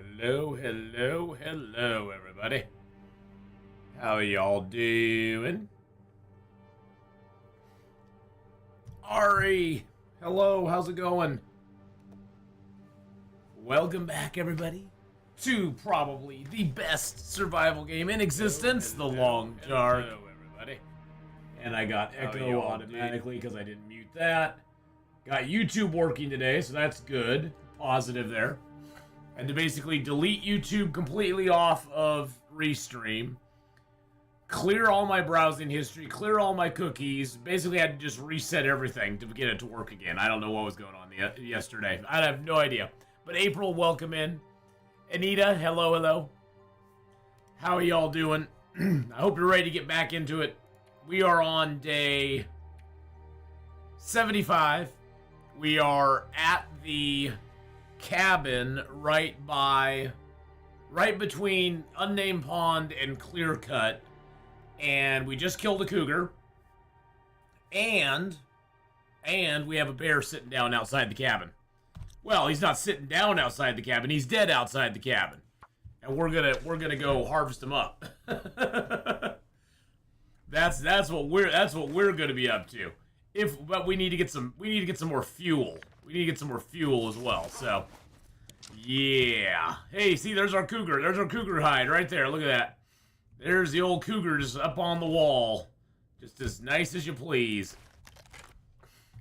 Hello, hello, hello, everybody. How y'all doing? Ari, hello, how's it going? Welcome back, everybody, to probably the best survival game in existence, The Long Dark. Hello, everybody. And I got echo automatically because I didn't mute that. Got YouTube working today, so that's good. Positive there. And to basically delete YouTube completely off of Restream, clear all my browsing history, clear all my cookies, basically had to just reset everything to get it to work again. I don't know what was going on yesterday. I have no idea. But April, welcome in. Anita, hello, hello. How are y'all doing? I hope you're ready to get back into it. We are on day 75. We are at the cabin right between Unnamed Pond and Clear Cut, and we just killed a cougar, and we have a bear sitting down outside the cabin. Well, he's not sitting down outside the cabin, he's dead outside the cabin, and we're gonna go harvest him up. that's what we're gonna be up to. But we need to get some more fuel. We need to get some more fuel as well, so yeah. Hey, see, there's our cougar. There's our cougar hide right there. Look at that. There's the old cougar just up on the wall. Just as nice as you please.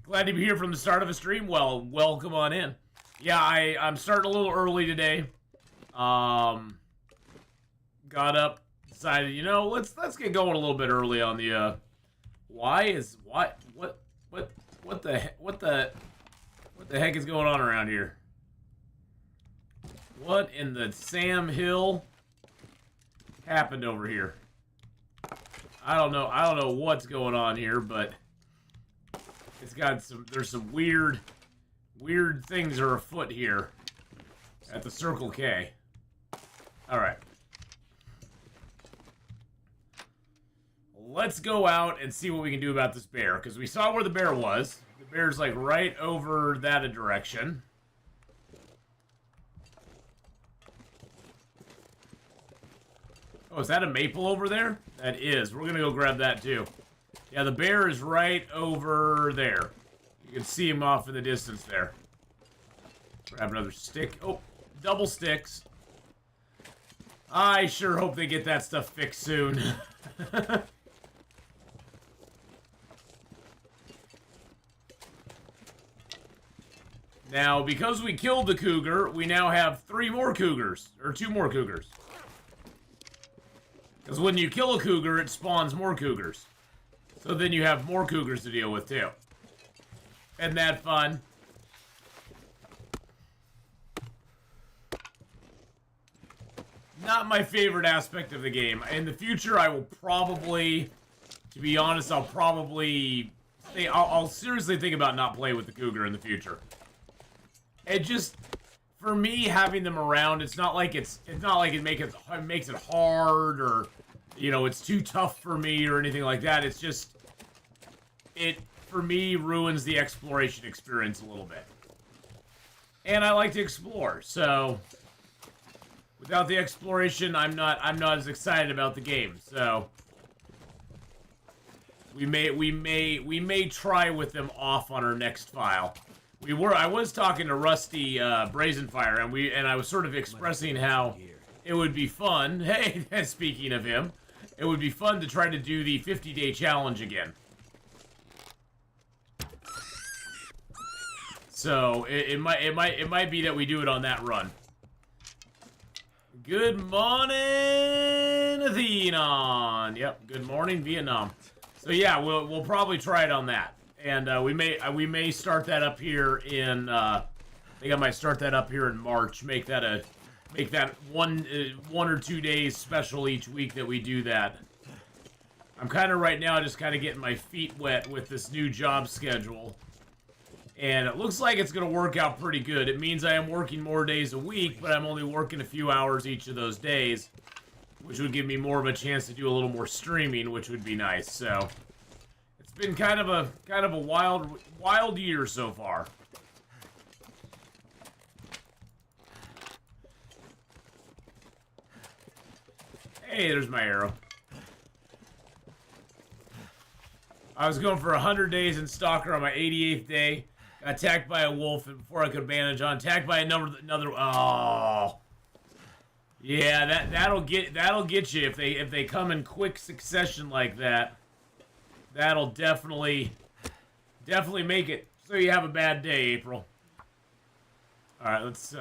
Glad to be here from the start of a stream. Well, welcome on in. Yeah, I'm starting a little early today. Got up, decided, let's get going a little bit early on the what the heck is going on around here? What in the Sam Hill happened over here? I don't know what's going on here, but there's some weird things are afoot here at the Circle K. Alright. Let's go out and see what we can do about this bear, because we saw where the bear was. The bear's like right over that direction. Oh, is that a maple over there? That is. We're gonna go grab that too. Yeah, the bear is right over there. You can see him off in the distance there. Grab another stick. Oh, double sticks. I sure hope they get that stuff fixed soon. Now, because we killed the cougar, we now have 3 more cougars. Or 2 more cougars. Because when you kill a cougar, it spawns more cougars. So then you have more cougars to deal with, too. Isn't that fun? Not my favorite aspect of the game. In the future, I will probably, to be honest, I'll seriously think about not playing with the cougar in the future. It just, for me, having them around, it's not like it makes it hard, or, it's too tough for me or anything like that. It's just, it, for me, ruins the exploration experience a little bit. And I like to explore, so without the exploration, I'm not as excited about the game. So we may try with them off on our next file. I was talking to Rusty Brazenfire, and I was sort of expressing how it would be fun. Hey, speaking of him, it would be fun to try to do the 50-day challenge again. So it might be that we do it on that run. Good morning, Atheenon. Yep, good morning, Vietnam. So yeah, we'll probably try it on that. And we may start that up here in I think I might start that up here in March. Make that one or 2 days special each week that we do that. I'm kind of right now just kind of getting my feet wet with this new job schedule, and it looks like it's gonna work out pretty good. It means I am working more days a week, but I'm only working a few hours each of those days, which would give me more of a chance to do a little more streaming, which would be nice. So it's been kind of a wild year so far. Hey, there's my arrow. I was going for 100 days in Stalker on my 88th day. Got attacked by a wolf, and before I could bandage on, attacked by another. Oh, yeah, that'll get you if they come in quick succession like that. That'll definitely make it so you have a bad day, April. All right, let's.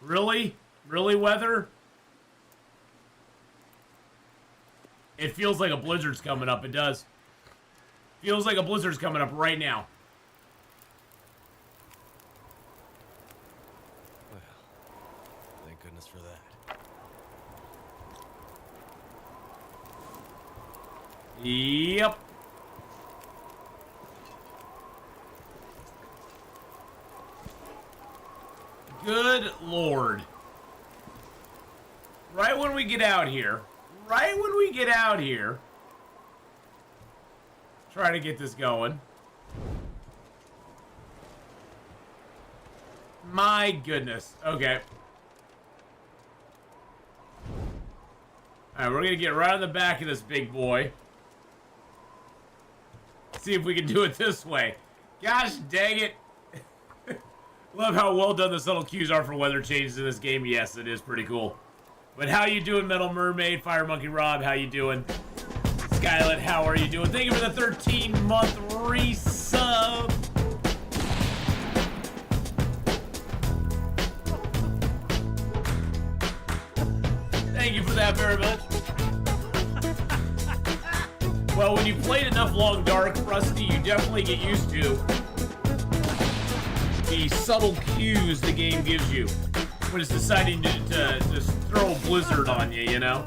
Really, weather. It feels like a blizzard's coming up. It does. Feels like a blizzard's coming up right now. Well, thank goodness for that. Yep. Good Lord. Right when we get out here. Try to get this going. My goodness. Okay. Alright, we're gonna get right on the back of this big boy. See if we can do it this way. Gosh dang it. Love how well done the subtle cues are for weather changes in this game. Yes, it is pretty cool. But how you doing, Metal Mermaid? Fire Monkey Rob, how you doing? Skylet, how are you doing? Thank you for the 13-month resub. Thank you for that very much. Well, when you played enough Long Dark, Rusty, you definitely get used to the subtle cues the game gives you when it's deciding to just throw a blizzard on you, you know?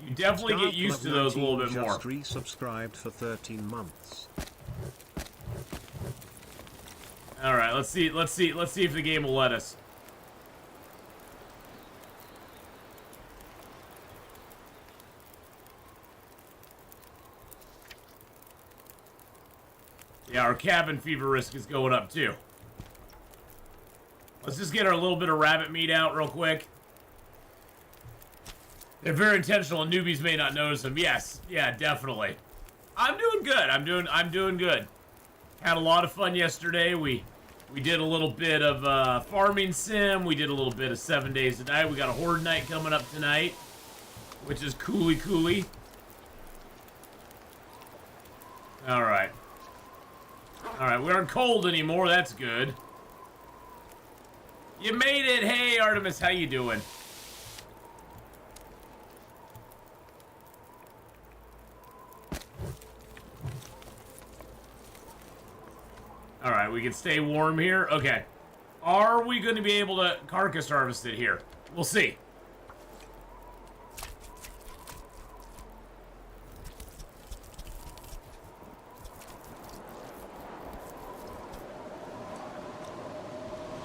You definitely get used to those a little bit more. Just resubscribed for 13 months. All right, let's see if the game will let us. Yeah, our cabin fever risk is going up too. Let's just get our little bit of rabbit meat out real quick. They're very intentional and newbies may not notice them. Yes, yeah, definitely. I'm doing good. I'm doing good. Had a lot of fun yesterday. We did a little bit of farming sim. We did a little bit of 7 days to die. We got a horde night coming up tonight, which is cooly. All right. All right, we aren't cold anymore. That's good. You made it. Hey, Artemis, how you doing? All right, we can stay warm here. Okay. Are we going to be able to carcass harvest it here? We'll see.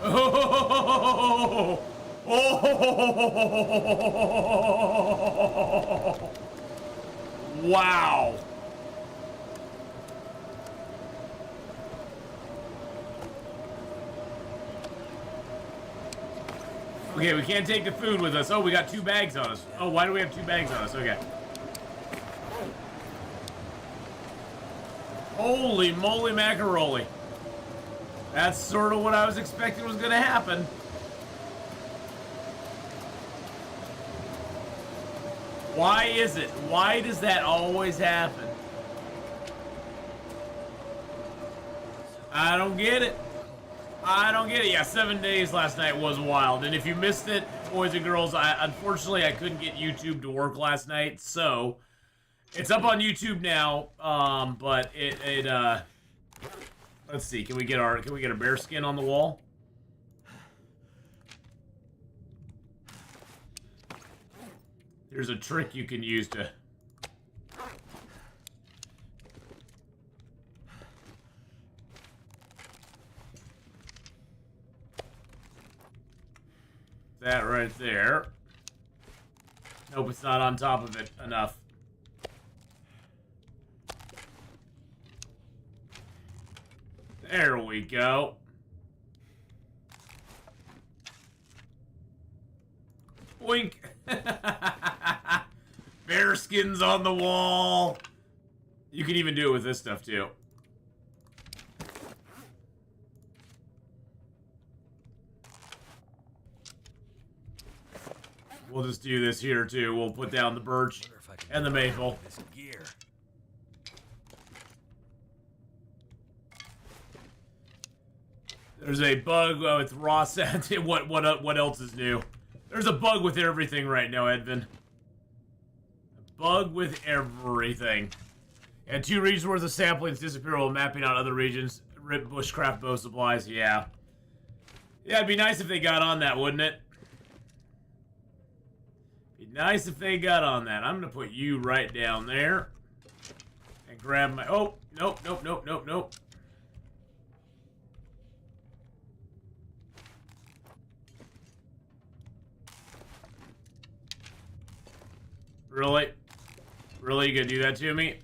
Oh! Oh! Wow. Okay, we can't take the food with us. Oh, we got 2 bags on us. Oh, why do we have 2 bags on us? Okay. Holy moly macaroni. That's sort of what I was expecting was going to happen. Why is it? Why does that always happen? I don't get it. I don't get it. Yeah, 7 days last night was wild. And if you missed it, boys and girls, unfortunately I couldn't get YouTube to work last night. So it's up on YouTube now. But let's see. Can we get a bear skin on the wall? There's a trick you can use to... That right there. Nope, it's not on top of it enough. There we go. Boink. Bear skins on the wall. You can even do it with this stuff, too. We'll just do this here, too. We'll put down the birch and the maple. This gear. There's a bug with raw sand. What else is new? There's a bug with everything right now, Edvin. A bug with everything. And 2 regions worth of samplings disappear while mapping out other regions. Rip bushcraft bow supplies. Yeah. Yeah, it'd be nice if they got on that, wouldn't it? Be nice if they got on that. I'm gonna put you right down there. And grab my... Oh, nope, nope, nope, nope, nope. Really? Really? You gonna do that to me?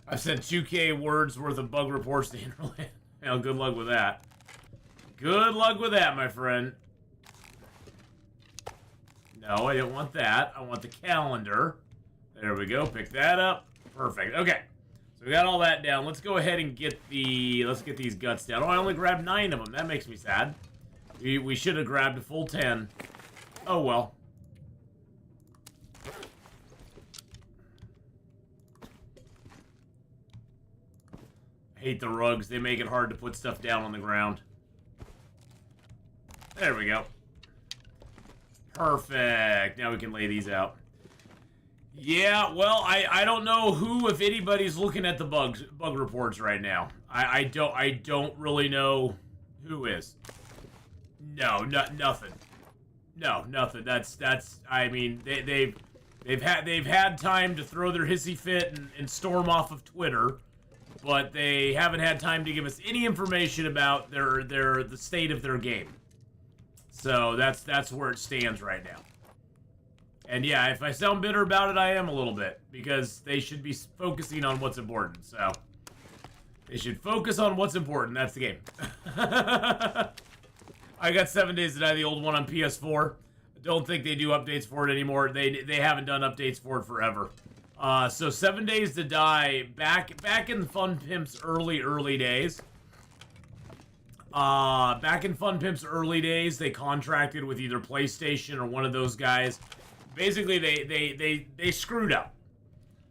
I've sent 2K words worth of bug reports to Interland. Well, good luck with that. Good luck with that, my friend. No, I don't want that. I want the calendar. There we go. Pick that up. Perfect. Okay. So we got all that down. Let's go ahead and get the... Let's get these guts down. Oh, I only grabbed 9 of them. That makes me sad. We should have grabbed a full 10. Oh, well. I hate the rugs. They make it hard to put stuff down on the ground. There we go. Perfect. Now we can lay these out. Yeah, well, I don't know who, if anybody's looking at the bug reports right now. I don't really know who is. No, nothing. No, nothing. That's I mean, they've had time to throw their hissy fit and storm off of Twitter, but they haven't had time to give us any information about the state of their game. So that's where it stands right now. And yeah, if I sound bitter about it, I am a little bit, because they should be focusing on what's important. So they should focus on what's important. That's the game. I got 7 Days to Die, the old one on PS4. I don't think they do updates for it anymore. They haven't done updates for it forever. So 7 Days to Die, back in Fun Pimp's early days. Back in Fun Pimp's early days, they contracted with either PlayStation or one of those guys. Basically, they screwed up.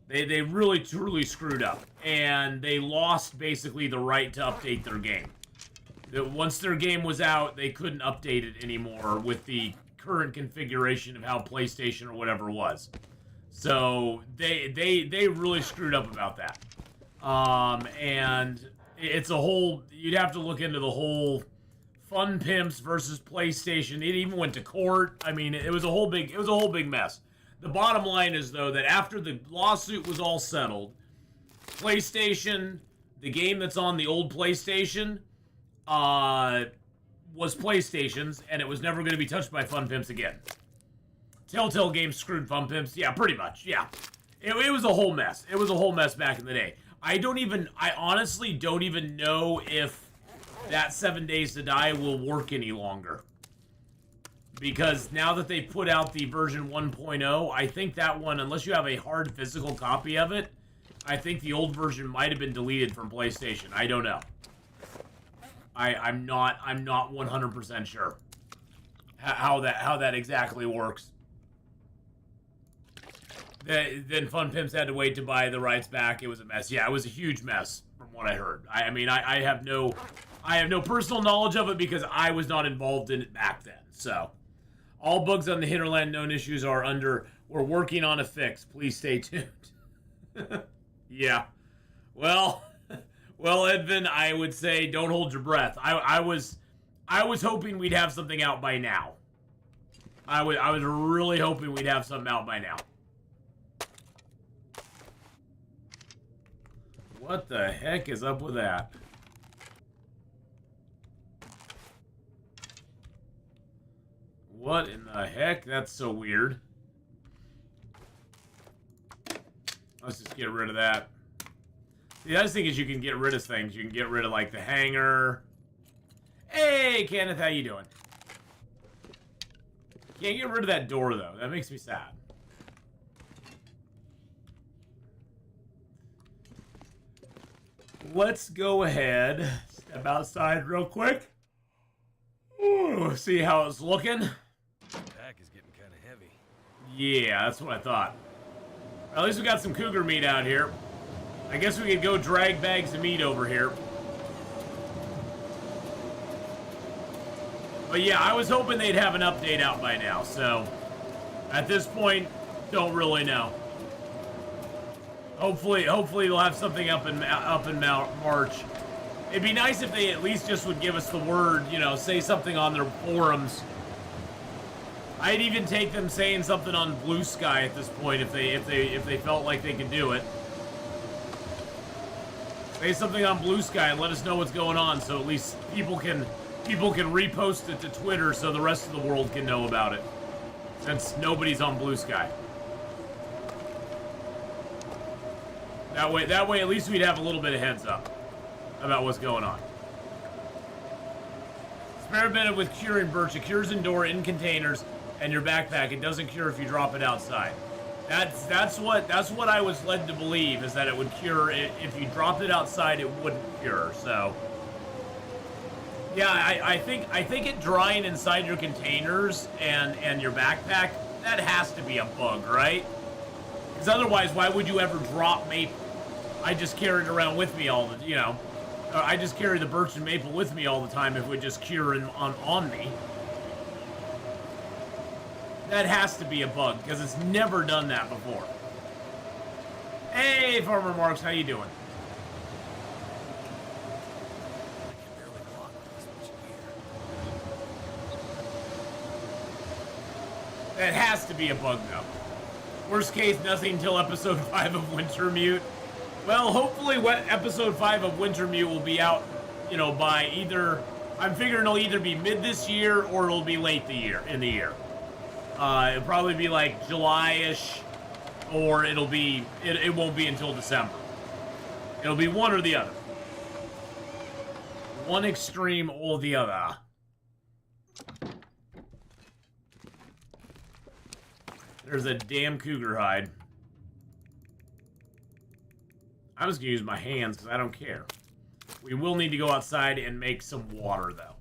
They really, truly screwed up. And they lost, basically, the right to update their game. Once their game was out, they couldn't update it anymore with the current configuration of how PlayStation or whatever was. So, they really screwed up about that. And it's a whole... You'd have to look into the whole... Fun Pimps versus PlayStation. It even went to court. I mean, it was a whole big mess. The bottom line is, though, that after the lawsuit was all settled, PlayStation, the game that's on the old PlayStation, was PlayStation's, and it was never going to be touched by Fun Pimps again. Telltale Games screwed Fun Pimps. Yeah, pretty much. Yeah. It was a whole mess. It was a whole mess back in the day. I honestly don't even know if that 7 Days to Die will work any longer. Because now that they put out the version 1.0, I think that one, unless you have a hard physical copy of it, I think the old version might have been deleted from PlayStation. I don't know. I'm not 100% sure how that exactly works. Then Fun Pimps had to wait to buy the rights back. It was a mess. Yeah, it was a huge mess from what I heard. I mean, I have no personal knowledge of it because I was not involved in it back then. So, all bugs on the Hinterland known issues are under. We're working on a fix. Please stay tuned. Yeah. Well, Edvin, I would say don't hold your breath. I was hoping we'd have something out by now. I was really hoping we'd have something out by now. What the heck is up with that? What in the heck? That's so weird. Let's just get rid of that. The other thing is you can get rid of things. You can get rid of, like, the hanger. Hey, Kenneth, how you doing? Can't get rid of that door, though. That makes me sad. Let's go ahead. Step outside real quick. Ooh, see how it's looking. The pack is getting kind of heavy. Yeah, that's what I thought. At least we got some cougar meat out here. I guess we could go drag bags of meat over here. But yeah, I was hoping they'd have an update out by now, so at this point, don't really know. Hopefully they'll have something up in March. It'd be nice if they at least just would give us the word, you know, say something on their forums. I'd even take them saying something on Blue Sky at this point if they felt like they could do it. Say something on Blue Sky and let us know what's going on, so at least people can repost it to Twitter so the rest of the world can know about it. Since nobody's on Blue Sky. That way at least we'd have a little bit of heads up about what's going on. Experimented with curing birch. It cures indoor in containers and your backpack. It doesn't cure if you drop it outside. That's what I was led to believe, is that it would cure it. If you dropped it outside, it wouldn't cure. So yeah, I think it drying inside your containers and your backpack, that has to be a bug, right? Because otherwise, why would you ever drop maple? I just carry it around with me all the, you know. I just carry the birch and maple with me all the time if it would just cure on me. That has to be a bug, because it's never done that before. Hey, Farmer Marks, how you doing? I can barely walk with this much gear. That has to be a bug, though. Worst case, nothing until episode 5 of Wintermute. Well, hopefully episode 5 of Wintermute will be out, you know, by either... I'm figuring it'll either be mid this year or it'll be late in the year. It'll probably be like July-ish, or it won't be until December. It'll be one or the other. One extreme or the other. There's a damn cougar hide. I'm just gonna use my hands because I don't care. We will need to go outside and make some water, though.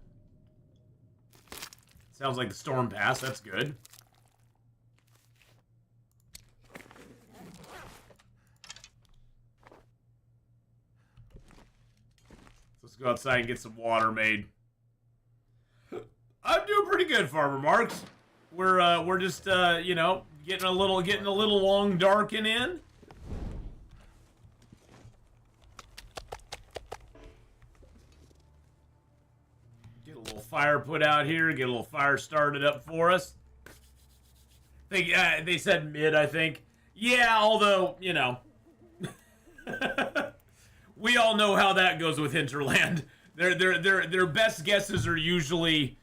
Sounds like the storm passed. That's good. Let's go outside and get some water made. I'm doing pretty good, Farmer Marks. We're just you know, getting a little long darken in. Get a little fire put out here. Get a little fire started up for us. They said mid, I think. Yeah, although, you know, we all know how that goes with Hinterland. Their best guesses are usually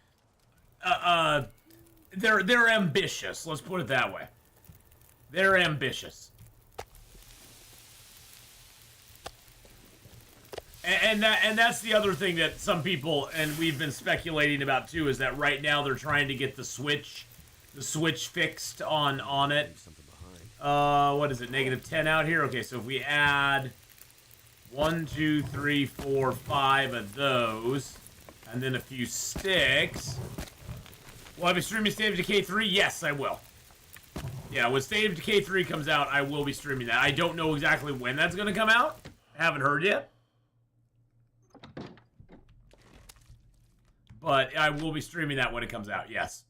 they're ambitious. Let's put it that way. They're ambitious. And that's the other thing that some people, and we've been speculating about too, is that right now they're trying to get the switch fixed on it. Something behind. What is it? -10 out here. Okay, so if we add 1, 2, 3, 4, 5 of those, and then a few sticks. Will I be streaming State of Decay 3? Yes, I will. Yeah, when State of Decay 3 comes out, I will be streaming that. I don't know exactly when that's going to come out. I haven't heard yet. But I will be streaming that when it comes out, yes.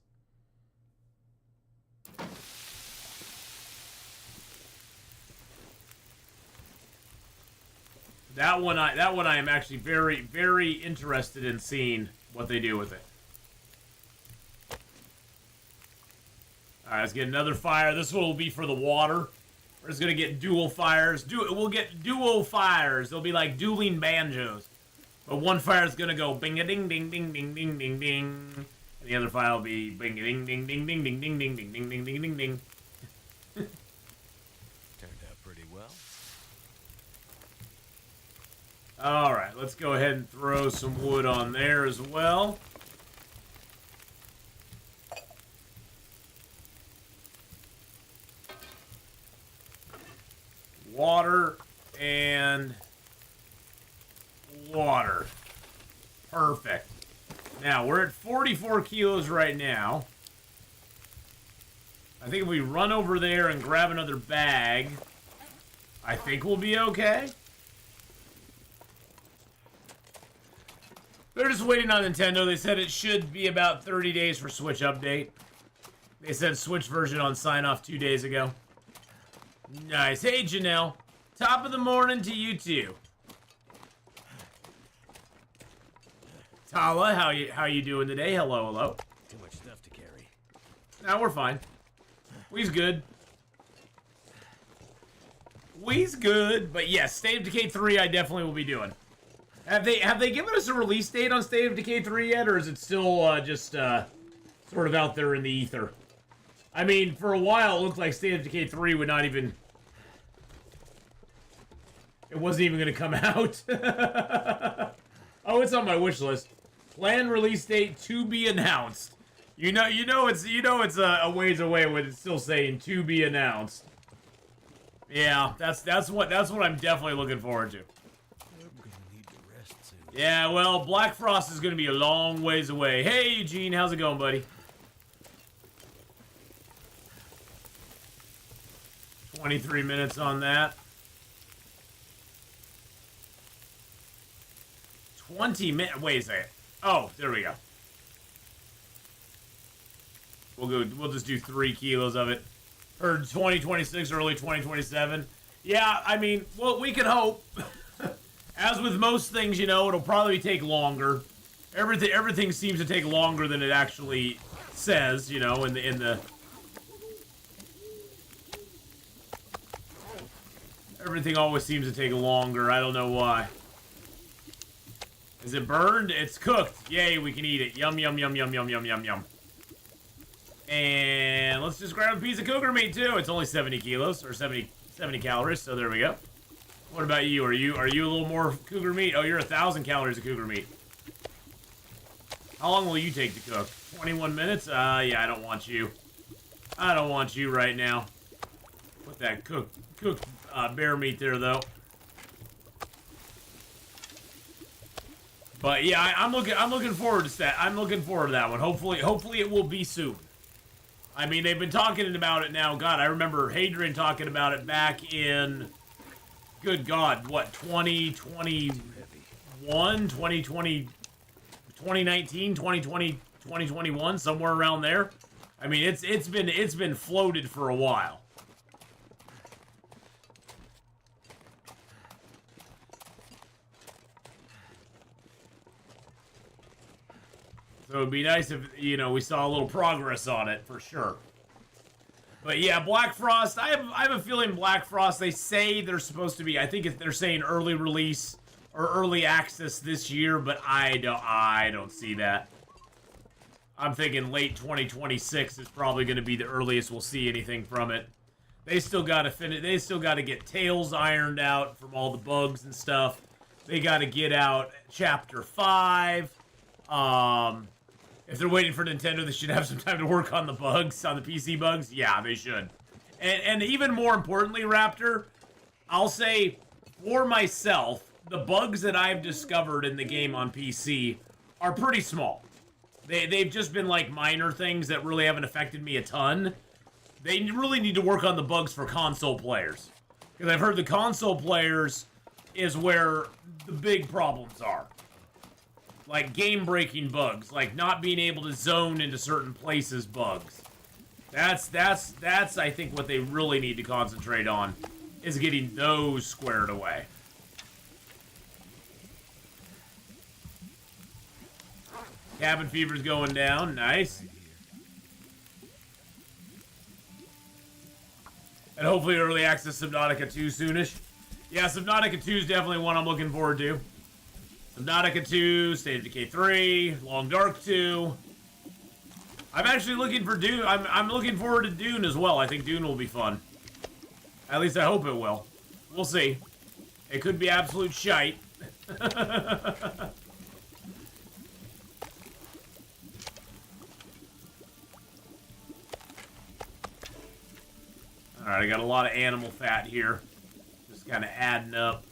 That one I am actually very, very interested in seeing what they do with it. Alright, let's get another fire. This one will be for the water. We're just gonna get dual fires. We'll get duo fires. They'll be like dueling banjos. But one fire is gonna go bing-a-ding-ding-ding-ding-ding-ding-ding. And the other fire will be bing-a-ding-ding-ding-ding-ding-ding-ding-ding-ding-ding-ding-ding-ding. Turned out pretty well. Alright, let's go ahead and throw some wood on there as well. Water and water. Perfect. Now, we're at 44 kilos right now. I think if we run over there and grab another bag, I think we'll be okay. They're just waiting on Nintendo. They said it should be about 30 days for Switch update. They said Switch version on sign-off 2 days ago. Nice. Hey, Janelle. Top of the morning to you, too. Tala, how you doing today? Hello, hello. Too much stuff to carry. Nah, we're fine. We's good. We's good. But yes, State of Decay 3 I definitely will be doing. Have they given us a release date on State of Decay 3 yet, or is it still just sort of out there in the ether? I mean, for a while it looked like State of Decay 3 would not even... It wasn't even going to come out. Oh, it's on my wish list. Planned release date to be announced. You know it's a ways away when it's still saying to be announced. Yeah, that's what I'm definitely looking forward to. I'm gonna need to rest soon. Yeah, well, Black Frost is gonna be a long ways away. Hey, Eugene, how's it going, buddy? 23 minutes on that. 20 minutes. Wait a second. Oh, there we go. We'll just do 3 kilos of it. For 2026, early 2027. Yeah, I mean, well, we can hope. As with most things, you know, it'll probably take longer. Everything seems to take longer than it actually says, you know, in the everything always seems to take longer. I don't know why. Is it burned? It's cooked. Yay, we can eat it. Yum, yum, yum, yum, yum, yum, yum, yum. And let's just grab a piece of cougar meat, too. It's only 70 kilos, or 70 calories, so there we go. What about you? Are you a little more cougar meat? Oh, you're 1,000 calories of cougar meat. How long will you take to cook? 21 minutes? Yeah, I don't want you. I don't want you right now. Put that cooked bear meat there, though. But yeah, I'm looking forward to that. I'm looking forward to that one. Hopefully it will be soon. I mean, they've been talking about it now. God, I remember Hadrian talking about it back in, good God, what, 2021, 2020, 2019, 2020, 2021, somewhere around there. I mean, it's been floated for a while. So it'd be nice if, you know, we saw a little progress on it, for sure. But yeah, Black Frost, I have a feeling Black Frost, they say they're supposed to be, I think they're saying early release or early access this year, but I don't see that. I'm thinking late 2026 is probably going to be the earliest we'll see anything from it. They still got to finish, they still got to get tails ironed out from all the bugs and stuff. They got to get out Chapter 5. If they're waiting for Nintendo, they should have some time to work on the bugs, on the PC bugs. Yeah, they should. And even more importantly, Raptor, I'll say, for myself, the bugs that I've discovered in the game on PC are pretty small. They've just been like minor things that really haven't affected me a ton. They really need to work on the bugs for console players. Because I've heard the console players is where the big problems are. Like game-breaking bugs, like not being able to zone into certain places bugs. That's I think what they really need to concentrate on, is getting those squared away. Cabin fever's going down, nice. And hopefully early access Subnautica 2 soonish. Yeah, Subnautica 2 is definitely one I'm looking forward to. Subnautica 2, State of Decay 3, Long Dark 2. I'm actually looking for Dune. I'm looking forward to Dune as well. I think Dune will be fun. At least I hope it will. We'll see. It could be absolute shite. Alright, I got a lot of animal fat here. Just kind of adding up.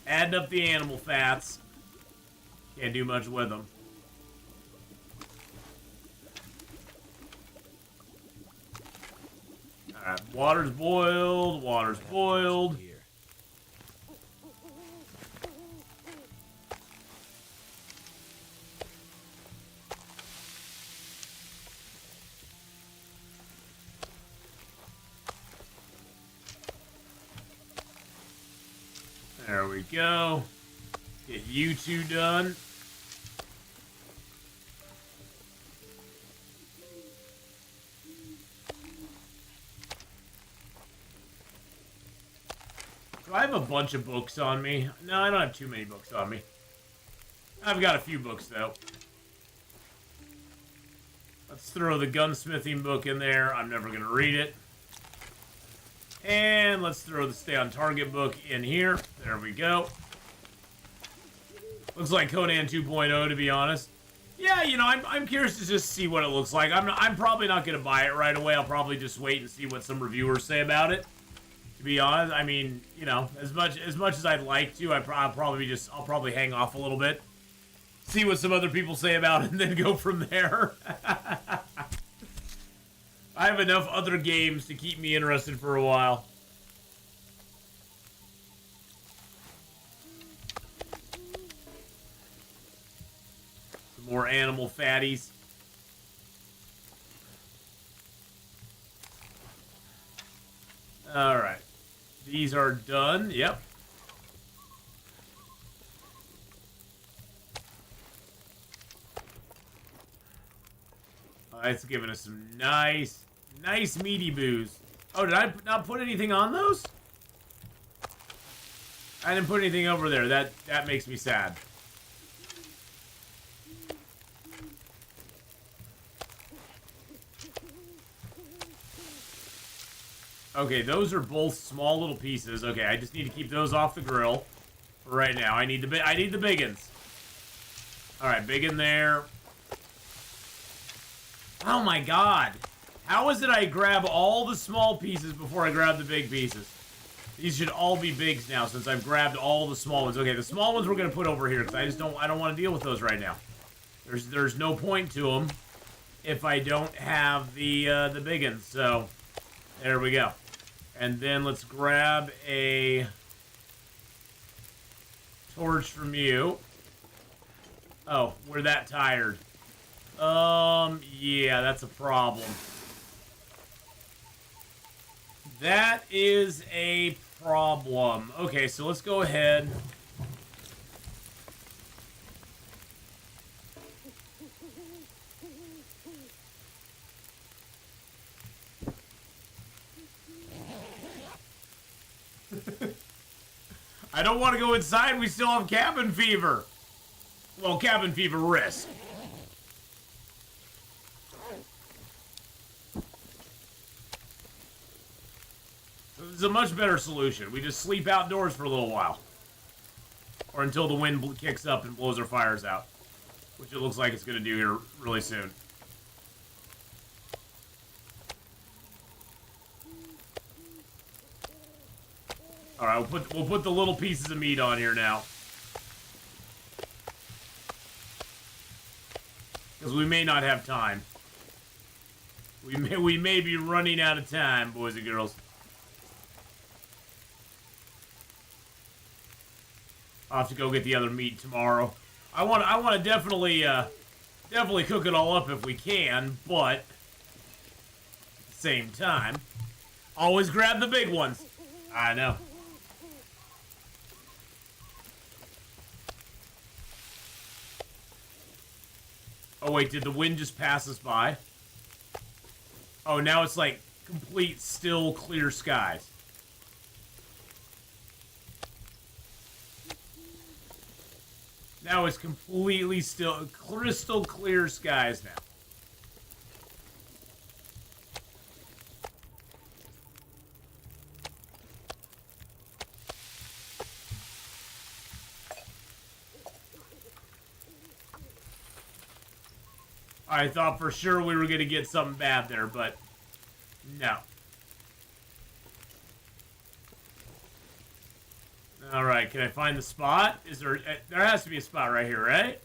Adding up the animal fats. Can't do much with them. Alright, water's boiled. Water's boiled. There we go. Get you two done. Do I have a bunch of books on me? No, I don't have too many books on me. I've got a few books, though. Let's throw the gunsmithing book in there. I'm never going to read it. And let's throw the Stay on Target book in here. There we go. Looks like Conan 2.0, to be honest. Yeah, you know, I'm curious to just see what it looks like. I'm probably not going to buy it right away. I'll probably just wait and see what some reviewers say about it. To be honest, I mean, you know, as much as I'd like to, I'll probably hang off a little bit. See what some other people say about it and then go from there. I have enough other games to keep me interested for a while. Some more animal fatties. Alright. These are done. Yep. It's giving us some nice meaty booze. Oh, did I not put anything on those? I didn't put anything over there. That makes me sad. Okay, those are both small little pieces. Okay, I just need to keep those off the grill for right now. I need the big uns. All right, big in there. Oh my god. How is it I grab all the small pieces before I grab the big pieces? These should all be bigs now since I've grabbed all the small ones. Okay, the small ones we're going to put over here because I don't want to deal with those right now. There's no point to them if I don't have the big ones. So, there we go. And then let's grab a torch from you. Oh, we're that tired. Yeah, that's a problem. That is a problem. Okay, so let's go ahead. I don't want to go inside. We still have cabin fever. Well, cabin fever risk. This is a much better solution. We just sleep outdoors for a little while. Or until the wind kicks up and blows our fires out. Which it looks like it's going to do here really soon. Alright, we'll put the little pieces of meat on here now. Because we may not have time. We may be running out of time, boys and girls. I'll have to go get the other meat tomorrow. I want to definitely cook it all up if we can, but at the same time, always grab the big ones. I know. Oh wait, did the wind just pass us by? Oh, now it's like complete, still, clear skies. Now it's completely still, crystal clear skies now. I thought for sure we were going to get something bad there, but no. Alright, can I find the spot? Is there... There has to be a spot right here, right?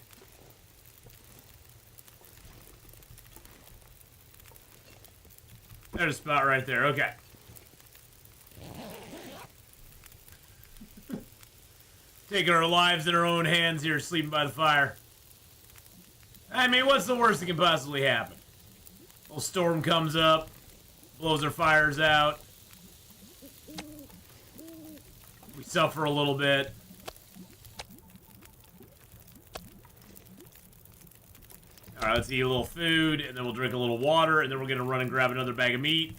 There's a spot right there, okay. Taking our lives in our own hands here, sleeping by the fire. I mean, what's the worst that can possibly happen? A little storm comes up, blows our fires out. We suffer a little bit. Alright, let's eat a little food, and then we'll drink a little water, and then we're gonna run and grab another bag of meat.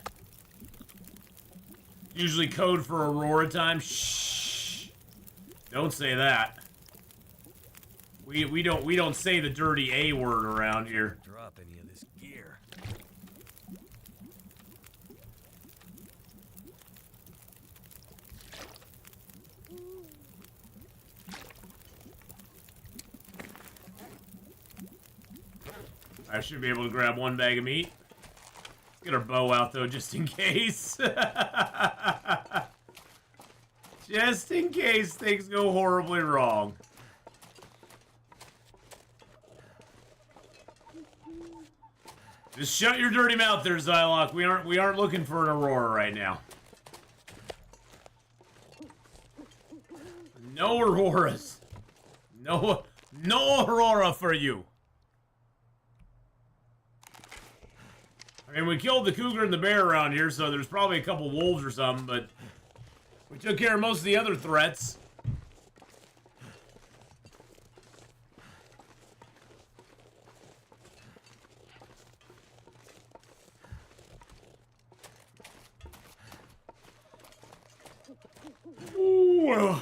Usually code for Aurora time. Shh. Don't say that. We don't say the dirty A word around here. Drop any of this gear. I should be able to grab one bag of meat. Get our bow out though, just in case. Just in case things go horribly wrong. Just shut your dirty mouth there, Zylock. We aren't looking for an Aurora right now. No Auroras. No Aurora for you. I mean, we killed the cougar and the bear around here, so there's probably a couple wolves or something, but we took care of most of the other threats. Ooh.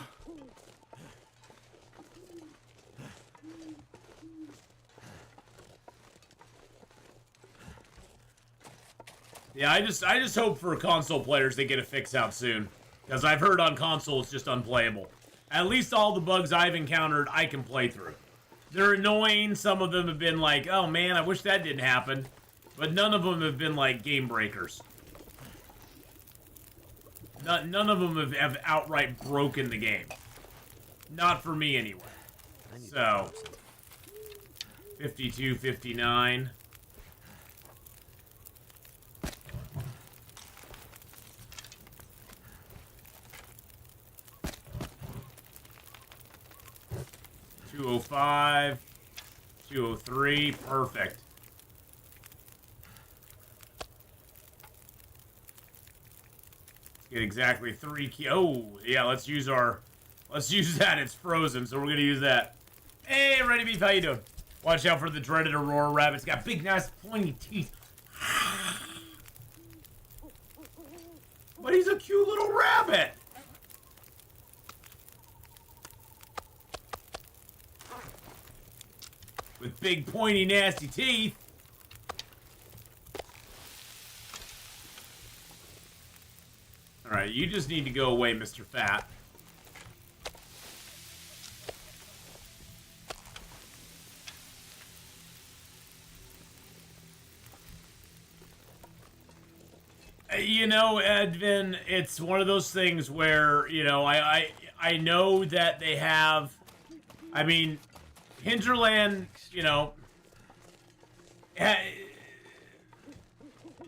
Yeah, I just hope for console players they get a fix out soon. Because I've heard on console it's just unplayable. At least all the bugs I've encountered I can play through. They're annoying, some of them have been like, oh man, I wish that didn't happen. But none of them have been like game breakers. None of them have outright broken the game. Not for me anyway. So, 52, 59. $205, 203, perfect. Get exactly 3 key. Oh, yeah, let's use that. It's frozen, so we're gonna use that. Hey, Ready Beef, how you doing? Watch out for the dreaded Aurora rabbit. It's got big, nice, pointy teeth. But he's a cute little rabbit. With big, pointy, nasty teeth. Alright, you just need to go away, Mr. Fat. You know, Edvin, it's one of those things where, you know, I know that they have... I mean, Hinterland, you know...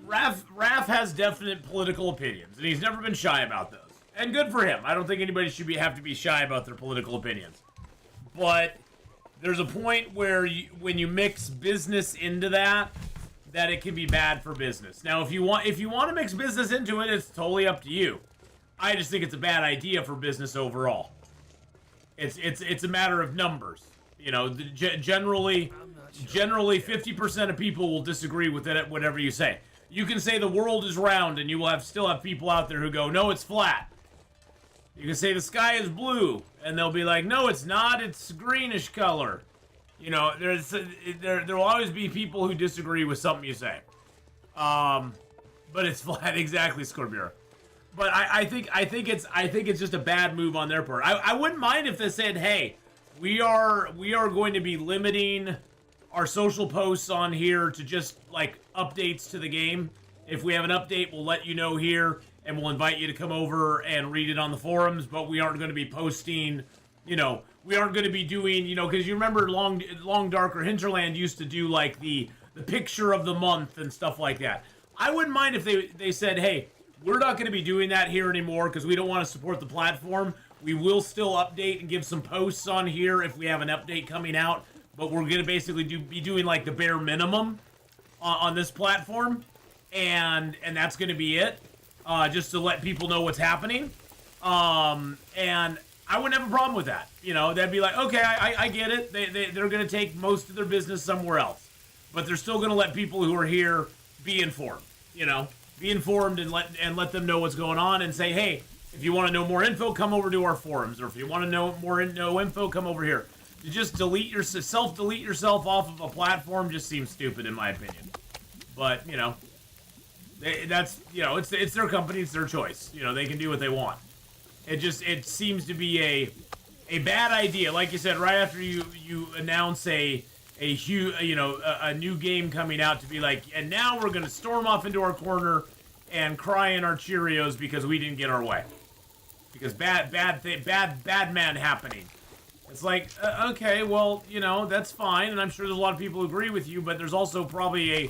Raph has definite political opinions, and he's never been shy about those. And good for him. I don't think anybody should have to be shy about their political opinions. But there's a point where when you mix business into that it can be bad for business. Now, if you want to mix business into it, it's totally up to you. I just think it's a bad idea for business overall. It's a matter of numbers. You know, generally 50% of people will disagree with it, whatever you say. You can say the world is round, and you will still have people out there who go, no, it's flat. You can say the sky is blue, and they'll be like, no, it's not, it's greenish color. You know, there will always be people who disagree with something you say. But it's flat, exactly, Scorbura. But I think it's just a bad move on their part. I wouldn't mind if they said, hey, we are going to be limiting our social posts on here to just like updates to the game. If we have an update, we'll let you know here, and we'll invite you to come over and read it on the forums. But we aren't going to be posting, you know, we aren't going to be doing, you know, because you remember Long Dark or Hinterland used to do like the picture of the month and stuff like that. I wouldn't mind if they said, hey, we're not going to be doing that here anymore because we don't want to support the platform. We will still update and give some posts on here if we have an update coming out, but we're going to basically be doing like the bare minimum on this platform, and that's going to be it, just to let people know what's happening. And I wouldn't have a problem with that. You know, they'd be like, okay, I get it. They're going to take most of their business somewhere else, but they're still going to let people who are here be informed. You know, be informed and let them know what's going on, and say, hey, if you want to know more info, come over to our forums, or if you want to know more info, come over here. To just delete yourself off of a platform just seems stupid in my opinion. But you know, that's, you know, it's their company, it's their choice. You know, they can do what they want. It seems to be a bad idea. Like you said, right after you announce a new game coming out, to be like, and now we're gonna storm off into our corner and cry in our Cheerios because we didn't get our way. Because bad man happening. It's like, okay, well, you know, that's fine, and I'm sure there's a lot of people who agree with you, but there's also probably a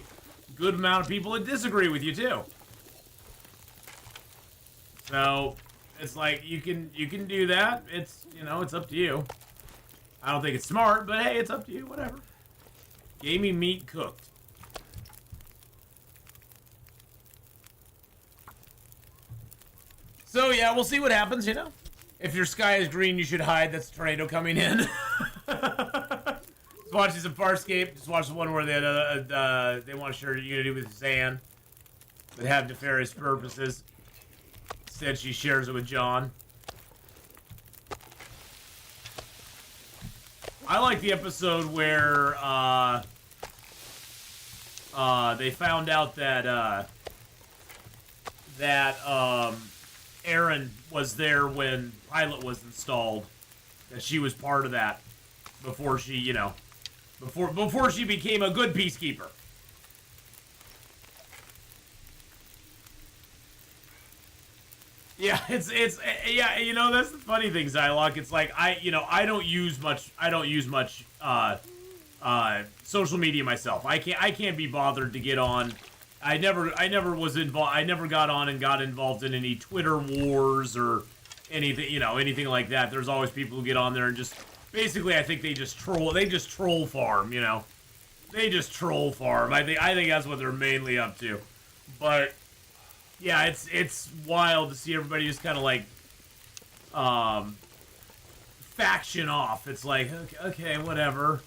good amount of people that disagree with you too. So it's like you can do that. It's, you know, it's up to you. I don't think it's smart, but hey, it's up to you. Whatever. Gaming meat cooked. So yeah, we'll see what happens. You know, if your sky is green, you should hide. That's a tornado coming in. Just watching some Farscape. Just watch the one where they want to share unity with Zan, but have nefarious purposes. Instead, she shares it with John. I like the episode where they found out that Aaron was there when Pilot was installed. That she was part of that before she, you know, before she became a good peacekeeper. Yeah, it's yeah, you know, that's the funny thing, Zylock. It's like I don't use much social media myself. I can't be bothered to get on. I never was involved. I never got on and got involved in any Twitter wars or anything, you know, anything like that. There's always people who get on there and just basically, I think they just troll farm, you know. They just troll farm. I think that's what they're mainly up to. But yeah, it's wild to see everybody just kind of like faction off. It's like, okay, whatever.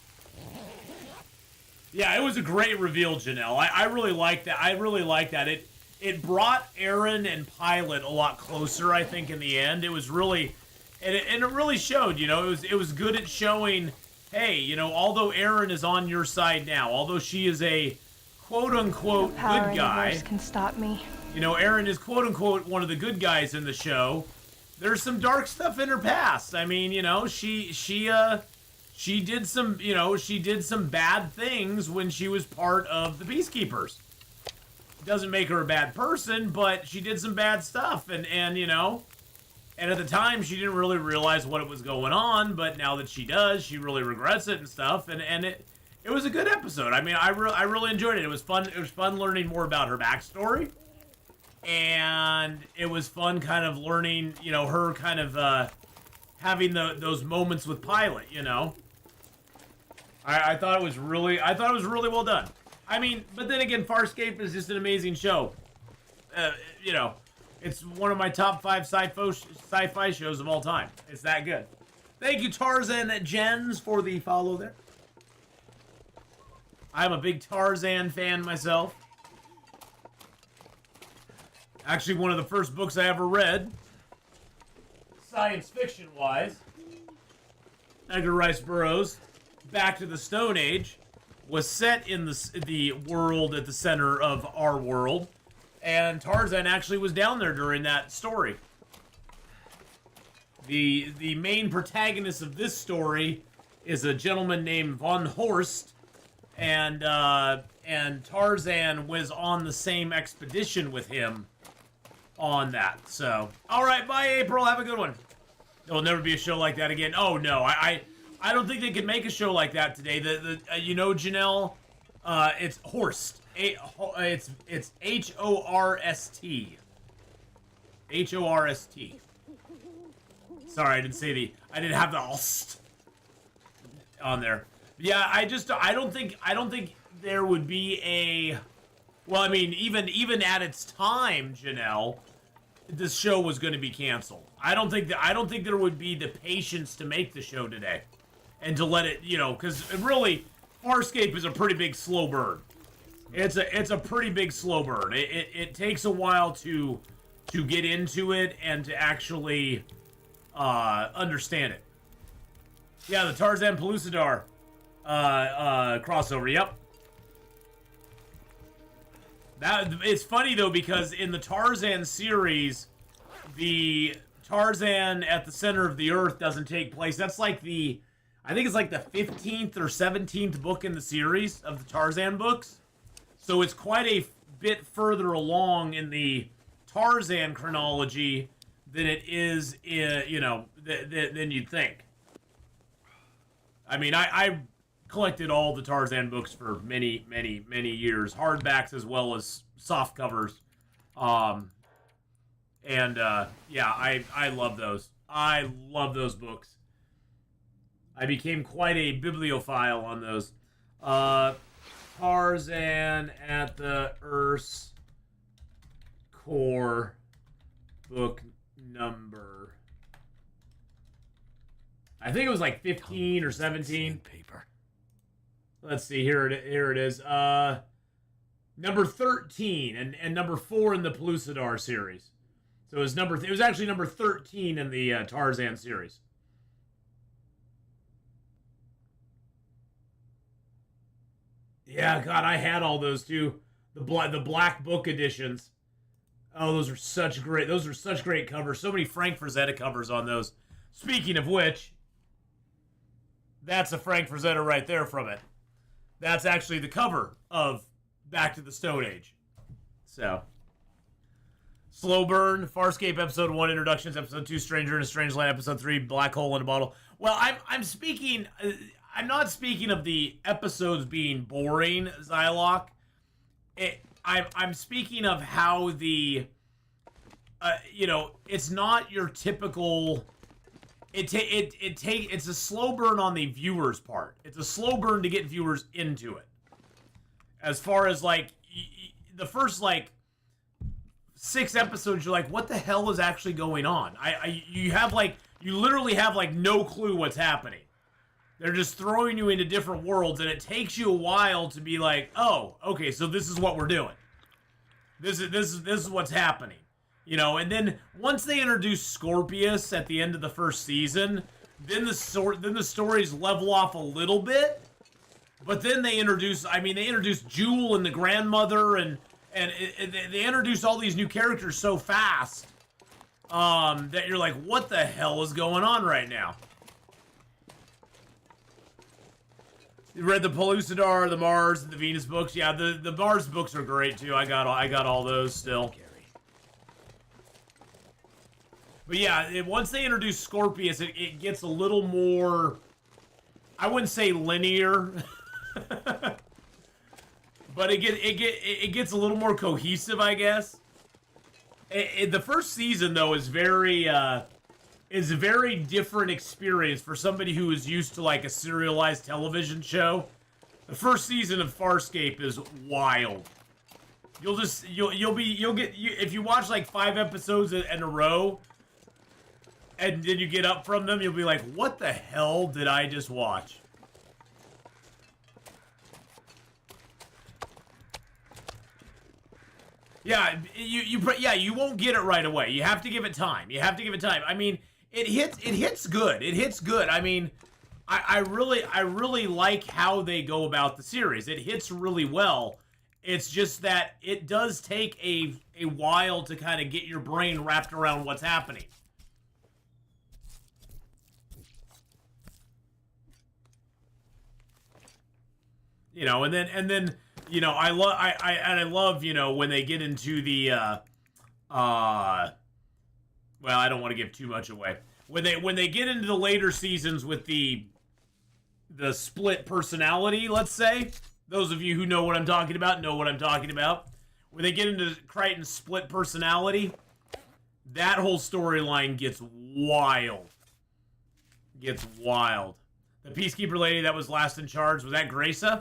Yeah, it was a great reveal, Janelle. I really liked that. I really liked that. It brought Aaron and Pilot a lot closer, I think, in the end. It was really, and it really showed, you know, it was good at showing, hey, you know, although Aaron is on your side now, although she is a quote-unquote good guy, can stop me. you know, Aaron is quote-unquote one of the good guys in the show, there's some dark stuff in her past. I mean, you know, she did some, you know, she did some bad things when she was part of the Peacekeepers. Doesn't make her a bad person, but she did some bad stuff, and you know, and at the time she didn't really realize what was going on, but now that she does, she really regrets it and stuff, and it was a good episode. I mean, I really enjoyed it. It was fun. It was fun learning more about her backstory, and it was fun kind of learning, you know, her kind of having those moments with Pilot, you know. I thought it was really well done. I mean, but then again, Farscape is just an amazing show. You know, it's one of my top 5 sci-fi shows of all time. It's that good. Thank you, Tarzan Jens, for the follow there. I'm a big Tarzan fan myself. Actually, one of the first books I ever read, science fiction-wise, Edgar Rice Burroughs' Back to the Stone Age, was set in the world at the center of our world, and Tarzan actually was down there during that story. The main protagonist of this story is a gentleman named Von Horst, and Tarzan was on the same expedition with him on that. So, all right, bye, April. Have a good one. There'll never be a show like that again. Oh no, I don't think they could make a show like that today. You know, Janelle, it's Horst. It's H-O-R-S-T. H-O-R-S-T. Sorry, I didn't have the Alst on there. Yeah, I don't think there would be a, well, I mean, even at its time, Janelle, this show was going to be canceled. I don't think there would be the patience to make the show today, and to let it, you know, because really, Farscape is a pretty big slow burn. It's a pretty big slow burn. It takes a while to get into it and to actually understand it. Yeah, the Tarzan Pellucidar crossover. Yep. It's funny though, because in the Tarzan series, the Tarzan at the center of the earth doesn't take place. That's like I think it's like the 15th or 17th book in the series of the Tarzan books. So it's quite a bit further along in the Tarzan chronology than it is, you know, than you'd think. I mean, I collected all the Tarzan books for many, many, many years, hardbacks as well as soft covers. Yeah, I love those. I love those books. I became quite a bibliophile on those. Tarzan at the Earth's Core, book number, I think it was like 15 or 17. Paper. Let's see, here it is. Number 13 and number 4 in the Pellucidar series. So it was actually number 13 in the Tarzan series. Yeah, God, I had all those too. The black book editions. Oh, those are such great covers. So many Frank Frazetta covers on those. Speaking of which, that's a Frank Frazetta right there from it. That's actually the cover of Back to the Stone Age. So, Slow Burn, Farscape Episode 1 Introductions, Episode 2 Stranger in a Strange Land, Episode 3 Black Hole in a Bottle. Well, I'm not speaking of the episodes being boring, Zylock. I'm speaking of how the, you know, it's not your typical. It's a slow burn on the viewer's part. It's a slow burn to get viewers into it. As far as like the first like 6 episodes, you're like, what the hell is actually going on? You literally have like no clue what's happening. They're just throwing you into different worlds, and it takes you a while to be like, oh, okay, so this is what we're doing. This is what's happening. You know, and then once they introduce Scorpius at the end of the first season, then the stories level off a little bit. But then they introduce Jewel and the grandmother, and they introduce all these new characters so fast that you're like, what the hell is going on right now? You read the Pellucidar, the Mars, and the Venus books. Yeah, the Mars books are great too. I got all those still. But yeah, once they introduce Scorpius, it gets a little more, I wouldn't say linear, but it gets a little more cohesive, I guess. The first season though is a very different experience for somebody who is used to like a serialized television show. The first season of Farscape is wild. If you watch like 5 episodes in a row, and then you get up from them, you'll be like, what the hell did I just watch? Yeah, you won't get it right away. You have to give it time. I mean, it hits good. I mean, I really like how they go about the series. It hits really well. It's just that it does take a while to kind of get your brain wrapped around what's happening. You know, and then you know, I love, you know, when they get into the well, I don't want to give too much away. When they get into the later seasons with the split personality, let's say. Those of you who know what I'm talking about know what I'm talking about. When they get into Crichton's split personality, that whole storyline gets wild. Gets wild. The Peacekeeper lady that was last in charge, was that Gracia?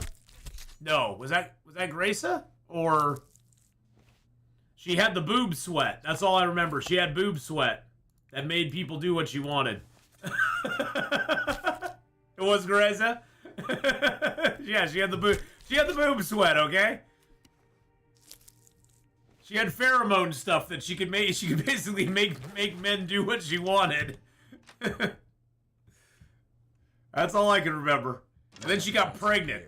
No, was that Gracia? Or she had the boob sweat. That's all I remember. She had boob sweat that made people do what she wanted. It was Gracia? Yeah, she had the boob sweat, okay? She had pheromone stuff that she could basically make men do what she wanted. That's all I can remember. And then she got pregnant.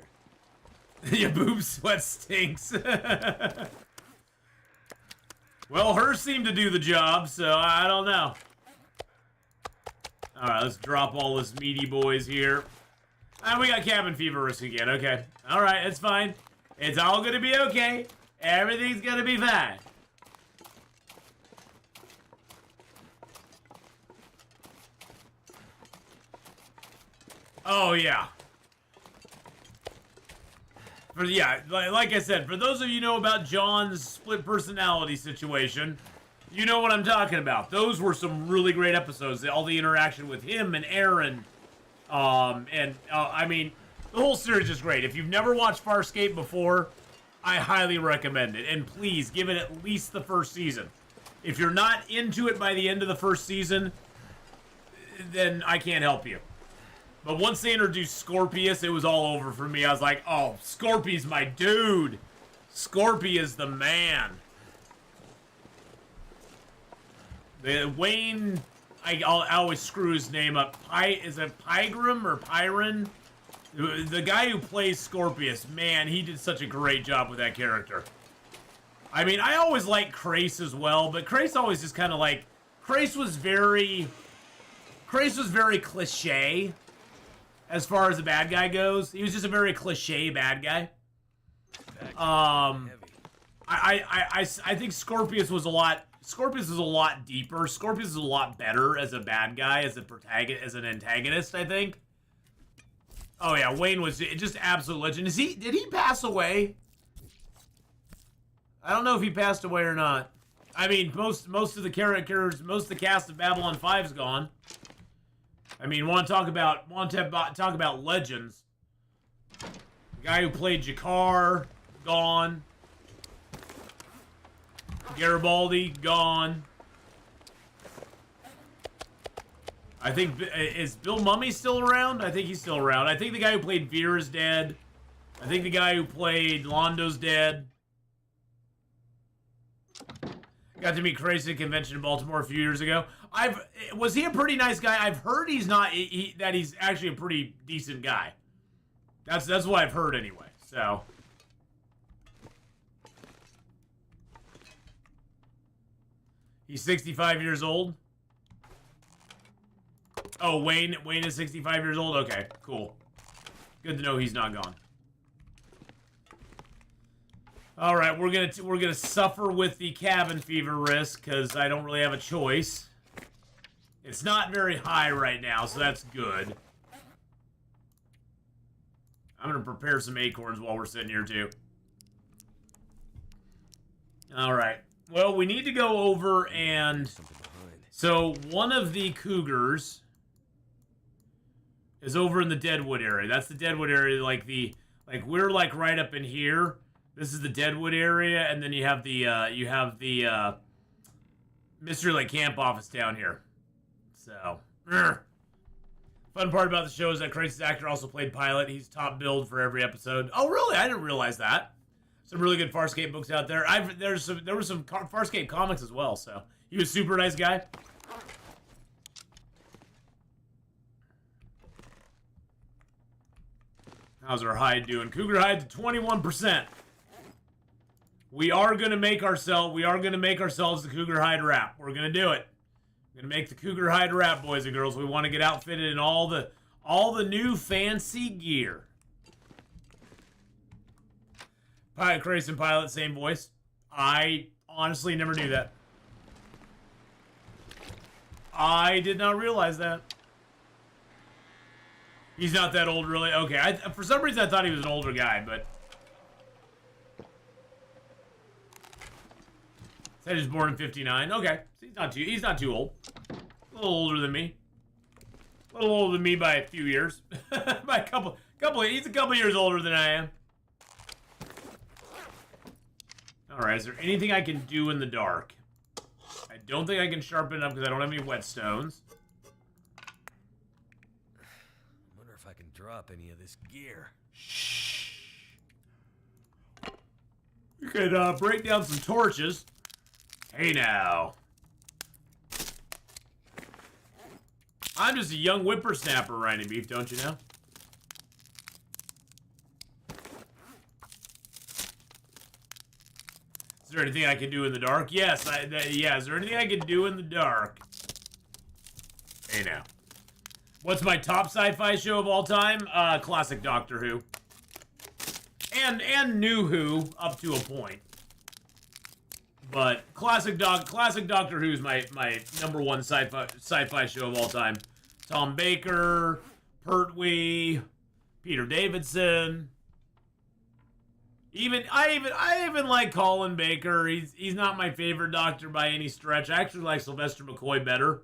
Your boob sweat stinks. Well, hers seemed to do the job, so I don't know. Alright, let's drop all this meaty boys here. And we got cabin fever risk again, okay. Alright, it's fine. It's all gonna be okay. Everything's gonna be fine. Oh, yeah. Like I said, for those of you who know about John's split personality situation, you know what I'm talking about. Those were some really great episodes. All the interaction with him and Aaron. I mean, the whole series is great. If you've never watched Farscape before, I highly recommend it. And please, give it at least the first season. If you're not into it by the end of the first season, then I can't help you. But once they introduced Scorpius, it was all over for me. I was like, oh, Scorpy's my dude. Scorpy is the man. Wayne, I always screw his name up. Is it Pygram or Pyron? The guy who plays Scorpius, man, he did such a great job with that character. I mean, I always liked Crace as well, but Crace always just kind of like... Crace was very cliche as far as the bad guy goes. He was just a very cliche bad guy. I think Scorpius was a lot deeper. Scorpius is a lot better as a bad guy, as an antagonist, I think. Oh yeah, Wayne was just absolute legend. Did he pass away? I don't know if he passed away or not. I mean, most of the characters, most of the cast of Babylon 5's gone. I mean, want to talk about legends. The guy who played Jakar, gone. Garibaldi, gone. I think, is Bill Mummy still around? I think he's still around. I think the guy who played Veer is dead. I think the guy who played Londo's dead. Got to meet Crazy at convention in Baltimore a few years ago. Was he a pretty nice guy? I've heard he's not, that he's actually a pretty decent guy. That's what I've heard anyway, so. He's 65 years old. Oh, Wayne is 65 years old? Okay, cool. Good to know he's not gone. Alright, we're gonna suffer with the cabin fever risk, because I don't really have a choice. It's not very high right now, so that's good. I'm gonna prepare some acorns while we're sitting here, too. Alright. Well, we need to go over and... So, one of the Cougars is over in the Deadwood area. That's the Deadwood area, like we're like right up in here. This is the Deadwood area, and then you have the Mystery Lake Camp office down here. So, fun part about the show is that Crazy's actor also played pilot. He's top billed for every episode. Oh, really? I didn't realize that. Some really good Farscape books out there. There were some Farscape comics as well. So he was a super nice guy. How's our hide doing? Cougar hide to 21%. We are gonna make ourselves the Cougar hide wrap. We're gonna do it. We're gonna make the Cougar hide wrap, boys and girls. We want to get outfitted in all the new fancy gear. Pilot, Grayson Pilot, same voice. I honestly never knew that. I did not realize that. He's not that old, really? Okay, for some reason I thought he was an older guy, but... Said he was born in 59. Okay, so he's not too old. A little older than me. A little older than me by a few years. By a couple, he's a couple years older than I am. Alright, is there anything I can do in the dark? I don't think I can sharpen it up because I don't have any whetstones. Wonder if I can drop any of this gear. Shh. You could break down some torches. Hey now. I'm just a young whippersnapper, Rhino Beef, don't you know? Is there anything I can do in the dark? Yes, yeah, is there anything I can do in the dark? Hey now. What's my top sci-fi show of all time? Classic Doctor Who. And New Who, up to a point. But classic Doctor Who is my #1 sci-fi show of all time. Tom Baker, Pertwee, Peter Davidson. I even like Colin Baker. He's not my favorite Doctor by any stretch. I actually like Sylvester McCoy better.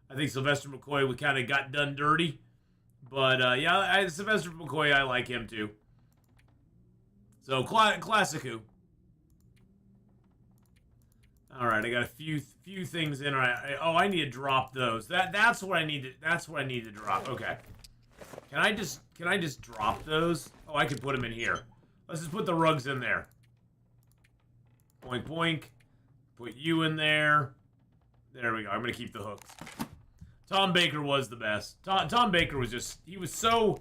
I think Sylvester McCoy kind of got done dirty. But yeah, Sylvester McCoy, I like him too. So classic Who. All right, I got a few things in. Oh, I need to drop those. That's what I need to. That's what I need to drop. Okay. Can I just drop those? Oh, I can put them in here. Let's just put the rugs in there. Boink boink. Put you in there. There we go. I'm gonna keep the hooks. Tom Baker was the best. Tom Baker was just. He was so.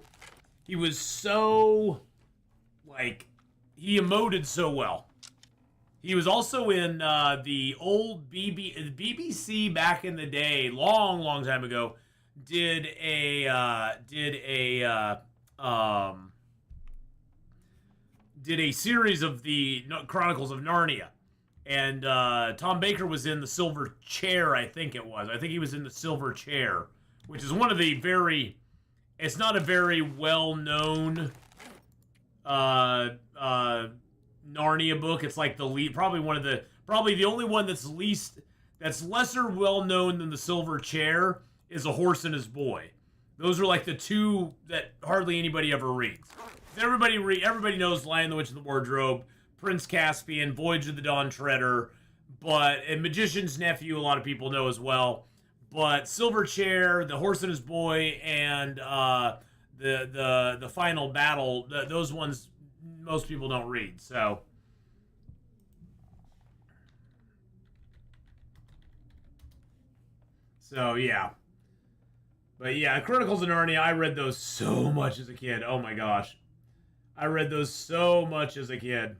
Like, he emoted so well. He was also in the old BBC back in the day, long time ago. Did a series of the Chronicles of Narnia, and Tom Baker was in the Silver Chair. I think it was. I think he was in the Silver Chair, which is one of the very. It's not a very well known. Narnia book. It's like the probably the only one that's lesser well known than the Silver Chair is A Horse and His Boy. Those are like the two that hardly anybody ever reads. Everybody knows Lion, the Witch, and the Wardrobe, Prince Caspian, Voyage of the Dawn Treader, and Magician's Nephew, a lot of people know as well. But Silver Chair, The Horse and His Boy, and the Final Battle, those ones most people don't read, so. So, yeah. But yeah, Chronicles of Narnia, I read those so much as a kid. Oh my gosh. I read those so much as a kid.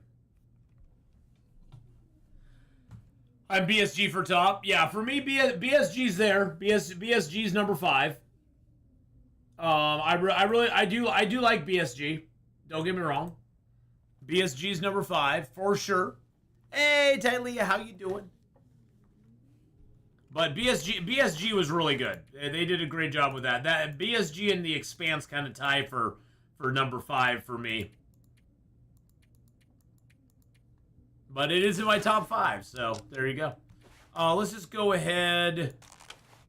I'm BSG for top. Yeah, for me, BSG's there. BSG's number 5. I do like BSG. Don't get me wrong. BSG's number 5 for sure. Hey, Tylea, how you doing? But BSG was really good. They did a great job with that. That BSG and The Expanse kind of tie for number 5 for me. But it is in my top 5, so there you go. Let's just go ahead.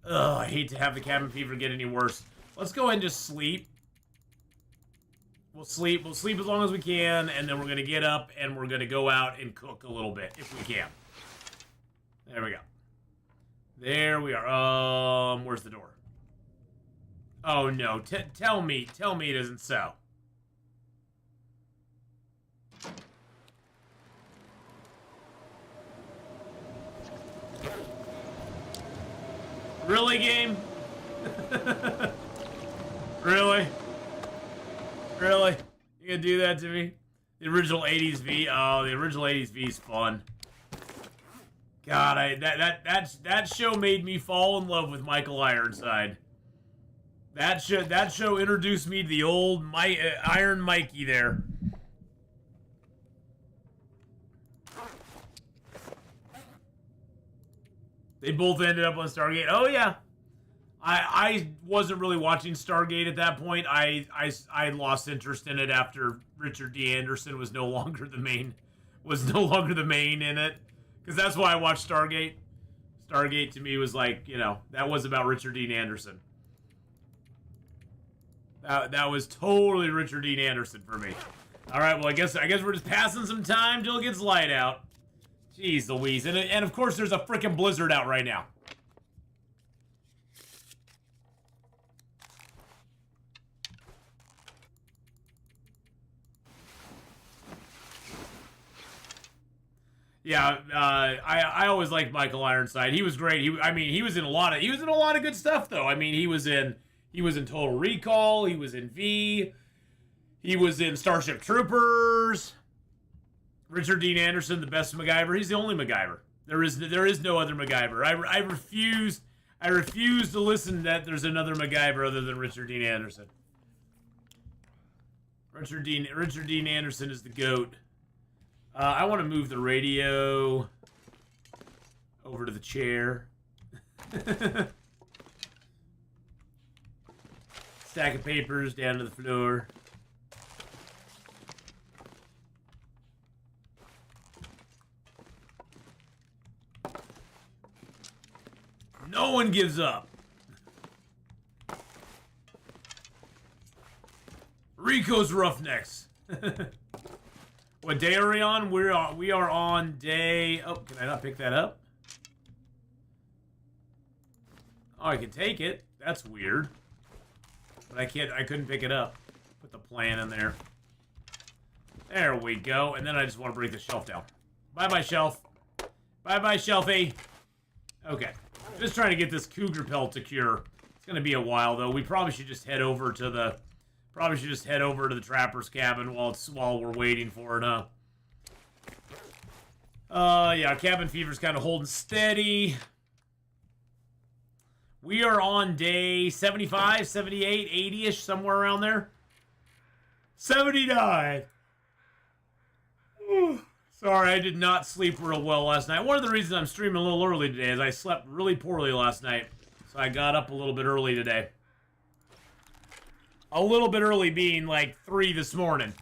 Ugh, I hate to have the cabin fever get any worse. Let's go ahead and just sleep. We'll sleep as long as we can, and then we're going to get up, and we're going to go out and cook a little bit, if we can. There we go. There we are. Where's the door? Oh, no. Tell me it isn't so. Really, game? Really? Really? You gonna do that to me? The original 80s V? Oh, the original 80s V is fun. God, that show made me fall in love with Michael Ironside. That show introduced me to the old Iron Mikey there. They both ended up on Stargate. Oh, yeah. I wasn't really watching Stargate at that point. I lost interest in it after Richard D. Anderson was no longer the main in it. Because that's why I watched Stargate. Stargate to me was like, you know, that was about Richard Dean Anderson. That was totally Richard Dean Anderson for me. All right, well, I guess we're just passing some time till it gets light out. Jeez Louise. And of course, there's a freaking blizzard out right now. Yeah, I always liked Michael Ironside. He was great. He was in a lot of good stuff though. I mean, he was in Total Recall. He was in V. He was in Starship Troopers. Richard Dean Anderson, the best MacGyver. He's the only MacGyver. There is no other MacGyver. I refuse to listen that there's another MacGyver other than Richard Dean Anderson. Richard Dean Anderson is the GOAT. I want to move the radio over to the chair. Stack of papers down to the floor. No one gives up. Rico's Roughnecks. What day are we on? We are on day... Oh, can I not pick that up? Oh, I can take it. That's weird. But I couldn't pick it up. Put the plan in there. There we go. And then I just want to break the shelf down. Bye-bye, shelf. Bye-bye, shelfie. Okay. Just trying to get this cougar pelt to cure. It's going to be a while, though. We probably should just head over to the... trapper's cabin while we're waiting for it, huh? Yeah, cabin fever's kind of holding steady. We are on day 75, 78, 80-ish, somewhere around there. 79. Sorry, I did not sleep real well last night. One of the reasons I'm streaming a little early today is I slept really poorly last night. So I got up a little bit early today. A little bit early being like 3 this morning.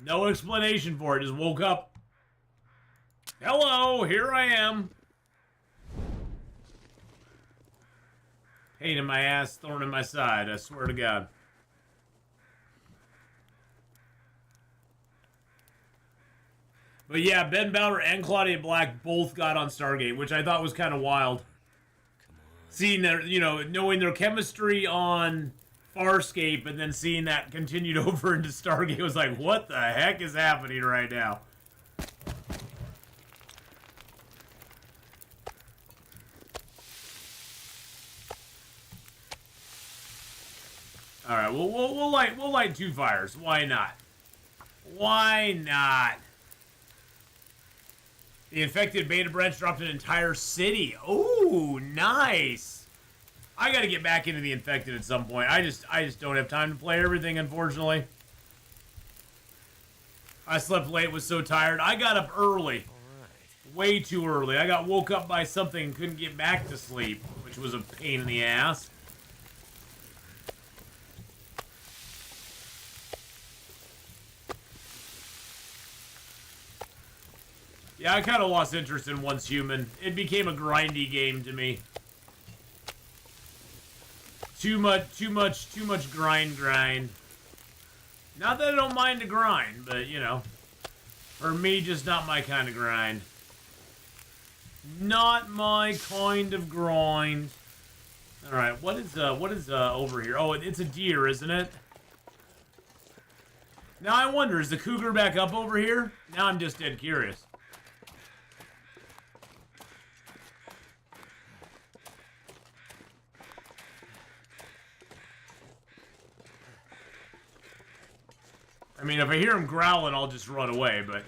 No explanation for it. Just woke up. Hello, here I am. Pain in my ass, thorn in my side, I swear to God. But yeah, Ben Bowder and Claudia Black both got on Stargate, which I thought was kind of wild. Seeing their, knowing their chemistry on Farscape and then seeing that continued over into Stargate was like, what the heck is happening right now? All right, well, we'll light 2 fires. Why not? Why not? The infected beta branch dropped an entire city. Oh, nice. I got to get back into the infected at some point. I just don't have time to play everything, unfortunately. I slept late, was so tired. I got up early. Way too early. I got woke up by something and couldn't get back to sleep, which was a pain in the ass. Yeah, I kind of lost interest in Once Human. It became a grindy game to me. Too much grind. Not that I don't mind to grind, but, for me, just not my kind of grind. Not my kind of grind. Alright, what is over here? Oh, it's a deer, isn't it? Now I wonder, is the cougar back up over here? Now I'm just dead curious. I mean, if I hear him growling, I'll just run away, but...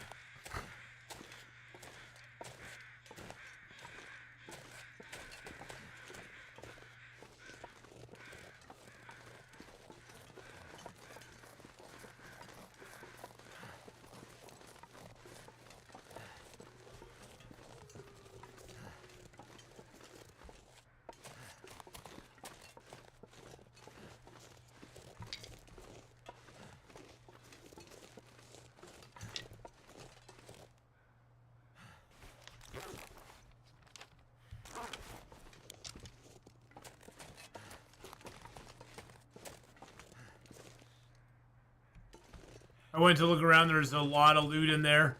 I went to look around. There's a lot of loot in there.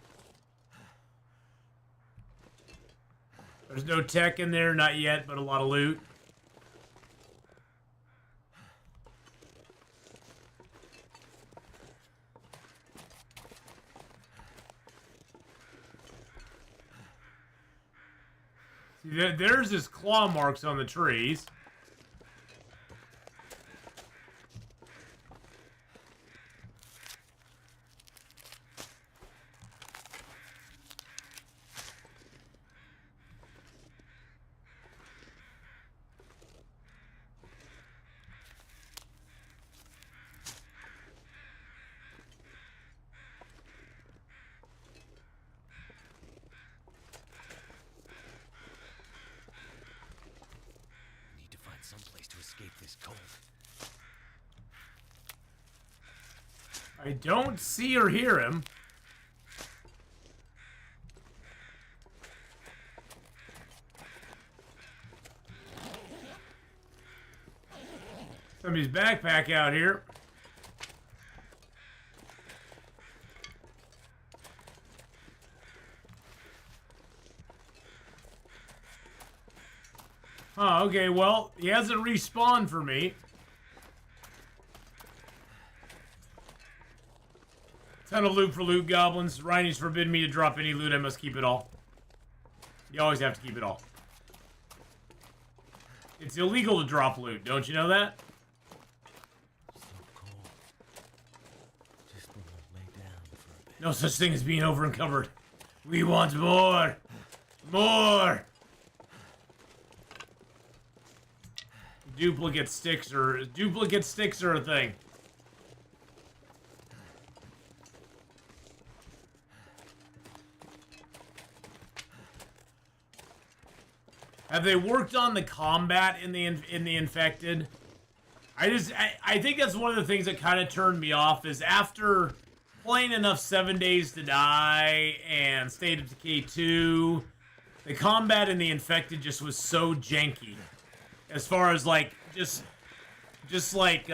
There's no tech in there, not yet, but a lot of loot. See, there's his claw marks on the trees. Someplace to escape this cold. I don't see or hear him. Somebody's backpack out here. Oh, okay, well, he hasn't respawned for me. Ton of loot for loot goblins. Rhiny's forbidden me to drop any loot. I must keep it all. You always have to keep it all. It's illegal to drop loot. Don't you know that? So cold. Just want to lay down for a bit. No such thing as being over encumbered. We want more. More. Duplicate sticks are a thing. Have they worked on the combat in the infected? I think that's one of the things that kind of turned me off is after playing enough 7 Days to Die and State of Decay 2, the combat in the infected just was so janky. As far as like just like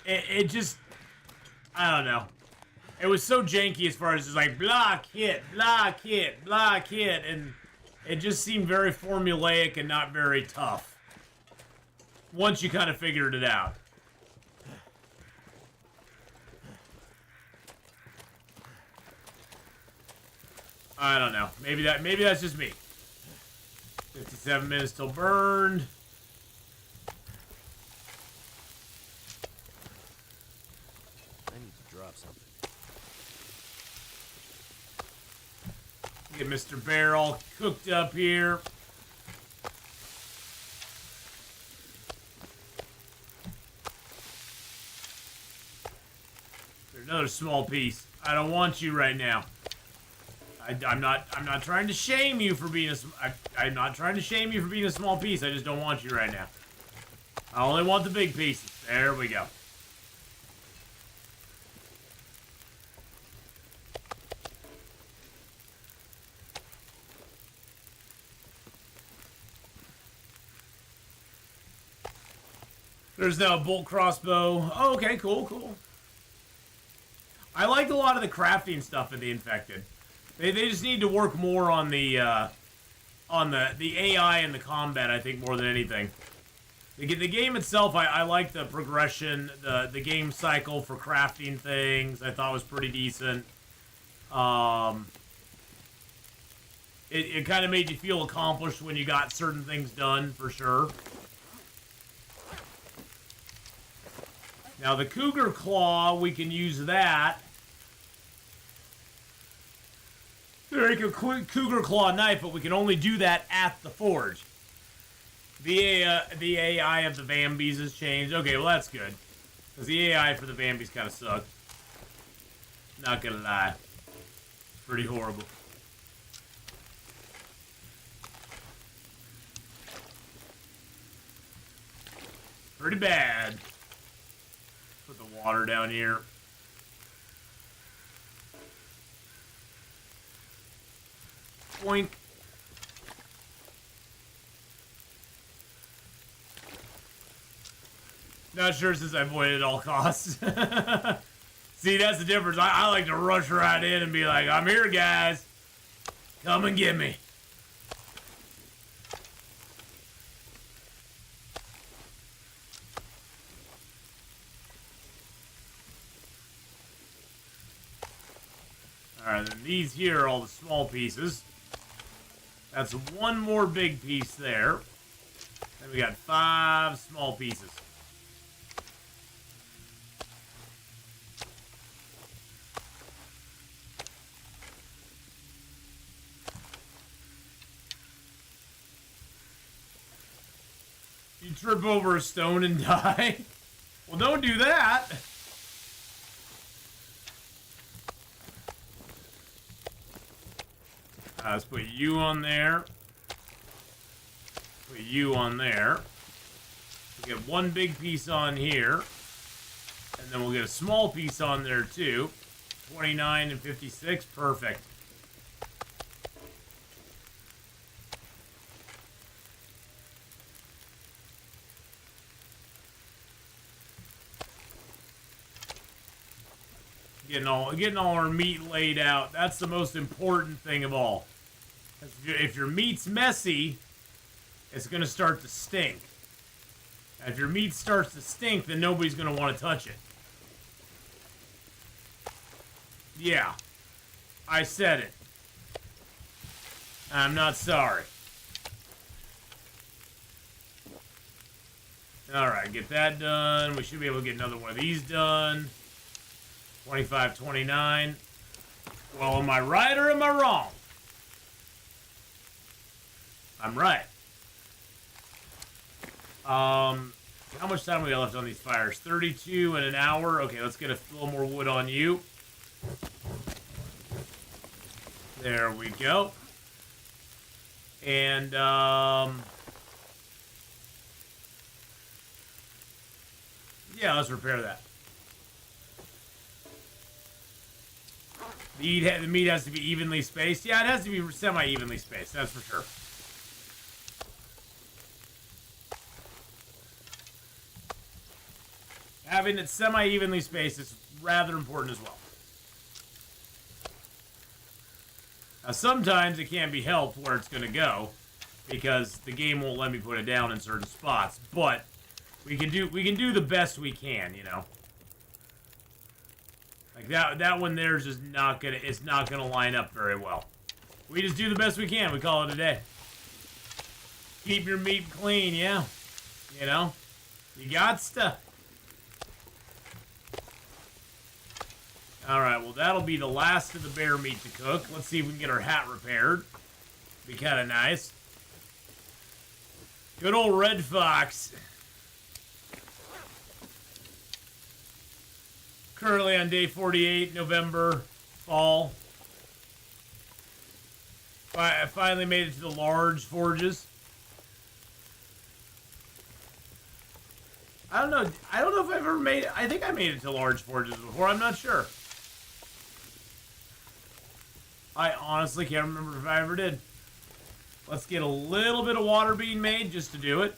it just I don't know. It was so janky as far as just like block hit, and it just seemed very formulaic and not very tough. Once you kind of figured it out. I don't know. Maybe that's just me. 57 minutes till burned. I need to drop something. Get Mr. Bear all cooked up here. There's another small piece. I don't want you right now. I'm not trying to shame you for being I'm not trying to shame you for being a small piece. I just don't want you right now. I only want the big pieces. There we go. There's now a bolt crossbow. Oh, okay, cool. I liked a lot of the crafting stuff in the infected. They just need to work more on the AI and the combat, I think, more than anything. The game itself, I like the progression, the game cycle for crafting things. I thought was pretty decent. It kind of made you feel accomplished when you got certain things done, for sure. Now the Cougar Claw, we can use that. Make a Cougar Claw knife, but we can only do that at the forge. The AI of the Vambies has changed. Okay, well that's good. Because the AI for the Vambies kind of suck. Not gonna lie. Pretty horrible. Pretty bad. Put the water down here. Boink. Not sure since I avoid it at all costs. See, that's the difference. I like to rush right in and be like, I'm here, guys. Come and get me. Alright, then these here are all the small pieces. That's one more big piece there. Then we got 5 small pieces. You trip over a stone and die? Well, don't do that. Let's put you on there. Put you on there. We'll get one big piece on here. And then we'll get a small piece on there too. 29 and 56. Perfect. Getting all our meat laid out. That's the most important thing of all. If your meat's messy, it's going to start to stink. If your meat starts to stink, then nobody's going to want to touch it. Yeah. I said it. I'm not sorry. Alright, get that done. We should be able to get another one of these done. 25, 29. Well, am I right or am I wrong? I'm right. How much time we got left on these fires? 32 in an hour. Okay, let's get a little more wood on you. There we go. And, yeah, let's repair that. The meat has to be evenly spaced. Yeah, it has to be semi-evenly spaced, that's for sure. Having it semi-evenly spaced is rather important as well. Now, sometimes it can't be helped where it's going to go, because the game won't let me put it down in certain spots. But we can do the best we can, you know. Like that one there's just not gonna line up very well. We just do the best we can. We call it a day. Keep your meat clean, yeah. You know, you got stuff. All right, well that'll be the last of the bear meat to cook. Let's see if we can get our hat repaired. Be kind of nice. Good old Red Fox. Currently on day 48, November, fall. I finally made it to the large forges. I don't know if I've ever made it. I think I made it to large forges before. I'm not sure. I honestly can't remember if I ever did. Let's get a little bit of water being made just to do it.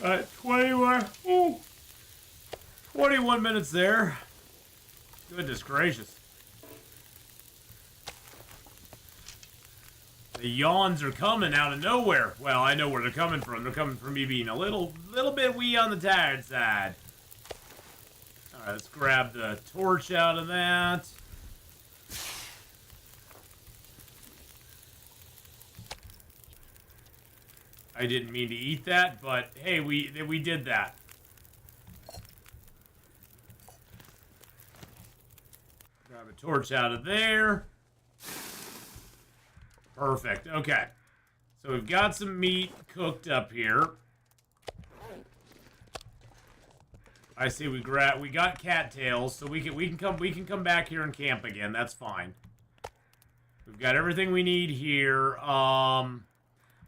Alright, 21 minutes there. Goodness gracious. The yawns are coming out of nowhere. Well, I know where they're coming from. They're coming from me being a little bit wee on the tired side. Alright, let's grab the torch out of that. I didn't mean to eat that, but hey, we did that. Grab a torch out of there. Perfect. Okay. So we've got some meat cooked up here. I see we got cattails, so we can come back here and camp again. That's fine. We've got everything we need here.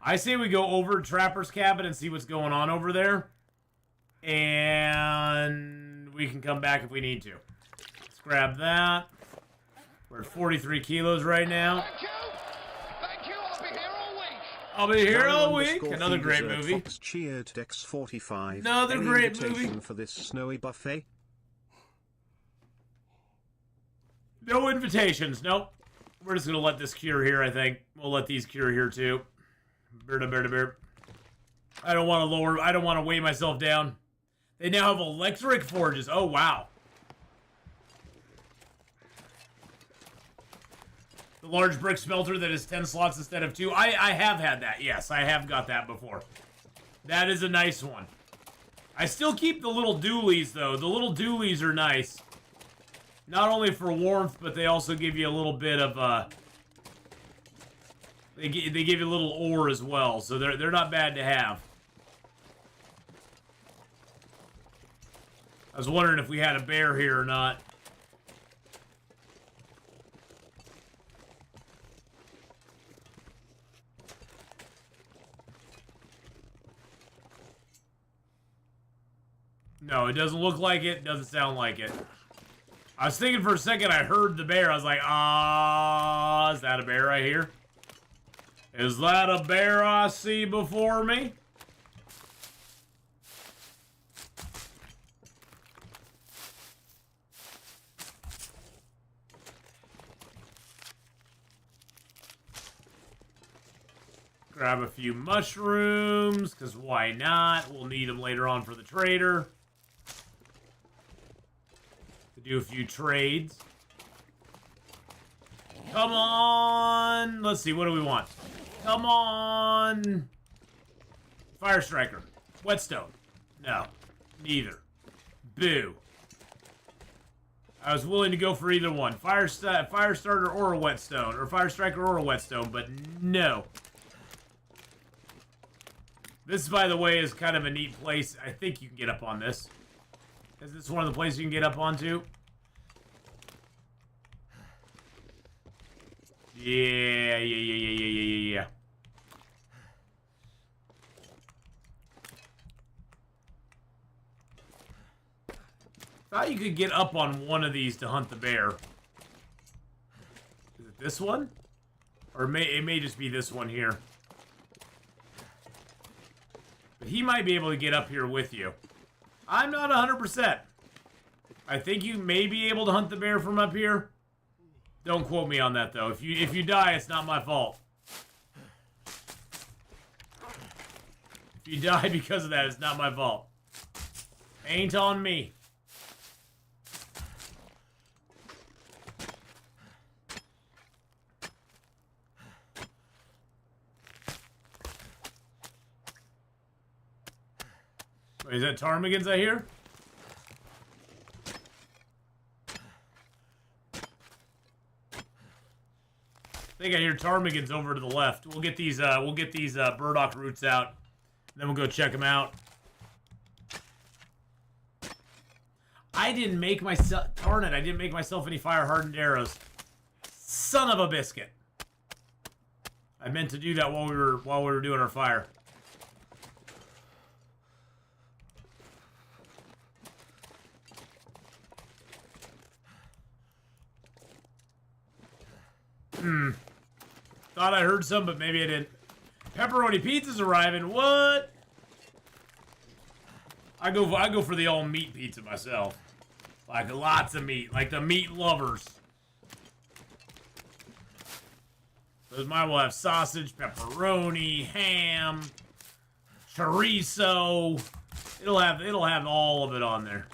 I say we go over to Trapper's cabin and see what's going on over there. And we can come back if we need to. Let's grab that. We're at 43 kilos right now. Thank you. Thank you. I'll be here all week. I'll be here all week. Darren Another great _ movie. Fox cheered Dex45. Another Any great invitation movie. for this snowy buffet? No invitations. Nope. We're just gonna let this cure here. I think we'll let these cure here too. Bear. I don't want to lower. I don't want to weigh myself down. They now have electric forges. Oh wow. The large brick smelter that is 10 slots instead of 2. I have had that. Yes, I have got that before. That is a nice one. I still keep the little dualies though. The little dualies are nice. Not only for warmth, but they also give you a little bit of they give you a little ore as well, so they're not bad to have. I was wondering if we had a bear here or not. No, it doesn't look like it. Doesn't sound like it. I was thinking for a second I heard the bear. I was like, ah, is that a bear right here? Is that a bear I see before me? Grab a few mushrooms, because why not? We'll need them later on for the trader. To do a few trades. Come on! Let's see, what do we want? Come on! Fire Striker. Whetstone. No. Neither. Boo. I was willing to go for either one. Fire Starter or a Whetstone. Or Fire Striker or a Whetstone, but no. This, by the way, is kind of a neat place. I think you can get up on this. Is this one of the places you can get up onto? Yeah. Thought you could get up on one of these to hunt the bear. Is it this one? Or it may just be this one here. But he might be able to get up here with you. I'm not 100%. I think you may be able to hunt the bear from up here. Don't quote me on that, though. If you die, it's not my fault. If you die because of that, it's not my fault. Ain't on me. Wait, is that ptarmigans I hear? I think I hear ptarmigans over to the left. We'll get these burdock roots out. Then we'll go check them out. I didn't make myself... Darn it, I didn't make myself any fire-hardened arrows. Son of a biscuit. I meant to do that while we were doing our fire. Thought I heard some, but maybe I didn't. Pepperoni pizza's arriving. What? I go for the all meat pizza myself. Like lots of meat, like the meat lovers. Those mine will have sausage, pepperoni, ham, chorizo. It'll have all of it on there.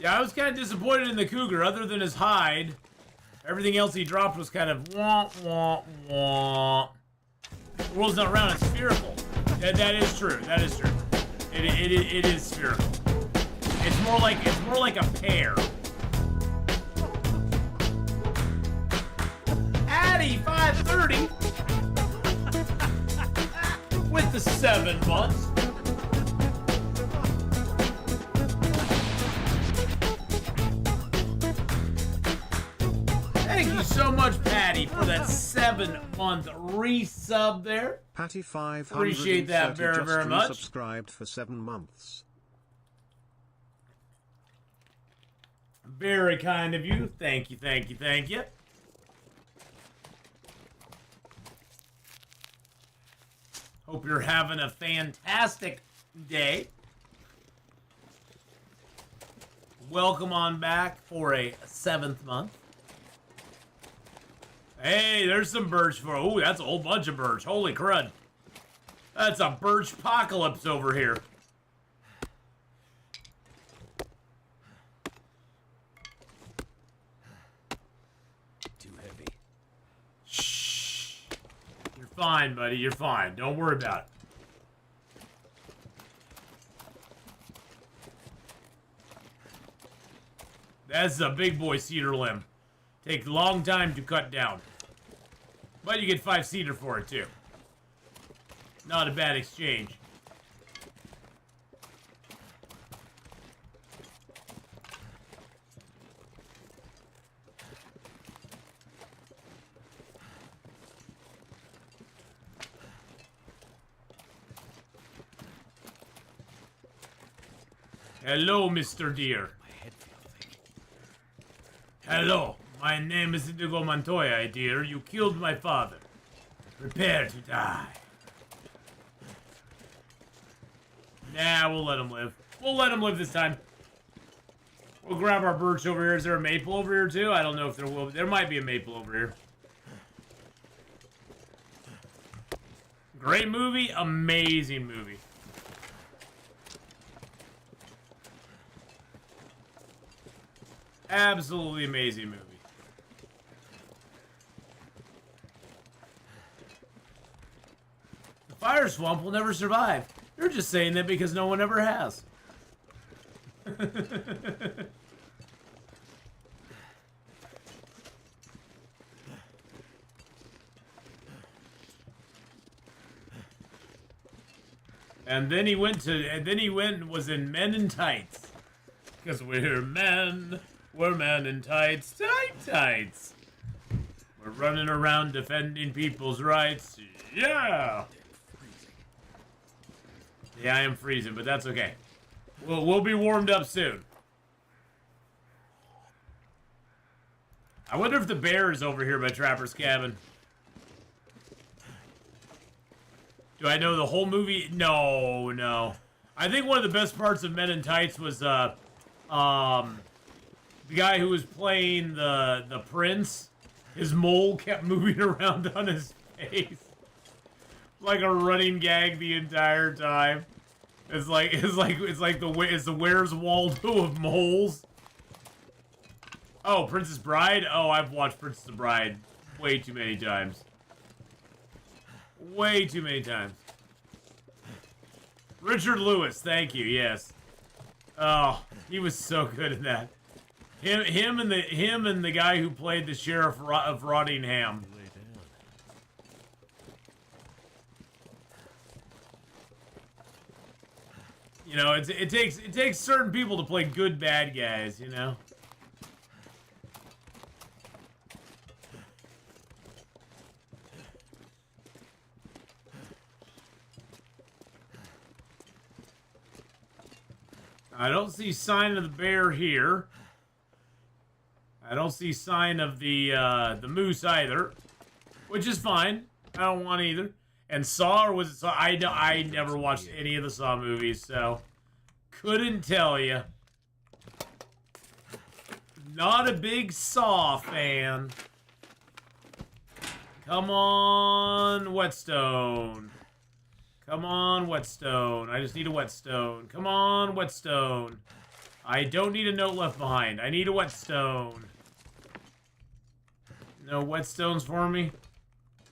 Yeah, I was kind of disappointed in the Cougar. Other than his hide, everything else he dropped was kind of wah, wah, wah. The world's not round, it's spherical. That is true. That is true. It is spherical. It's more like a pear. Addy 530 with the 7 months. Thank you so much, Patty, for that 7-month resub there. Patty 530 Appreciate that very, very much. Subscribed for 7 months. Very kind of you. Thank you, thank you, thank you. Hope you're having a fantastic day. Welcome on back for a 7th month. Hey, there's some birch for... Oh, that's a whole bunch of birch. Holy crud. That's a birch apocalypse over here. Too heavy. Shh. You're fine, buddy. You're fine. Don't worry about it. That's a big boy cedar limb. Takes a long time to cut down. But you get 5 cedar for it, too. Not a bad exchange. Hello, Mr. Deer. My head feels thick. Hello, my name is Indigo Montoya, dear. You killed my father. Prepare to die. Nah, we'll let him live. We'll let him live this time. We'll grab our birch over here. Is there a maple over here, too? I don't know if there will be. There might be a maple over here. Great movie. Amazing movie. Absolutely amazing movie. The fire swamp will never survive. You're just saying that because no one ever has. And then he went and was in Men in Tights. Because we're men. We're men in tights, tights. We're running around defending people's rights. Yeah. Yeah, I am freezing, but that's okay. We'll be warmed up soon. I wonder if the bear is over here by Trapper's Cabin. Do I know the whole movie? No, no. I think one of the best parts of Men in Tights was the guy who was playing the prince. His mole kept moving around on his face. Like a running gag the entire time. It's like the Where's Waldo of moles. Oh, Princess Bride? Oh, I've watched Princess Bride way too many times. Way too many times. Richard Lewis, thank you, yes. Oh, he was so good in that. Him and the guy who played the sheriff of Rottingham. You know, it takes certain people to play good bad guys, you know. I don't see sign of the bear here. I don't see sign of the moose either, which is fine. I don't want either. And Saw, or was it Saw? I never watched any of the Saw movies, so couldn't tell you. Not a big Saw fan. Come on, Whetstone. Come on, Whetstone. I just need a Whetstone. Come on, Whetstone. I don't need a note left behind. I need a Whetstone. No Whetstones for me?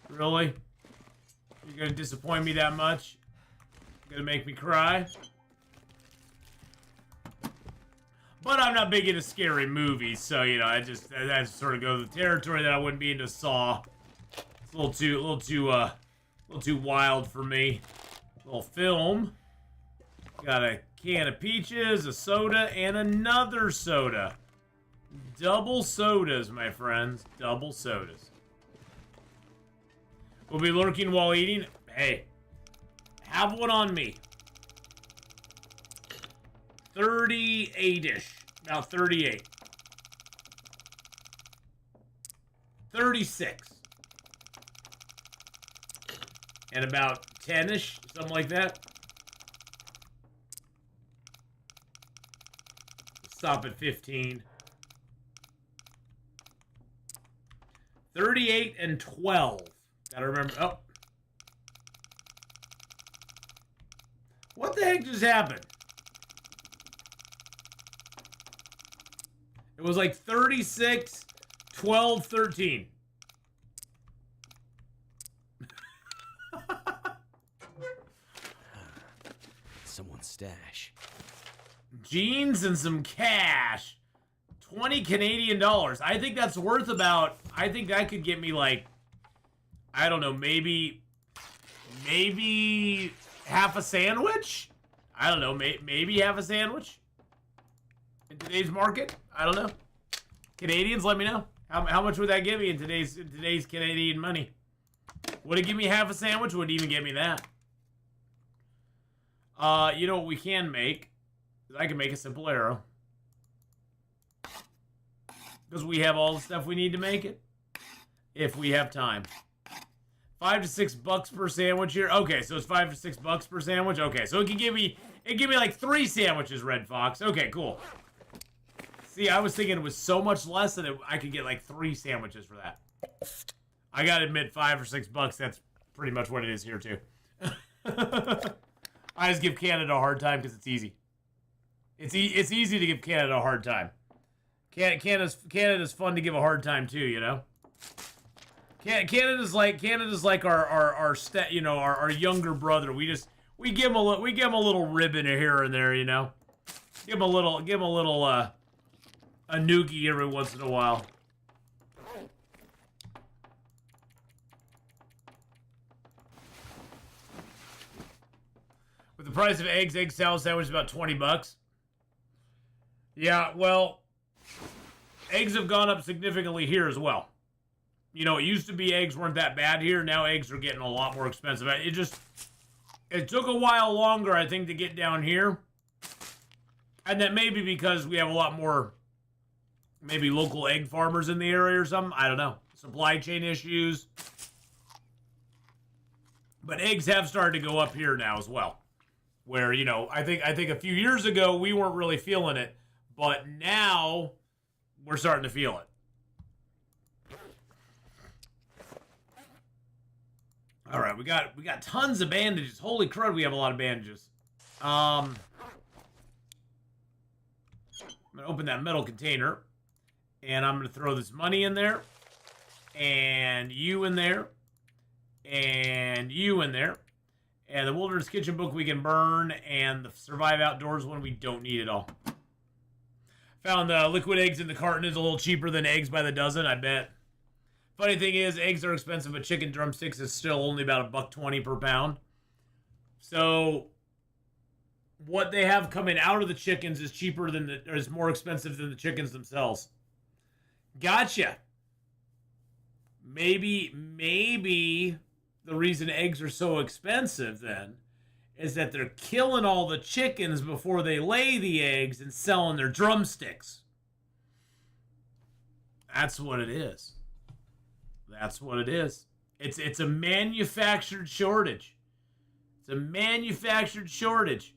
Really? You're gonna disappoint me that much? You're gonna make me cry? But I'm not big into scary movies, so you know, that sort of goes with the territory that I wouldn't be into Saw. It's a little too wild for me. Little film. Got a can of peaches, a soda, and another soda. double sodas, my friends. Double sodas. We'll be lurking while eating. Hey, have one on me. 38-ish. About 38. 36. And about 10-ish, something like that. Stop at 15. 38 and 12. Gotta remember. Oh. What the heck just happened? It was like 36, 12, 13. Someone's stash. Jeans and some cash. 20 Canadian dollars. I think that's worth about, I think that could get me like, I don't know, maybe half a sandwich? I don't know, maybe half a sandwich? In today's market? I don't know. Canadians, let me know. How much would that give me in today's Canadian money? Would it give me half a sandwich? Would it even get me that? You know what we can make? I can make a simple arrow. Because we have all the stuff we need to make it. If we have time. $5 to $6 per sandwich here. Okay, so it's $5 to $6 per sandwich. Okay, so it can give me like 3 sandwiches, Red Fox. Okay, cool. See, I was thinking it was so much less that I could get like 3 sandwiches for that. I gotta admit, $5 or $6, that's pretty much what it is here too. I just give Canada a hard time because it's easy. It's easy to give Canada a hard time. Canada's fun to give a hard time too, you know. Canada's like our younger brother. We give him a little ribbon here and there, you know. Give him a little a noogie every once in a while. With the price of egg salad sandwich is about $20. Yeah, well, eggs have gone up significantly here as well. You know, it used to be eggs weren't that bad here. Now eggs are getting a lot more expensive. It took a while longer, I think, to get down here. And that may be because we have a lot more, maybe local egg farmers in the area or something. I don't know. Supply chain issues. But eggs have started to go up here now as well. Where, you know, I think a few years ago we weren't really feeling it. But now we're starting to feel it. All right, we got tons of bandages. Holy crud, we have a lot of bandages. I'm gonna open that metal container, and I'm gonna throw this money in there, and you in there, and you in there, and the Wilderness Kitchen book we can burn, and the Survive Outdoors one we don't need at all. Found the liquid eggs in the carton is a little cheaper than eggs by the dozen, I bet. Funny thing is, eggs are expensive, but chicken drumsticks is still only about $1.20 per pound. So, what they have coming out of the chickens is cheaper than is more expensive than the chickens themselves. Gotcha. Maybe the reason eggs are so expensive then is that they're killing all the chickens before they lay the eggs and selling their drumsticks. That's what it is. That's what it is. It's a manufactured shortage. It's a manufactured shortage.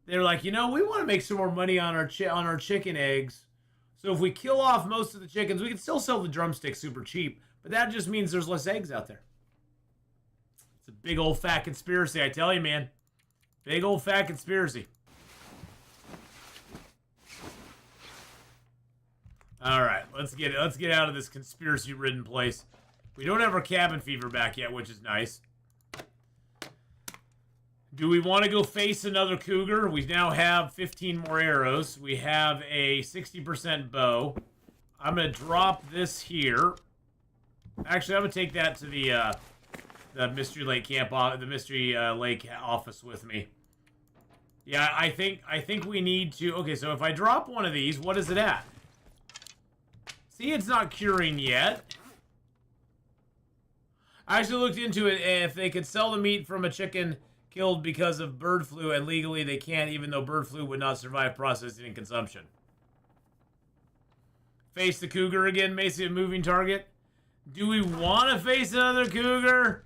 They're like, you know, we want to make some more money on our chicken eggs. So if we kill off most of the chickens, we can still sell the drumsticks super cheap. But that just means there's less eggs out there. It's a big old fat conspiracy, I tell you, man. Big old fat conspiracy. All right, let's get out of this conspiracy-ridden place. We don't have our cabin fever back yet, which is nice. Do we want to go face another cougar? We now have 15 more arrows. We have a 60% bow. I'm going to drop this here. Actually, I'm going to take that to the Mystery Lake camp, the Mystery Lake office with me. Yeah, I think we need to. Okay, so if I drop one of these, what is it at? See, it's not curing yet. I actually looked into it, and if they could sell the meat from a chicken killed because of bird flu, and legally they can't, even though bird flu would not survive processing and consumption. Face the cougar again, basically a moving target. Do we want to face another cougar?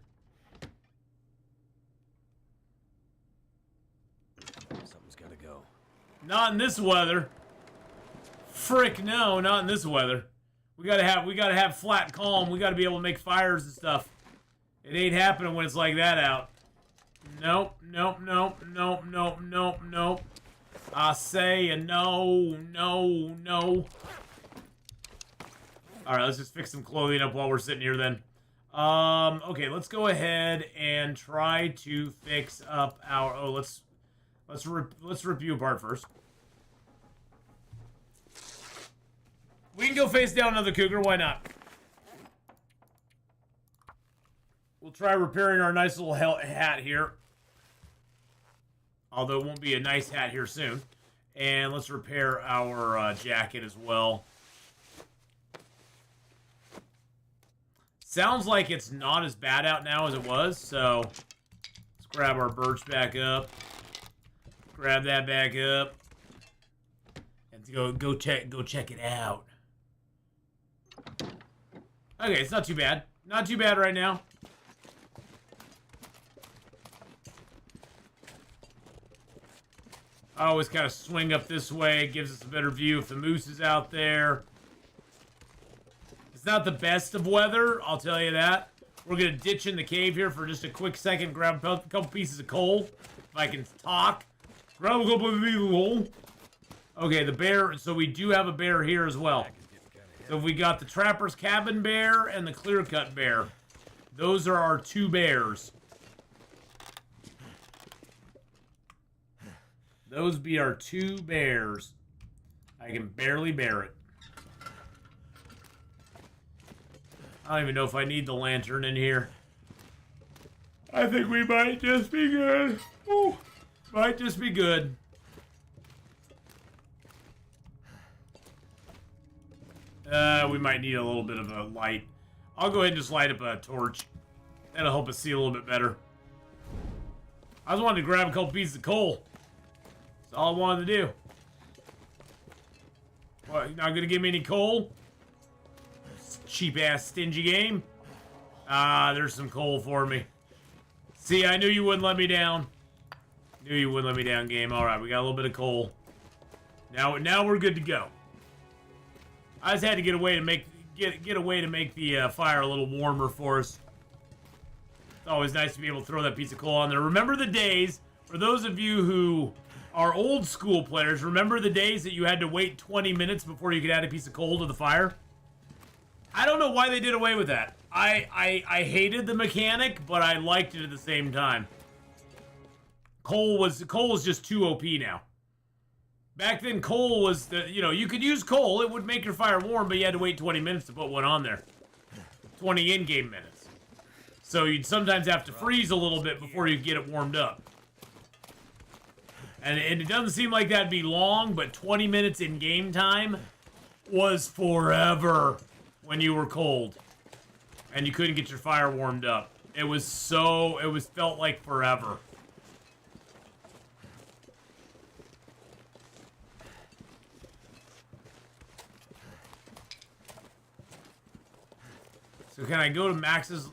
Something's gotta go. Not in this weather. Frick no, not in this weather. We gotta have flat calm. We gotta be able to make fires and stuff. It ain't happening when it's like that out. Nope, nope, nope, nope, nope, nope, nope. I say a no, no, no. Alright, let's just fix some clothing up while we're sitting here then. Okay, let's go ahead and try to fix up our... Oh, let's rip you apart first. We can go face down another cougar, why not? We'll try repairing our nice little hat here. Although it won't be a nice hat here soon. And let's repair our jacket as well. Sounds like it's not as bad out now as it was, so let's grab our birch back up. Grab that back up. And go check it out. Okay, it's not too bad. Not too bad right now. I always kind of swing up this way. It gives us a better view if the moose is out there. It's not the best of weather, I'll tell you that. We're going to ditch in the cave here for just a quick second. Grab a couple pieces of coal. If I can talk. Grab a couple of pieces of coal. Okay, the bear. So we do have a bear here as well. So we got the Trapper's Cabin bear and the Clear Cut bear. Those are our two bears. Those be our two bears. I can barely bear it. I don't even know if I need the lantern in here. I think we might just be good. Ooh, might just be good. We might need a little bit of a light. I'll go ahead and just light up a torch. That'll help us see a little bit better. I just wanted to grab a couple pieces of coal. That's all I wanted to do. What, you're not gonna give me any coal? Cheap-ass, stingy game. Ah, there's some coal for me. See, I knew you wouldn't let me down. Knew you wouldn't let me down, game. Alright, we got a little bit of coal. Now we're good to go. I just had to get a way to make the fire a little warmer for us. It's always nice to be able to throw that piece of coal on there. Remember the days, for those of you who are old school players, remember the days that you had to wait 20 minutes before you could add a piece of coal to the fire? I don't know why they did away with that. I hated the mechanic, but I liked it at the same time. Coal was just too OP now. Back then, coal was you could use coal. It would make your fire warm, but you had to wait 20 minutes to put one on there. 20 in-game minutes. So you'd sometimes have to freeze a little bit before you get it warmed up. And it doesn't seem like that'd be long, but 20 minutes in game time was forever when you were cold. And you couldn't get your fire warmed up. It felt like forever. So can I go to Max's?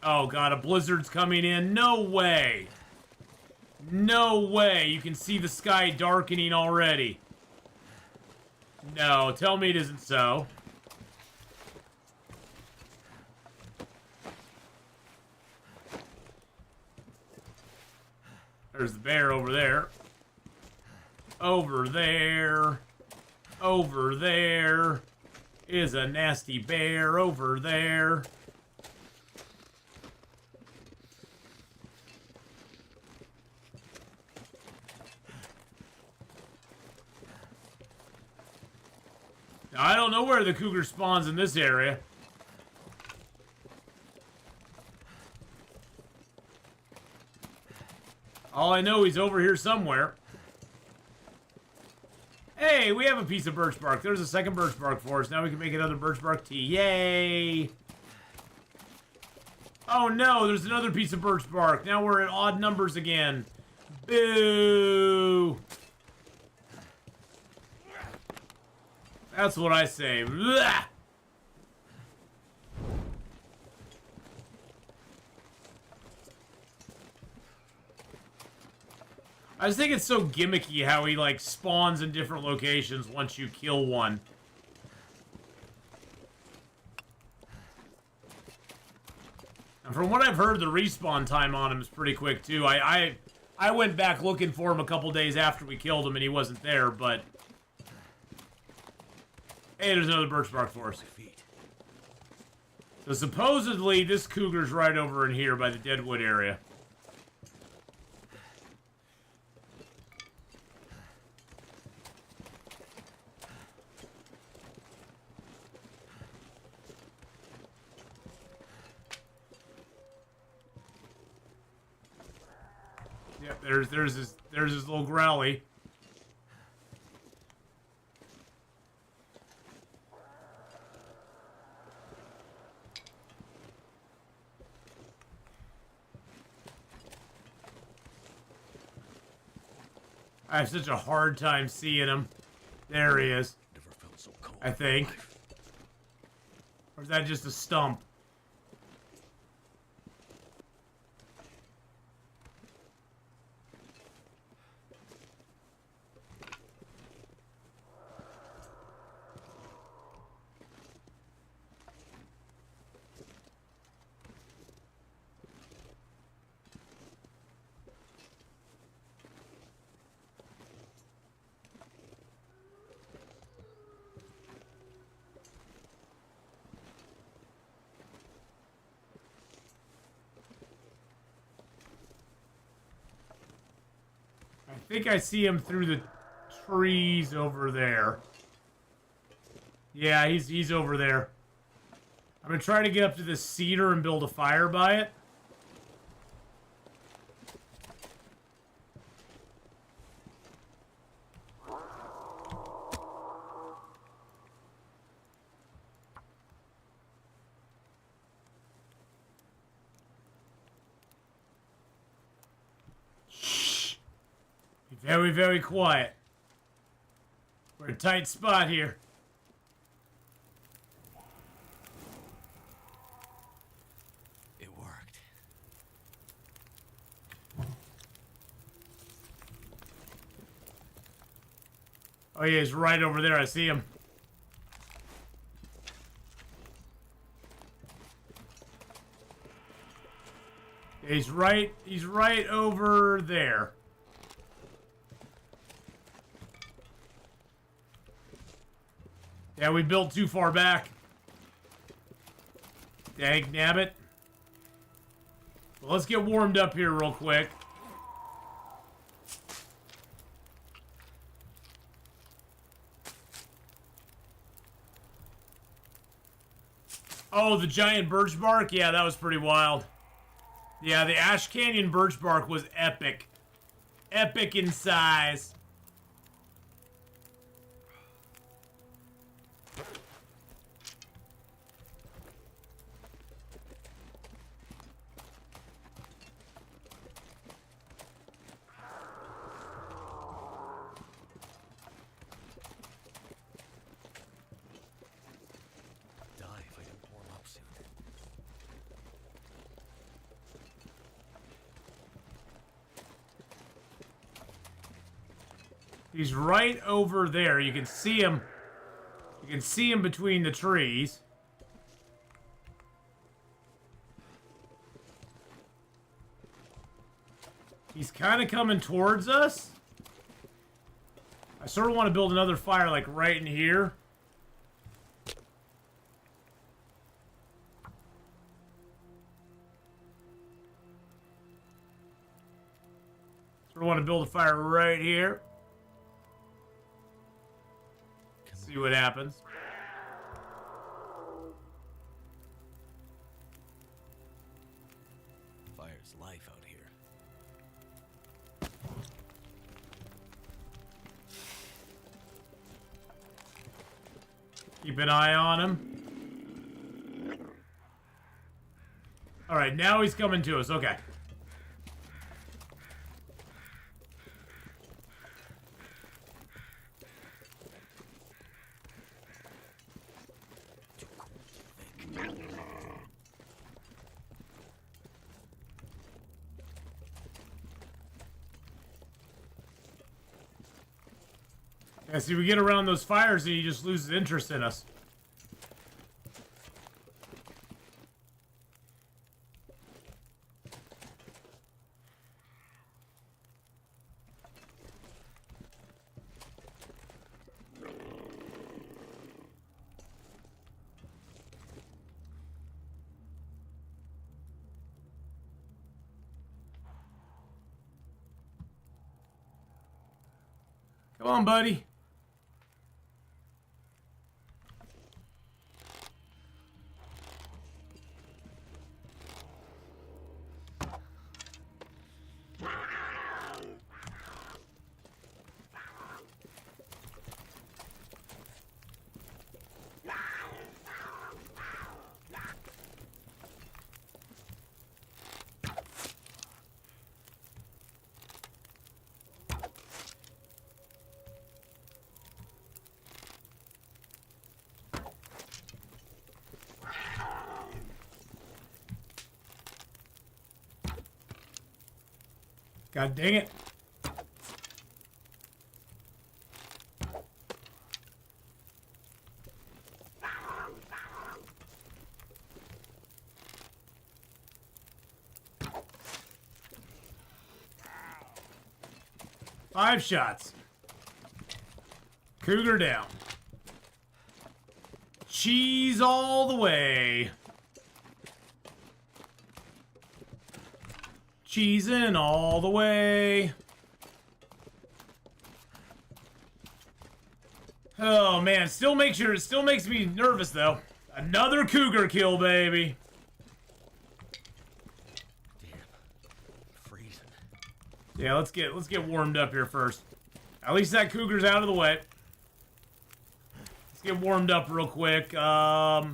Oh god, a blizzard's coming in. No way. No way. You can see the sky darkening already. No, tell me it isn't so. There's the bear over there. Over there. Over there is a nasty bear over there. Now, I don't know where the cougar spawns in this area. All I know, he's over here somewhere. Hey, we have a piece of birch bark. There's a second birch bark for us. Now we can make another birch bark tea. Yay! Oh no, there's another piece of birch bark. Now we're at odd numbers again. Boo! That's what I say. Blah! I just think it's so gimmicky how he, like, spawns in different locations once you kill one. And from what I've heard, the respawn time on him is pretty quick, too. I went back looking for him a couple days after we killed him, and he wasn't there, but... Hey, there's another birch bark for us. So supposedly, this cougar's right over in here by the Deadwood area. Yep, there's his little growly. I have such a hard time seeing him. There he is. Never felt so cold. I think. Or is that just a stump? I think I see him through the trees over there. Yeah, he's over there. I'm gonna try to get up to this cedar and build a fire by it. Very, very quiet. We're in a tight spot here. It worked. Oh yeah, he's right over there. I see him. He's right over there. Yeah, we built too far back. Dang nabbit. Well, let's get warmed up here real quick. Oh, the giant birch bark? Yeah, that was pretty wild. Yeah, the Ash Canyon birch bark was epic. Epic in size. He's right over there. You can see him. You can see him between the trees. He's kind of coming towards us. I sort of want to build another fire like right in here. Sort of want to build a fire right here. See what happens. Fire's life out here. Keep an eye on him. Alright, now he's coming to us. Okay. Yeah, see, we get around those fires and he just loses interest in us. Come on, buddy. God dang it. Five shots. Cougar down. Cheese all the way. Cheesing all the way. Oh man, it still makes me nervous though. Another cougar kill, baby. Damn. Freezing. Yeah, let's get warmed up here first. At least that cougar's out of the way. Let's get warmed up real quick. Let's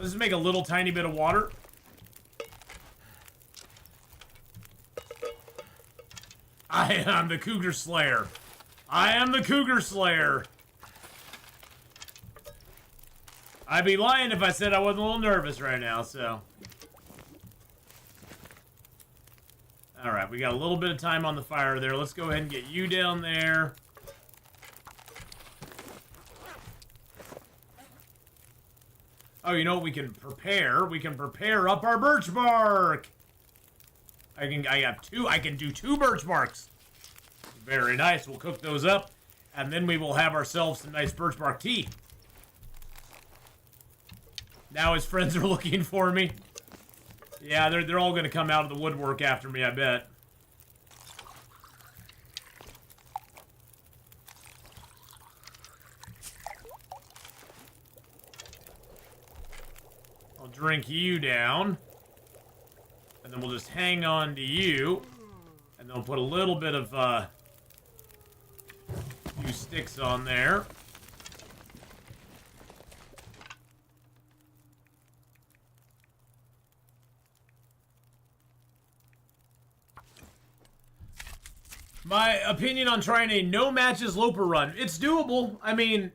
just make a little tiny bit of water. I am the Cougar Slayer. I am the Cougar Slayer. I'd be lying if I said I wasn't a little nervous right now, so. Alright, we got a little bit of time on the fire there. Let's go ahead and get you down there. Oh, you know what we can prepare? We can prepare up our birch bark. I can do 2 birch barks. Very nice. We'll cook those up, and then we will have ourselves some nice birch bark tea. Now his friends are looking for me. Yeah, they're all gonna come out of the woodwork after me, I bet. I'll drink you down. And then we'll just hang on to you. And then we'll put a little bit of, few sticks on there. My opinion on trying a no matches Loper run. It's doable. I mean,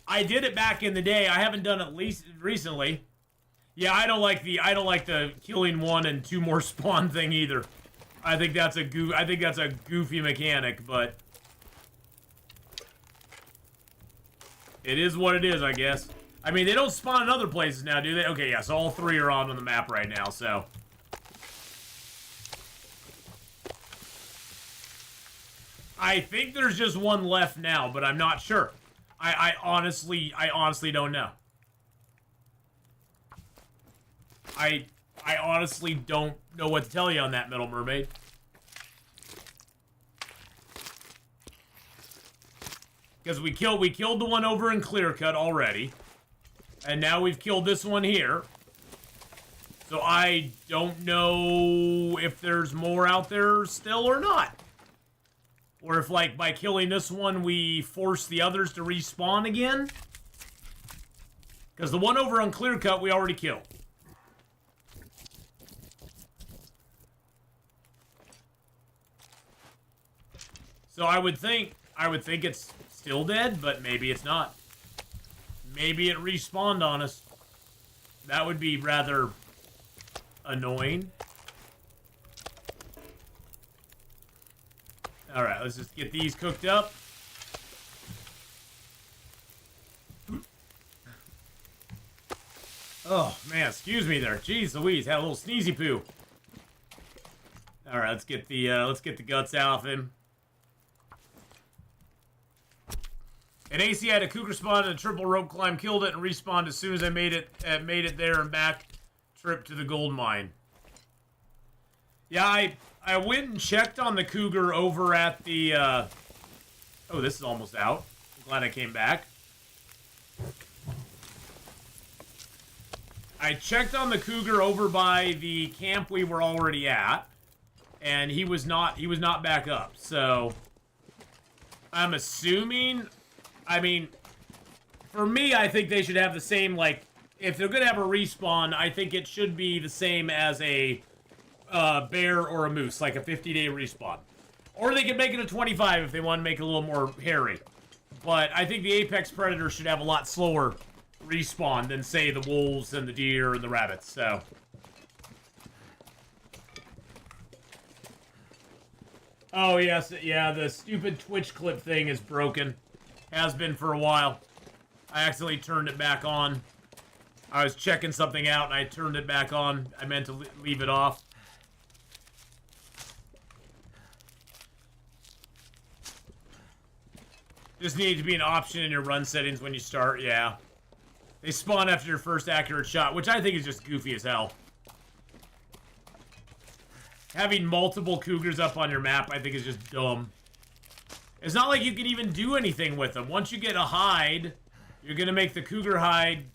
I did it back in the day. I haven't done it least recently. Yeah, I don't like the killing 1 and 2 more spawn thing either. I think that's a goofy mechanic, but it is what it is, I guess. I mean, they don't spawn in other places now, do they? Okay, yes, all 3 are on the map right now, so. I think there's just 1 left now, but I'm not sure. I honestly don't know. I honestly don't know what to tell you on that, Metal Mermaid. Because we killed the one over in Clear Cut already. And now we've killed this one here. So I don't know if there's more out there still or not. Or if, like, by killing this one, we force the others to respawn again. Because the one over on Clear Cut, we already killed. So I would think it's still dead, but maybe it's not. Maybe it respawned on us. That would be rather annoying. Alright, let's just get these cooked up. Oh, man, excuse me there. Jeez Louise, had a little sneezy poo. Alright, let's get the guts out of him. An AC had a cougar spawn and a triple rope climb, killed it, and respawned as soon as I made it there and back. Trip to the gold mine. Yeah, I went and checked on the cougar over at the, oh, this is almost out. I'm glad I came back. I checked on the cougar over by the camp we were already at, and he was not back up. So I'm assuming, I mean, for me, I think they should have the same, like, if they're gonna have a respawn, I think it should be the same as a bear or a moose, like a 50-day respawn. Or they could make it a 25 if they want to make it a little more hairy. But I think the apex predator should have a lot slower respawn than, say, the wolves and the deer and the rabbits, so. Oh, yes, yeah, the stupid Twitch clip thing is broken. Has been for a while. I accidentally turned it back on. I was checking something out and I turned it back on. I meant to leave it off. Just needs to be an option in your run settings when you start, yeah. They spawn after your first accurate shot, which I think is just goofy as hell. Having multiple cougars up on your map, I think is just dumb. It's not like you can even do anything with them. Once you get a hide, you're gonna make the cougar hide,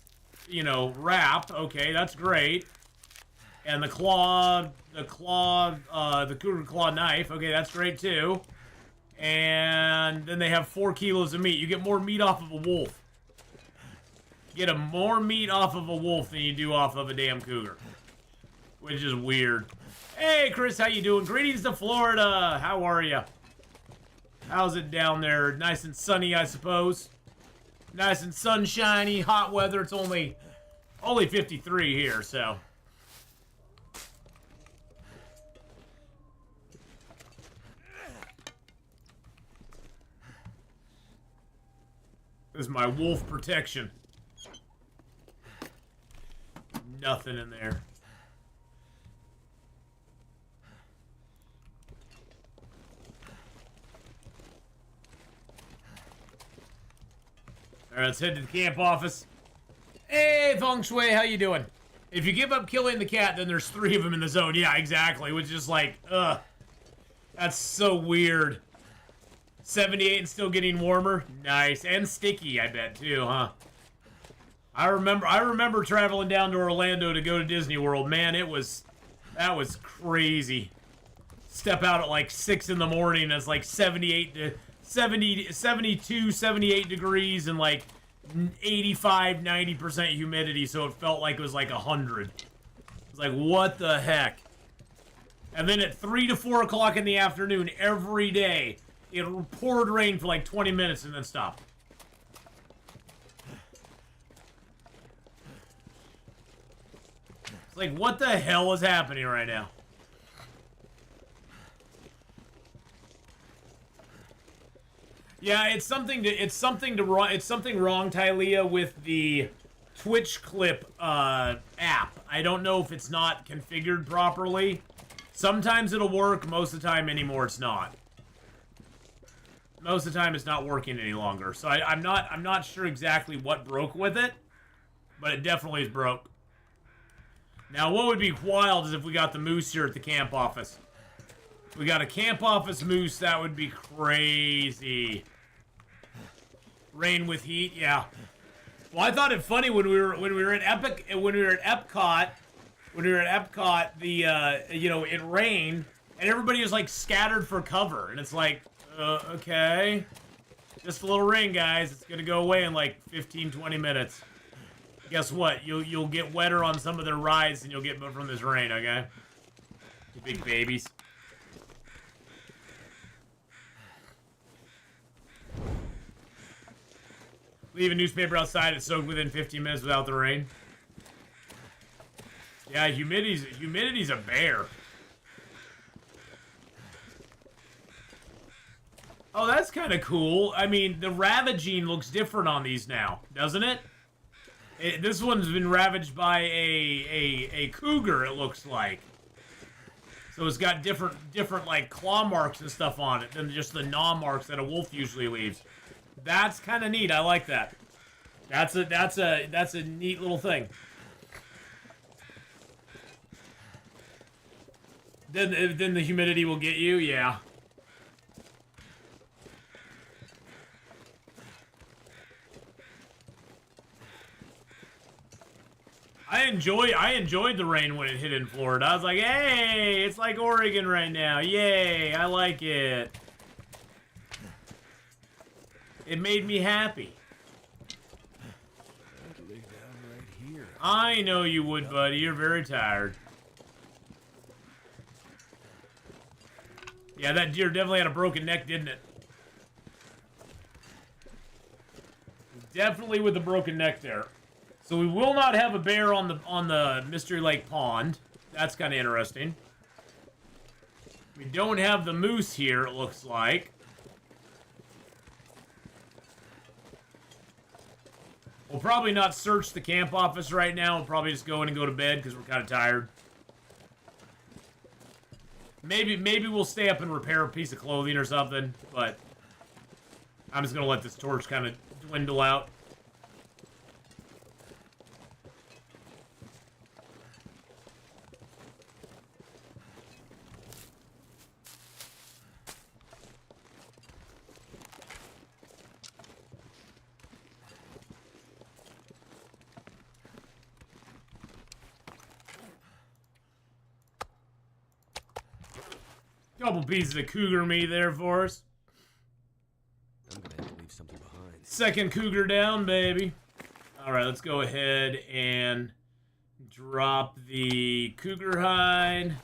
you know, wrap. Okay, that's great. And the cougar claw knife. Okay, that's great too. And then they have 4 kilos of meat. You get more meat off of a wolf. You get more meat off of a wolf than you do off of a damn cougar. Which is weird. Hey, Chris, how you doing? Greetings to Florida. How are you? How's it down there? Nice and sunny, I suppose. Nice and sunshiny, hot weather. It's only 53 here, so. This is my wolf protection. Nothing in there. Alright, let's head to the camp office. Hey, Feng Shui, how you doing? If you give up killing the cat, then there's 3 of them in the zone. Yeah, exactly. Which is like, ugh. That's so weird. 78 and still getting warmer. Nice. And sticky, I bet, too, huh? I remember traveling down to Orlando to go to Disney World. Man, that was crazy. Step out at like 6 in the morning, and it's like 72, 78 degrees and like 85, 90% humidity, so it felt like it was like 100. It's like, what the heck? And then at 3 to 4 o'clock in the afternoon, every day, it poured rain for like 20 minutes and then stopped. It's like, what the hell is happening right now? Yeah, it's something wrong, Tylea, with the Twitch clip app. I don't know if it's not configured properly. Sometimes it'll work, most of the time anymore it's not. Most of the time it's not working any longer. So I'm not sure exactly what broke with it, but it definitely is broke. Now what would be wild is if we got the moose here at the camp office. If we got a camp office moose, that would be crazy. Rain with heat, yeah. Well, I thought it funny when we were at Epcot, the you know, it rained and everybody was like scattered for cover, and it's like, Okay. Just a little rain, guys. It's gonna go away in like 15, 20 minutes. Guess what? You'll get wetter on some of their rides than you'll get from this rain, okay? You big babies. Leave a newspaper outside, it's soaked within 15 minutes without the rain. Yeah, humidity's a bear. Oh, that's kind of cool. I mean, the ravaging looks different on these now, doesn't it? This one's been ravaged by a cougar, it looks like. So it's got different like claw marks and stuff on it than just the gnaw marks that a wolf usually leaves. That's kind of neat. I like that. That's a neat little thing. Then the humidity will get you, yeah. I enjoyed the rain when it hit in Florida. I was like, hey, it's like Oregon right now. Yay, I like it. It made me happy. I'd lay down right here. I know you would, buddy. You're very tired. Yeah, that deer definitely had a broken neck, didn't it? Definitely with the broken neck there. So we will not have a bear on the Mystery Lake Pond. That's kind of interesting. We don't have the moose here, it looks like. We'll probably not search the camp office right now. We'll probably just go in and go to bed because we're kind of tired. Maybe we'll stay up and repair a piece of clothing or something, but I'm just going to let this torch kind of dwindle out. Couple pieces of cougar meat there for us. I'm gonna have to leave something behind. Second cougar down, baby. Alright, let's go ahead and drop the cougar hide.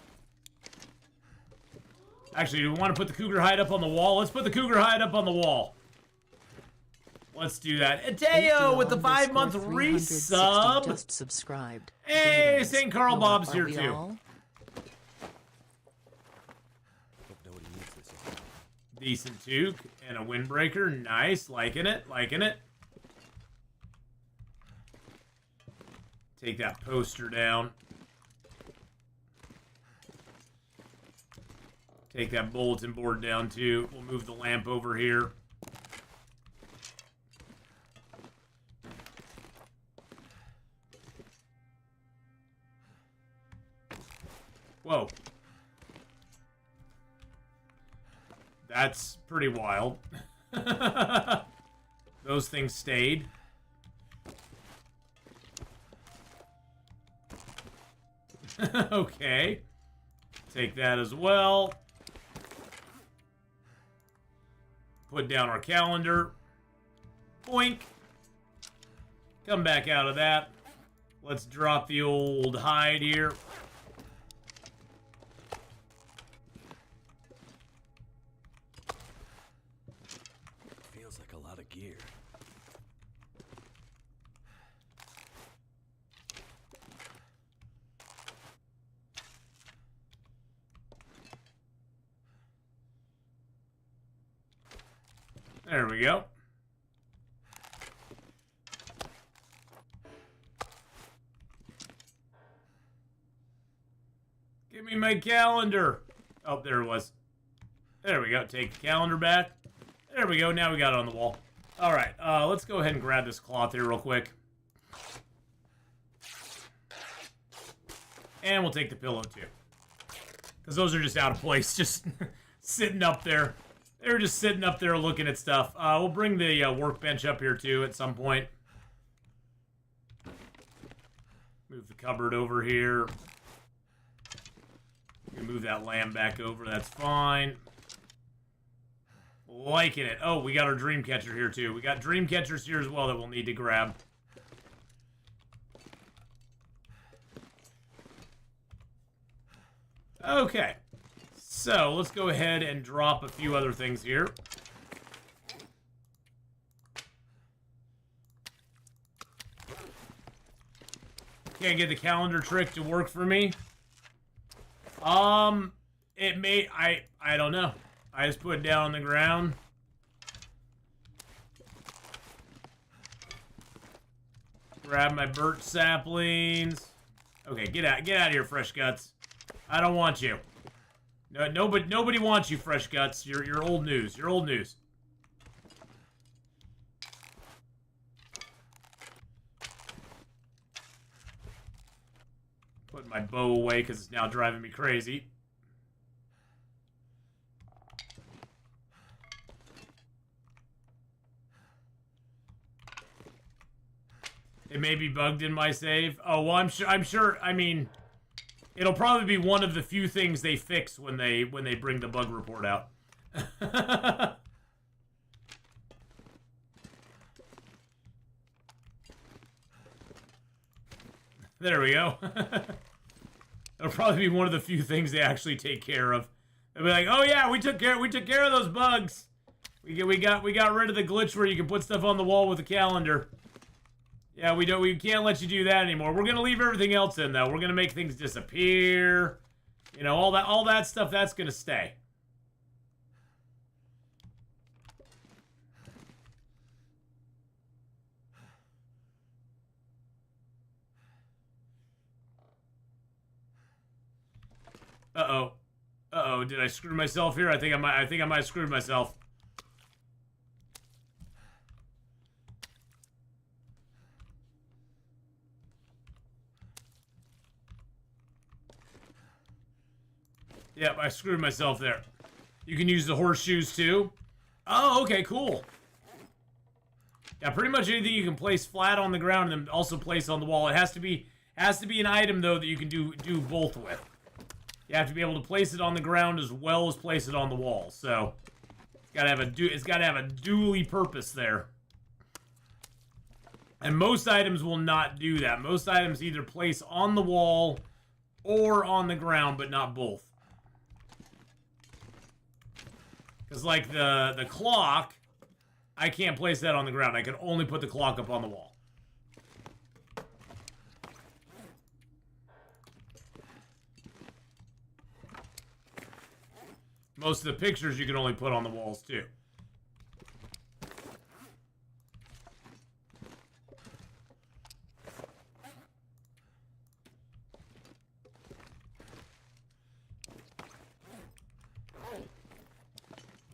Actually, do we want to put the cougar hide up on the wall? Let's put the cougar hide up on the wall. Let's do that. Ateo with the 5-month resub. Just subscribed. Hey, St. Carl Bob's here too. All? Decent toque and a windbreaker. Nice. Liking it. Liking it. Take that poster down. Take that bulletin board down too. We'll move the lamp over here. Whoa. That's pretty wild. Those things stayed. Okay. Take that as well. Put down our calendar. Boink. Come back out of that. Let's drop the old hide here. Feels like a lot of gear. There we go. Give me my calendar. Oh, there it was. There we go. Take the calendar back. There we go. Now we got it on the wall. All right. Let's go ahead and grab this cloth here real quick. And we'll take the pillow too. Because those are just out of place. Just sitting up there. They're just sitting up there looking at stuff. We'll bring the workbench up here too at some point. Move the cupboard over here. We can move that lamp back over. That's fine. Liking it. Oh, we got our dream catcher here too. We got dream catchers here as well that we'll need to grab. Okay. So, let's go ahead and drop a few other things here. Can't get the calendar trick to work for me. It may, I don't know. I just put it down on the ground. Grab my birch saplings. Okay, get out of here, Fresh Guts. I don't want you. No, nobody wants you, Fresh Guts. You're old news. You're old news. Put my bow away because it's now driving me crazy. It may be bugged in my save. Oh, well, I'm sure, I mean, it'll probably be one of the few things they fix when they bring the bug report out. There we go. It'll probably be one of the few things they actually take care of. They'll be like, "Oh yeah, we took care of those bugs. We got rid of the glitch where you can put stuff on the wall with a calendar. Yeah, we can't let you do that anymore. We're gonna leave everything else in though. We're gonna make things disappear. You know, all that stuff that's gonna stay." Uh-oh. Uh-oh, did I screw myself here? I think I might have screwed myself. Yep, I screwed myself there. You can use the horseshoes too. Oh, okay, cool. Yeah, pretty much anything you can place flat on the ground and then also place on the wall. It has to be an item though that you can do both with. You have to be able to place it on the ground as well as place it on the wall. So it's gotta have a dually purpose there. And most items will not do that. Most items either place on the wall or on the ground, but not both. Because like the clock, I can't place that on the ground. I can only put the clock up on the wall. Most of the pictures you can only put on the walls too.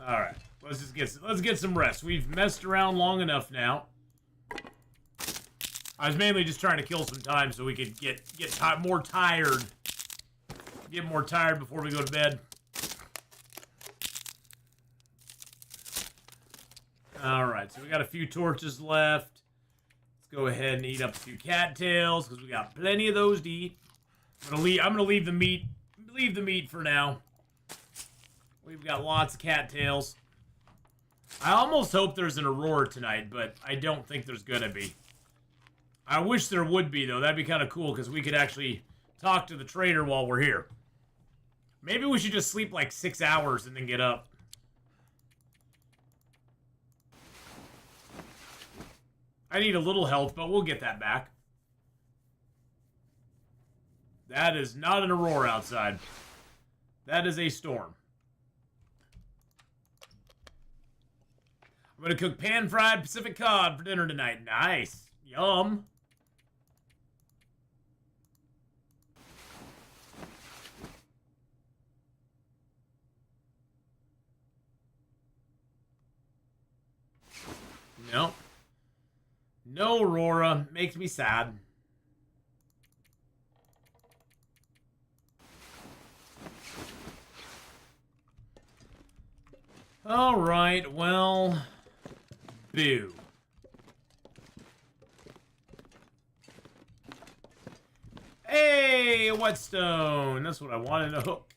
All right, let's get some rest. We've messed around long enough now. I was mainly just trying to kill some time so we could get more tired. Get more tired before we go to bed. Alright, so we got a few torches left. Let's go ahead and eat up a few cattails, because we got plenty of those to eat. I'm gonna leave the meat for now. We've got lots of cattails. I almost hope there's an aurora tonight, but I don't think there's gonna be. I wish there would be, though. That'd be kind of cool, because we could actually talk to the trader while we're here. Maybe we should just sleep like 6 hours and then get up. I need a little health, but we'll get that back. That is not an aurora outside. That is a storm. I'm gonna cook pan-fried Pacific cod for dinner tonight. Nice. Yum. No. No, Aurora. Makes me sad. Alright, well... Boo. Hey, a whetstone. That's what I wanted to hook.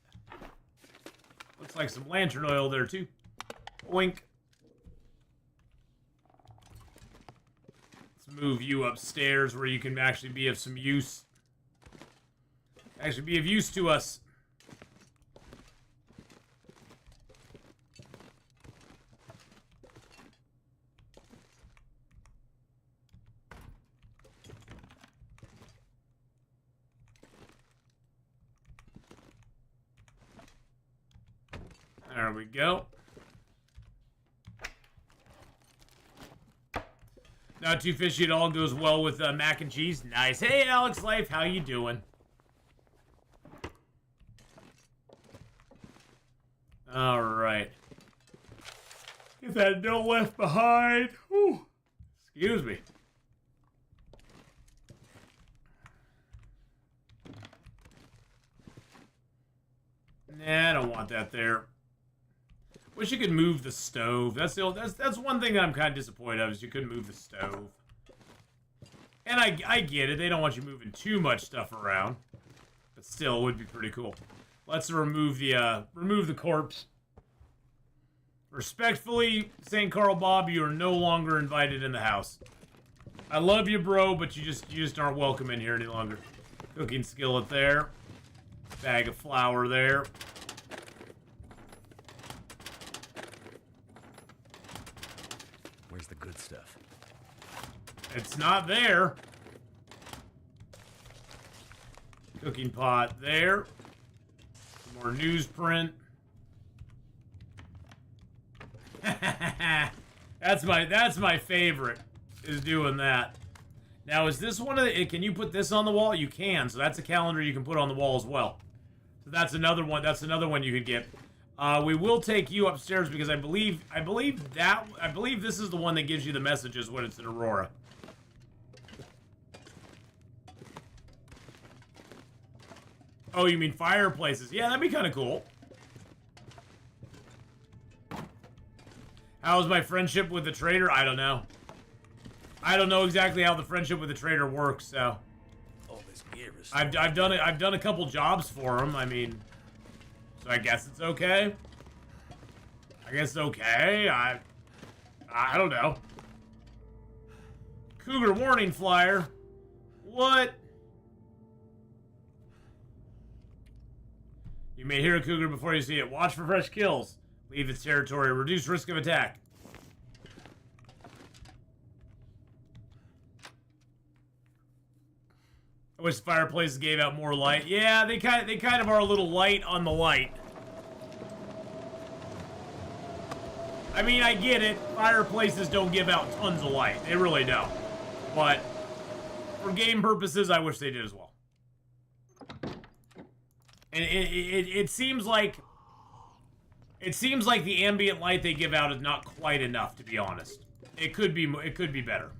Looks like some lantern oil there, too. Wink. Let's move you upstairs where you can actually be of some use. Actually be of use to us. There we go. Not too fishy at all. Goes well with mac and cheese. Nice. Hey, Alex Life. How you doing? All right. Get that no left behind. Whew. Excuse me. Nah, I don't want that there. Wish you could move the stove. That's one thing that I'm kind of disappointed of, is you couldn't move the stove. And I get it. They don't want you moving too much stuff around. But still, it would be pretty cool. Let's remove the corpse. Respectfully, St. Carl Bob, you are no longer invited in the house. I love you, bro, but you just aren't welcome in here any longer. Cooking skillet there. Bag of flour there. Where's the good stuff? It's not there. Cooking pot there. Some more newsprint. That's my favorite, is doing that. Now, is this one of the... Can you put this on the wall? You can, so that's a calendar you can put on the wall as well. So that's another one. That's another one you could get. We will take you upstairs because I believe this is the one that gives you the messages when it's in Aurora. Oh, you mean fireplaces? Yeah, that'd be kind of cool. How's my friendship with the trader? I don't know. I don't know exactly how the friendship with the trader works, so. All this gear is I've done it. I've done a couple jobs for him. I mean, so I guess it's okay. I guess it's okay. I don't know. Cougar warning flyer. What? You may hear a cougar before you see it. Watch for fresh kills. Leave its territory. Reduce risk of attack. I wish the fireplaces gave out more light. Yeah, they kind of are a little light on the light. I mean, I get it. Fireplaces don't give out tons of light. They really don't. But for game purposes, I wish they did as well. And it seems like the ambient light they give out is not quite enough, to be honest. It could be better.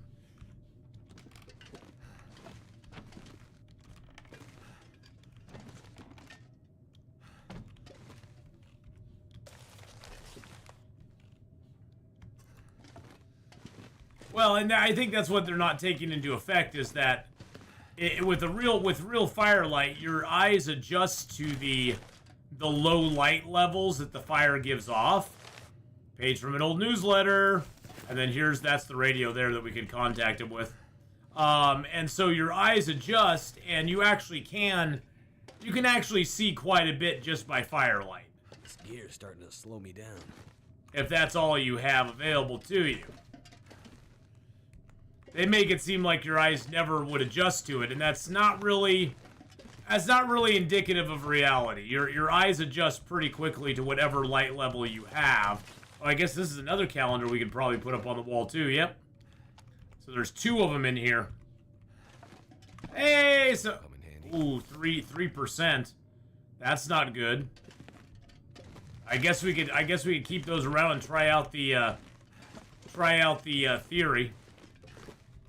Well, and I think that's what they're not taking into effect, is that with real firelight, your eyes adjust to the low light levels that the fire gives off. Page from an old newsletter, and then that's the radio there that we could contact him with. And so your eyes adjust, and you can actually see quite a bit just by firelight. This gear's starting to slow me down. If that's all you have available to you. They make it seem like your eyes never would adjust to it, and that's not really indicative of reality. Your eyes adjust pretty quickly to whatever light level you have. Oh, I guess this is another calendar we could probably put up on the wall too. Yep. So there's 2 of them in here. Hey, so ooh, 3%. That's not good. I guess we could keep those around and try out the theory.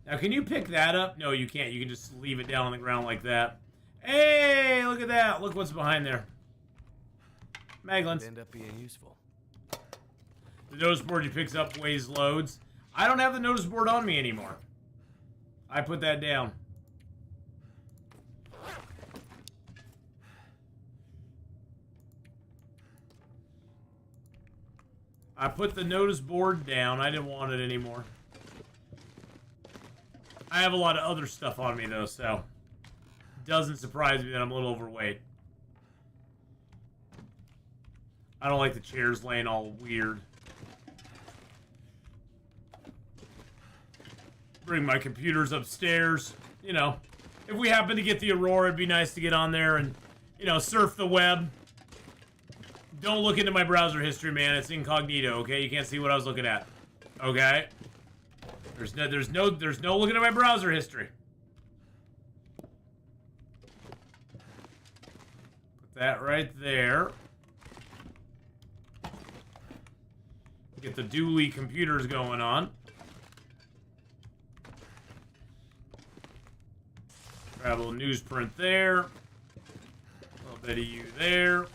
Now, can you pick that up? No, you can't. You can just leave it down on the ground like that. Hey, look at that. Look what's behind there. Maglins. End up being useful. The notice board you picks up weighs loads. I don't have the notice board on me anymore. I put that down. I put the notice board down. I didn't want it anymore. I have a lot of other stuff on me, though, so... Doesn't surprise me that I'm a little overweight. I don't like the chairs laying all weird. Bring my computers upstairs. You know, if we happen to get the Aurora, it'd be nice to get on there and, you know, surf the web. Don't look into my browser history, man. It's incognito, okay? You can't see what I was looking at. Okay? There's no looking at my browser history. Put that right there. Get the dually computers going on. Grab a little newsprint there. A little bit of you there.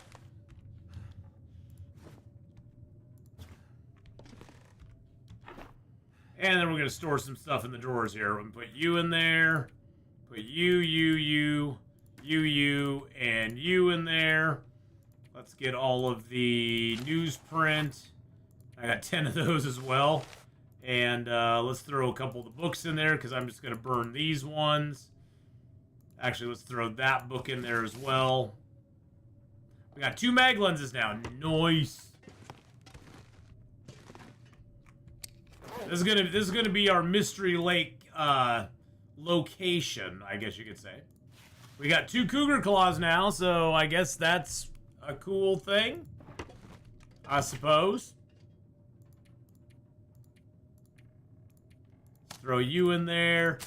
And then we're going to store some stuff in the drawers here. We're going to put you in there. Put you, and you in there. Let's get all of the newsprint. I got 10 of those as well. And let's throw a couple of the books in there because I'm just going to burn these ones. Actually, let's throw that book in there as well. We got 2 mag lenses now. Nice. This is gonna be our Mystery Lake location, I guess you could say. We got 2 cougar claws now, so I guess that's a cool thing, I suppose. Throw you in there.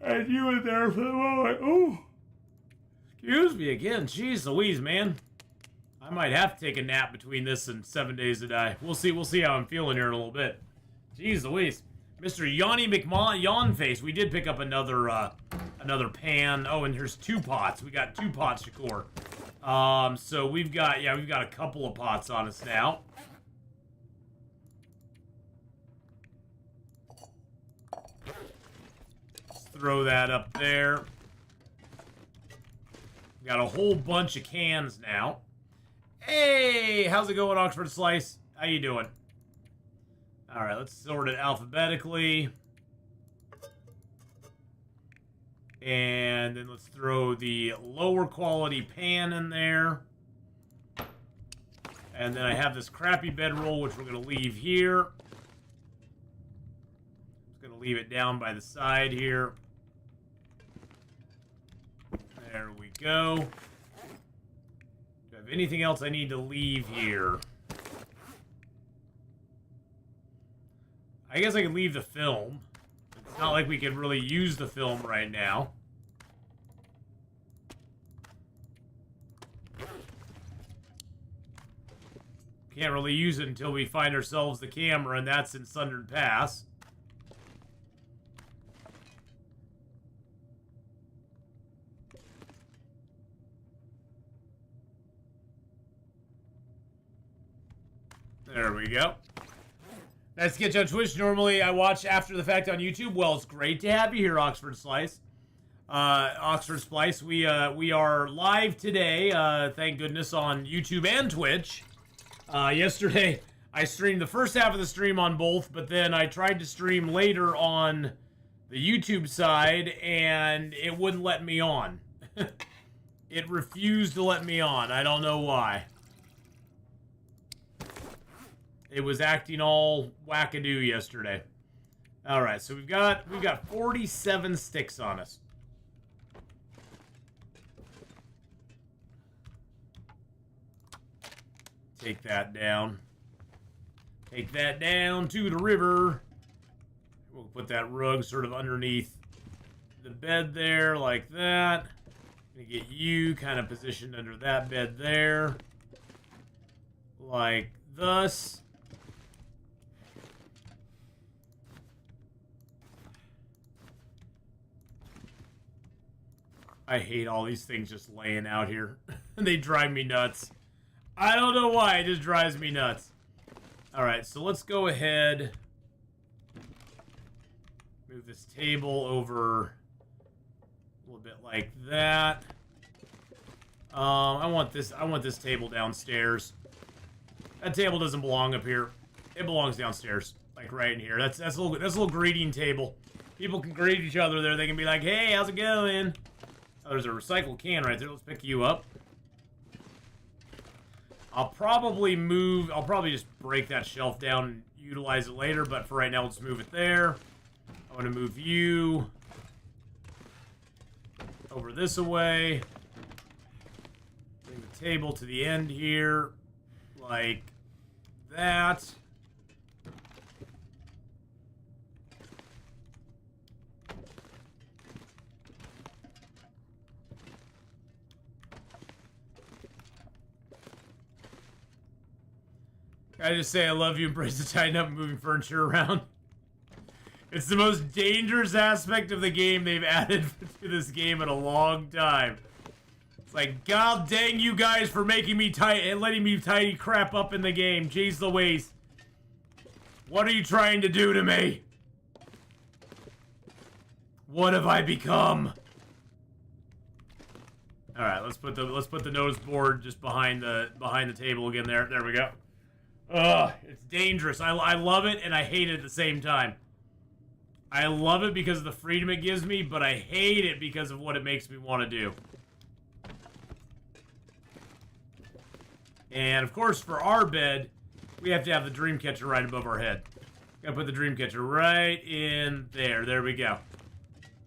And you in there for the moment. Ooh. Excuse me again. Jeez Louise, man. I might have to take a nap between this and 7 Days to Die. We'll see how I'm feeling here in a little bit. Jeez Louise. Mr. Yanni Yawn Face. We did pick up another pan. Oh, and there's 2 pots. We got 2 pots, Shakur. So we've got a couple of pots on us now. Throw that up there. Got a whole bunch of cans now. Hey, how's it going, Oxford Slice? How you doing? All right, let's sort it alphabetically. And then let's throw the lower quality pan in there. And then I have this crappy bedroll, which we're going to leave here. Just going to leave it down by the side here. There we go. Do I have anything else I need to leave here? I guess I could leave the film. It's not like we could really use the film right now. Can't really use it until we find ourselves the camera, and that's in Sundered Pass. There we go. Nice to get you on Twitch. Normally, I watch after the fact on YouTube. Well, it's great to have you here, Oxford Slice. Oxford Splice, we are live today, thank goodness, on YouTube and Twitch. Yesterday, I streamed the first half of the stream on both, but then I tried to stream later on the YouTube side, and it wouldn't let me on. It refused to let me on. I don't know why. It was acting all wackadoo yesterday. All right, so we've got 47 sticks on us. Take that down. Take that down to the river. We'll put that rug sort of underneath the bed there, like that. Gonna get you kind of positioned under that bed there, like thus. I hate all these things just laying out here. They drive me nuts. I don't know why, it just drives me nuts. Alright, so let's go ahead. Move this table over a little bit like that. I want this table downstairs. That table doesn't belong up here. It belongs downstairs. Like right in here. That's a little greeting table. People can greet each other there. They can be like, hey, how's it going? Oh, there's a recycled can right there. Let's pick you up. I'll probably just break that shelf down and utilize it later, but for right now, let's move it there. I want to move you over this away. Bring the table to the end here, like that. I just say I love you, embrace the tighten up, moving furniture around. It's the most dangerous aspect of the game they've added to this game in a long time. It's like, god dang you guys for making me tight and letting me tidy crap up in the game. Jeez Louise. What are you trying to do to me? What have I become? Alright, let's put the notice board just behind the table again there. There we go. Ugh, it's dangerous. I love it and I hate it at the same time. I love it because of the freedom it gives me, but I hate it because of what it makes me want to do. And of course, for our bed, we have to have the dream catcher right above our head. Gotta put the dream catcher right in there. There we go.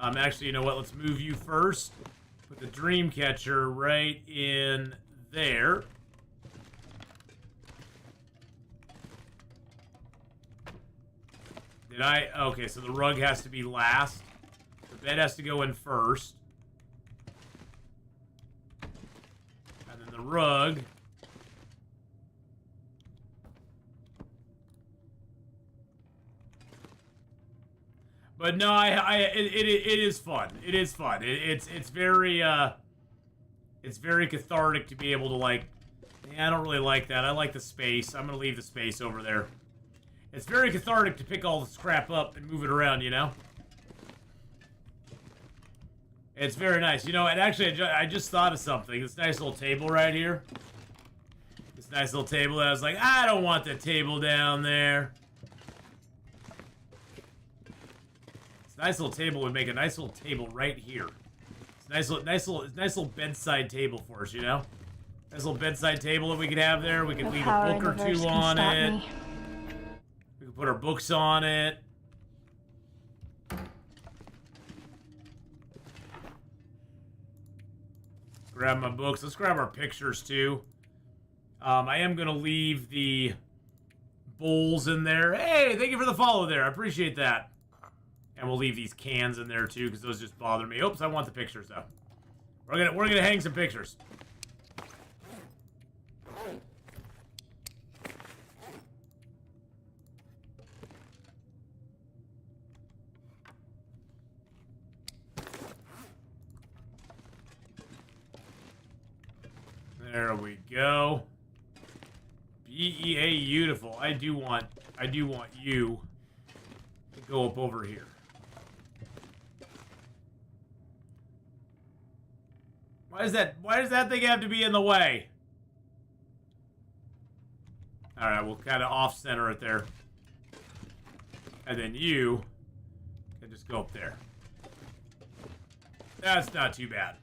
Actually, you know what? Let's move you first. Put the dream catcher right in there. Did I? Okay, so the rug has to be last. The bed has to go in first. And then the rug. But no, it is fun. It is fun. It's very cathartic to be able to, like, yeah, I don't really like that. I like the space. I'm gonna leave the space over there. It's very cathartic to pick all this crap up and move it around, you know? It's very nice. You know, and actually, I just thought of something. This nice little table right here. This nice little table. I was like, I don't want the table down there. This nice little table would make a nice little table right here. It's a nice little bedside table for us, you know? Nice little bedside table that we could have there. We could leave a book or two on it. We can put our books on it. Grab my books. Let's grab our pictures too. I am going to leave the bowls in there. Hey, thank you for the follow there. I appreciate that. And we'll leave these cans in there too because those just bother me. Oops, I want the pictures though. We're gonna hang some pictures. There we go. BEA beautiful. I do want you to go up over here. Why does that thing have to be in the way? Alright, we'll kind of off-center it there. And then you can just go up there. That's not too bad.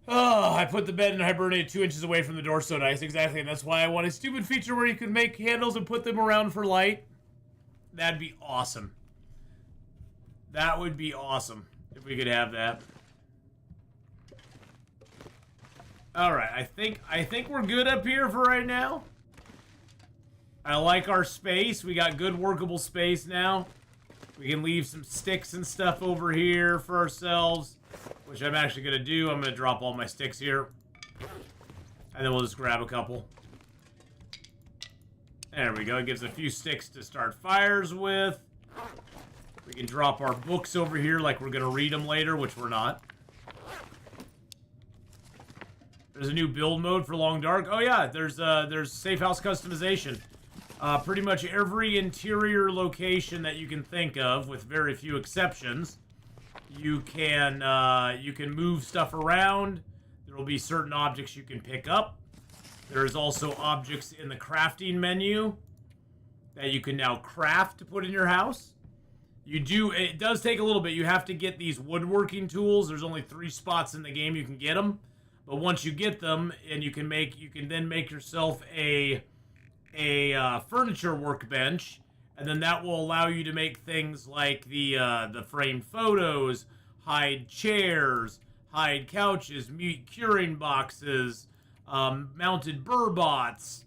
Oh, I put the bed in hibernate 2 inches away from the door. So nice. Exactly. And that's why I want a stupid feature where you can make candles and put them around for light. That'd be awesome. That would be awesome if we could have that. Alright, I think we're good up here for right now. I like our space. We got good workable space now. We can leave some sticks and stuff over here for ourselves, which I'm actually going to do. I'm going to drop all my sticks here. And then we'll just grab a couple. There we go. It gives a few sticks to start fires with. We can drop our books over here like we're going to read them later, which we're not. There's a new build mode for Long Dark. Oh yeah, there's safe house customization. Pretty much every interior location that you can think of, with very few exceptions, you can move stuff around. There will be certain objects you can pick up. There's also objects in the crafting menu that you can now craft to put in your house. It does take a little bit. You have to get these woodworking tools. There's only 3 spots in the game you can get them. But once you get them, and you can then make yourself a furniture workbench, and then that will allow you to make things like the framed photos, hide chairs, hide couches, meat curing boxes, mounted burbots.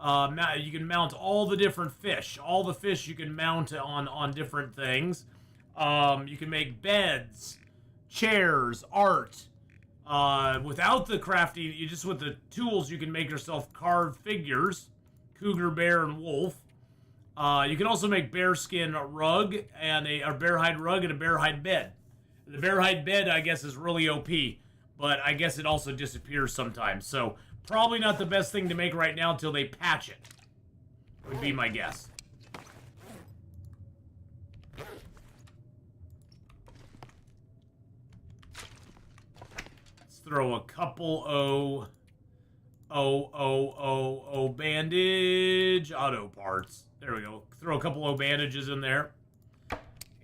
You can mount all the different fish. All the fish you can mount on different things. You can make beds, chairs, art. Without the crafting, with the tools, you can make yourself carved figures. Cougar, bear, and wolf. You can also make bearskin rug and a bear hide rug and a bear hide bed. The bear hide bed, I guess, is really OP, but I guess it also disappears sometimes. So probably not the best thing to make right now until they patch it. Would be my guess. Let's throw a couple bandage auto parts. There we go. Throw a couple O bandages in there.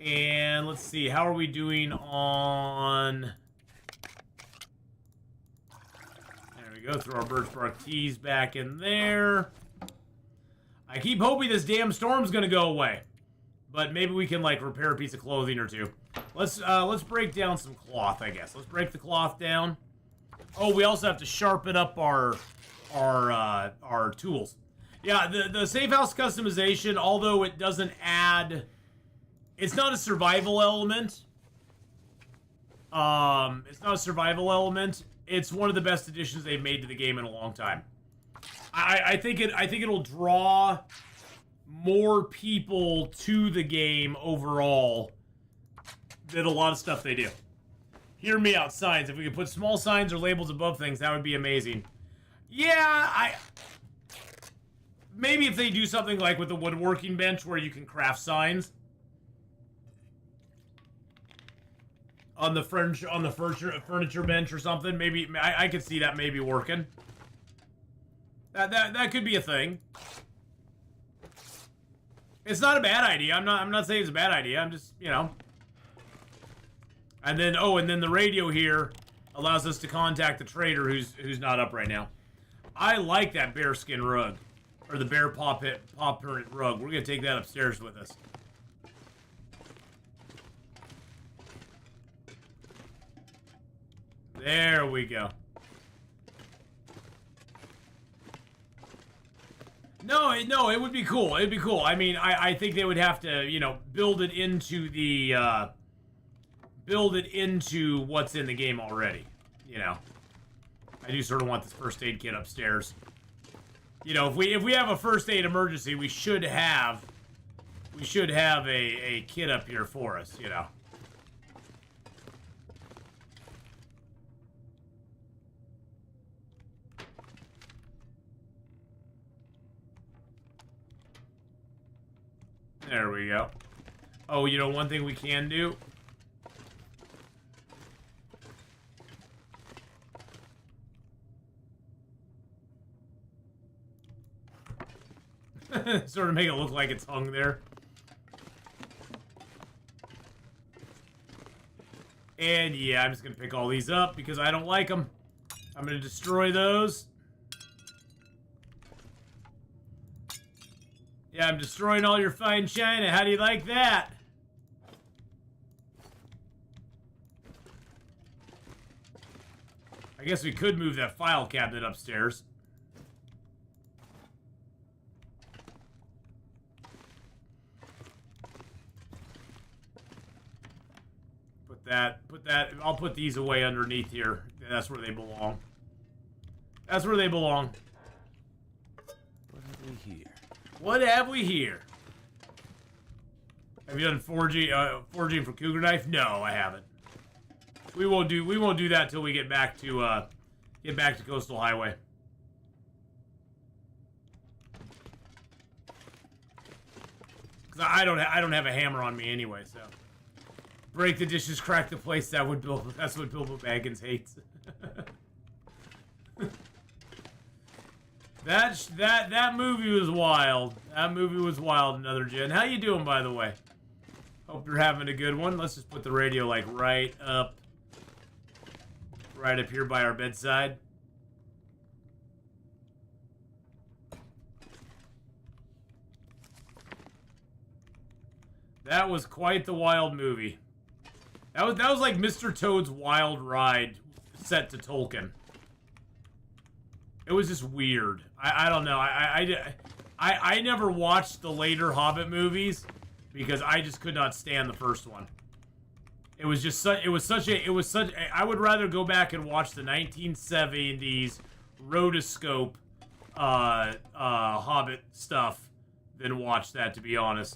And let's see, how are we doing on... There we go, throw our birch bark teas back in there. I keep hoping this damn storm's gonna go away. But maybe we can, like, repair a piece of clothing or two. Let's break down some cloth, I guess. Let's break the cloth down. Oh, we also have to sharpen up our tools. Yeah, the safe house customization, although it doesn't add... It's not a survival element. It's not a survival element. It's one of the best additions they've made to the game in a long time. I think it'll draw more people to the game overall than a lot of stuff they do. Hear me out, signs. If we could put small signs or labels above things, that would be amazing. Yeah, maybe if they do something like with the woodworking bench where you can craft signs. On the furniture bench or something, maybe I could see that maybe working. That could be a thing. It's not a bad idea. I'm not saying it's a bad idea. I'm just, you know. And then the radio here allows us to contact the trader who's not up right now. I like that bearskin rug, or the bear paw print rug. We're gonna take that upstairs with us. There we go. No, it would be cool. It'd be cool. I mean, I think they would have to, you know, build it into what's in the game already. You know, I do sort of want this first aid kit upstairs. You know, if we have a first aid emergency, we should have a kit up here for us. You know. There we go. Oh, you know, one thing we can do? Sort of make it look like it's hung there. And yeah, I'm just going to pick all these up because I don't like them. I'm going to destroy those. Yeah, I'm destroying all your fine china. How do you like that? I guess we could move that file cabinet upstairs. Put that, I'll put these away underneath here. That's where they belong. That's where they belong. What have we here? What have we here? Have you done forging for Cougar knife? No, I haven't. We won't do that till we get back to Coastal Highway. Cause I don't have a hammer on me anyway, so break the dishes, crack the plates. That's what Bilbo Baggins hates. That movie was wild. That movie was wild, another gen. How you doing, by the way? Hope you're having a good one. Let's just put the radio, like, right up here by our bedside. That was quite the wild movie. That was like Mr. Toad's Wild Ride set to Tolkien. It was just weird. I don't know. I never watched the later Hobbit movies because I just could not stand the first one. It was just such. It was such. I would rather go back and watch the 1970s rotoscope Hobbit stuff than watch that, to be honest.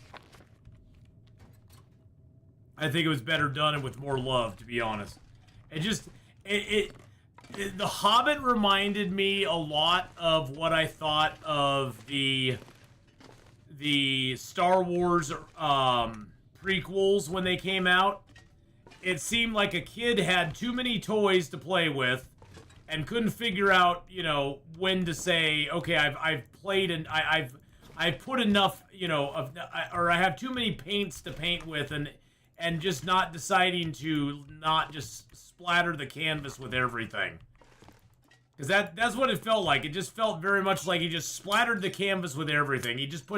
I think it was better done and with more love, to be honest. The Hobbit reminded me a lot of what I thought of the Star Wars prequels when they came out. It seemed like a kid had too many toys to play with and couldn't figure out, you know, when to say, okay, I've played and I've put enough, you know, or I have too many paints to paint with, and just not deciding to not just splatter the canvas with everything. Because that's what it felt like. It just felt very much like he just splattered the canvas with everything. He just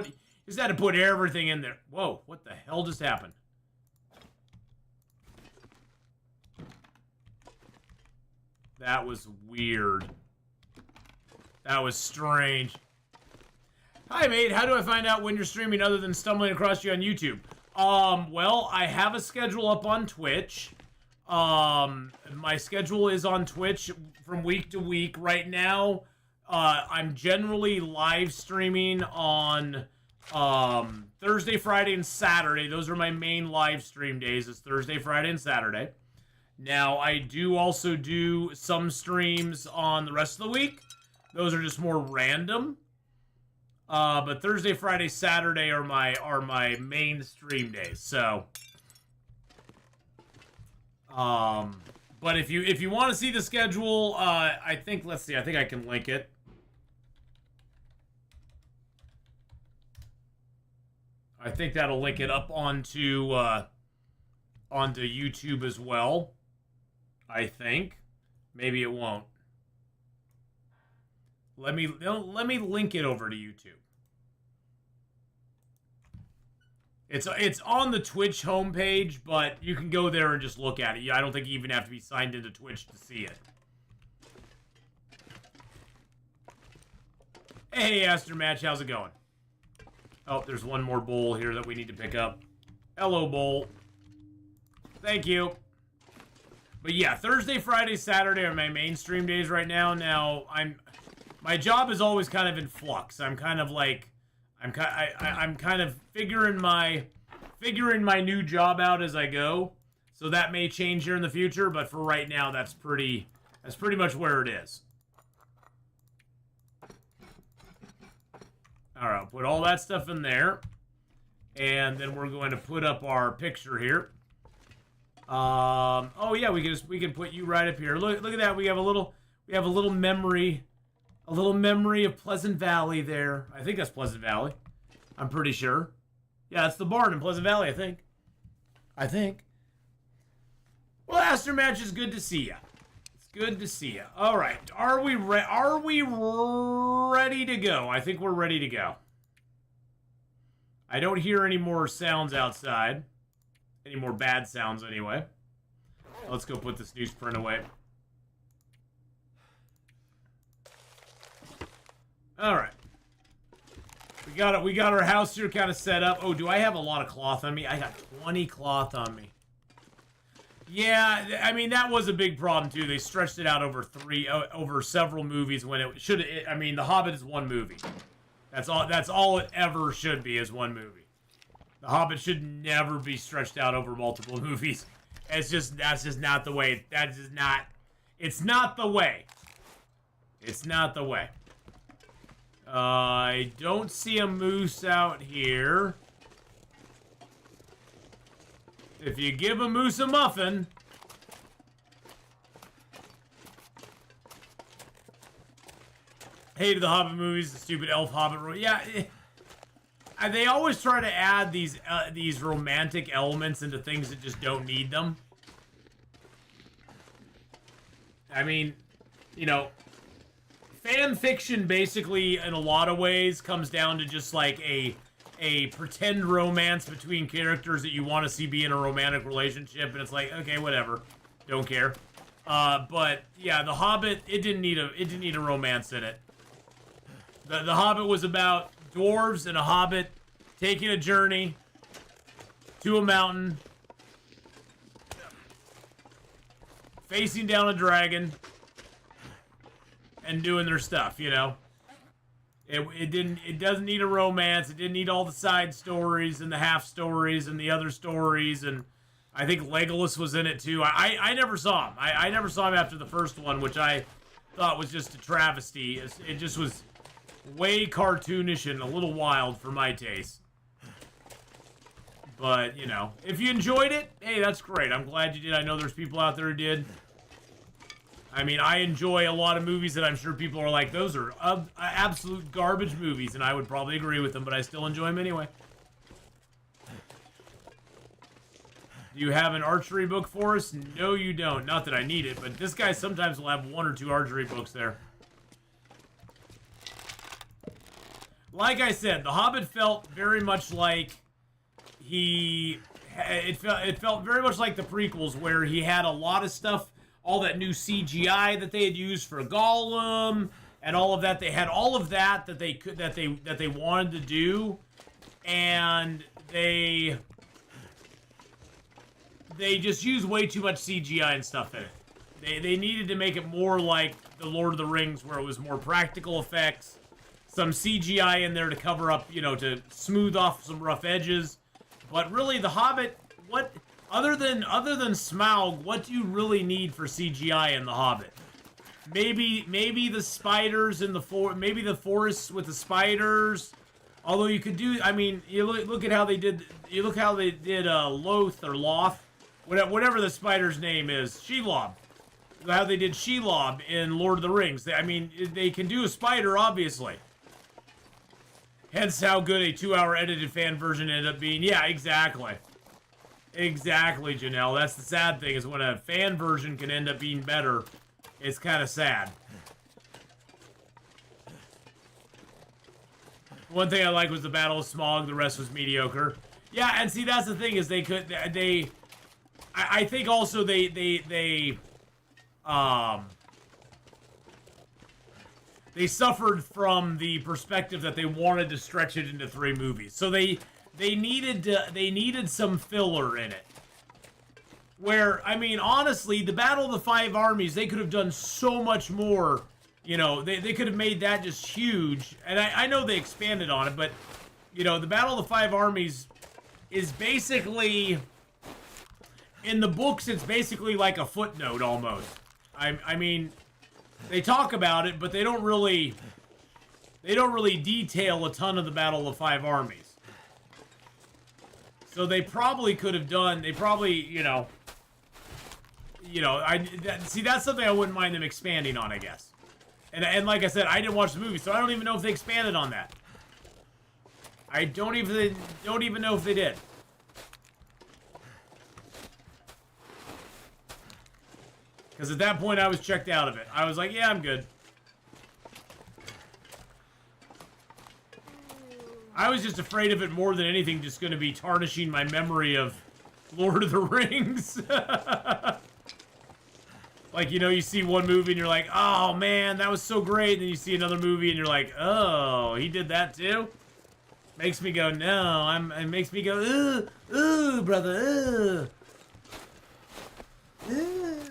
had to put everything in there. Whoa, what the hell just happened? That was weird. That was strange. Hi, mate. How do I find out when you're streaming other than stumbling across you on YouTube? Well, I have a schedule up on Twitch. My schedule is on Twitch from week to week. Right now, I'm generally live streaming on, Thursday, Friday, and Saturday. Those are my main live stream days. It's Thursday, Friday, and Saturday. Now, I do also do some streams on the rest of the week. Those are just more random. But Thursday, Friday, Saturday are my main stream days. So, but if you want to see the schedule, I think, let's see, I think I can link it. I think that'll link it up onto YouTube as well. I think. Maybe it won't. Let me link it over to YouTube. It's on the Twitch homepage, but you can go there and just look at it. I don't think you even have to be signed into Twitch to see it. Hey, Aster Match, how's it going? Oh, there's one more bowl here that we need to pick up. Hello, bowl. Thank you. But yeah, Thursday, Friday, Saturday are my main stream days right now. Now, my job is always kind of in flux. I'm kind of like, I'm kind of figuring my new job out as I go. So that may change here in the future, but for right now, that's pretty much where it is. All right, I'll put all that stuff in there, and then we're going to put up our picture here. Oh yeah, we can put you right up here. Look at that. We have a little memory. A little memory of Pleasant Valley there. I think that's Pleasant Valley. I'm pretty sure. Yeah, that's the barn in Pleasant Valley, I think. Well, Aster Match, is good to see ya. It's good to see ya. All right, are we ready to go? I think we're ready to go. I don't hear any more sounds outside. Any more bad sounds, anyway. Let's go put this newsprint away. All right. We got our house here kind of set up. Oh, do I have a lot of cloth on me? I got 20 cloth on me. Yeah, I mean, that was a big problem too. They stretched it out over several movies when it should. I mean, The Hobbit is one movie. That's all it ever should be, is one movie. The Hobbit should never be stretched out over multiple movies. That's just not the way. It's not the way. It's not the way. I don't see a moose out here. If you give a moose a muffin. Hated the Hobbit movies, the stupid elf Hobbit. Yeah, they always try to add these romantic elements into things that just don't need them. I mean, you know, fan fiction basically, in a lot of ways, comes down to just like a pretend romance between characters that you want to see be in a romantic relationship, and it's like, okay, whatever, don't care. But yeah, The Hobbit, it didn't need a romance in it. The Hobbit was about dwarves and a hobbit taking a journey to a mountain, facing down a dragon, and doing their stuff, you know? It doesn't need a romance. It didn't need all the side stories and the half stories and the other stories, and I think Legolas was in it too. I never saw him. I never saw him after the first one, which I thought was just a travesty. It just was way cartoonish and a little wild for my taste. But, you know, if you enjoyed it, hey, that's great. I'm glad you did. I know there's people out there who did. I mean, I enjoy a lot of movies that I'm sure people are like, those are absolute garbage movies, and I would probably agree with them, but I still enjoy them anyway. Do you have an archery book for us? No, you don't. Not that I need it, but this guy sometimes will have 1 or 2 archery books there. Like I said, The Hobbit felt very much like it felt very much like the prequels, where he had a lot of stuff, all that new CGI that they had used for Gollum and all of that. They had all of that they wanted to do, and they just used way too much CGI and stuff in it. They needed to make it more like the Lord of the Rings, where it was more practical effects, some CGI in there to cover up, you know, to smooth off some rough edges. But really, The Hobbit, what other than Smaug, what do you really need for CGI in The Hobbit? Maybe the spiders in maybe the forests with the spiders. Although you could do, I mean, you look at how they did. You look how they did Loth or Loth, whatever the spider's name is, Shelob. How they did Shelob in Lord of the Rings. They can do a spider, obviously. Hence how good a 2-hour edited fan version ended up being. Yeah, exactly. Exactly, Janelle. That's the sad thing, is when a fan version can end up being better, it's kind of sad. One thing I liked was the Battle of Smaug, the rest was mediocre. Yeah, and see, that's the thing, is I think also they suffered from the perspective that they wanted to stretch it into 3 movies. So they needed some filler in it. Where, I mean, honestly, the Battle of the 5 Armies, they could have done so much more. You know, they could have made that just huge. And I know they expanded on it, but, you know, the Battle of the 5 Armies is basically, in the books, it's basically like a footnote almost. I mean, they talk about it, but they don't really detail a ton of the Battle of the 5 Armies. So they probably could have done, you know, see, that's something I wouldn't mind them expanding on, I guess. And like I said, I didn't watch the movie, so I don't even know if they expanded on that. I don't even know if they did. Because at that point, I was checked out of it. I was like, yeah, I'm good. I was just afraid of it more than anything, just going to be tarnishing my memory of Lord of the Rings. Like, you know, you see one movie and you're like, oh man, that was so great. And then you see another movie and you're like, oh, he did that too? Makes me go, no. It makes me go, ooh, brother, ooh.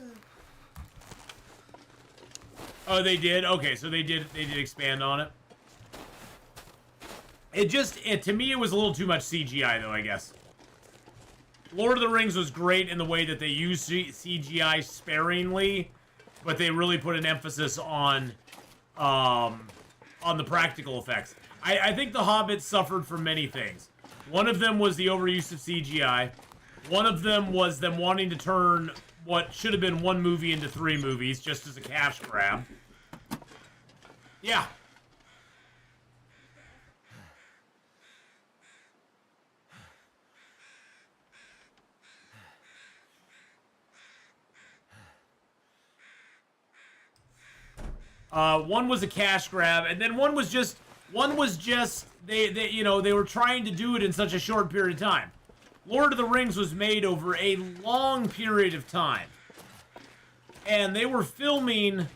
Oh, they did? Okay, so they did expand on it. To me, it was a little too much CGI, though, I guess. Lord of the Rings was great in the way that they used CGI sparingly, but they really put an emphasis on the practical effects. I think The Hobbit suffered from many things. One of them was the overuse of CGI. One of them was them wanting to turn what should have been 1 movie into 3 movies, just as a cash grab. Yeah. One was a cash grab, and then one was just they were trying to do it in such a short period of time. Lord of the Rings was made over a long period of time. And they were filming,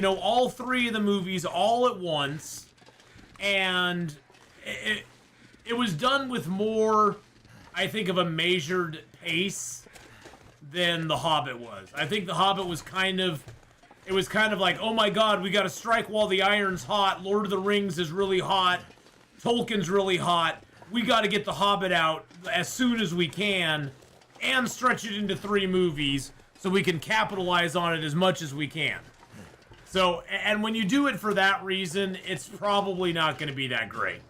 all 3 of the movies all at once. And it was done with more, I think, of a measured pace than The Hobbit was. I think The Hobbit was kind of like, oh my god, we gotta strike while the iron's hot. Lord of the Rings is really hot. Tolkien's really hot. We gotta get The Hobbit out as soon as we can and stretch it into 3 movies so we can capitalize on it as much as we can. So, and when you do it for that reason, it's probably not going to be that great.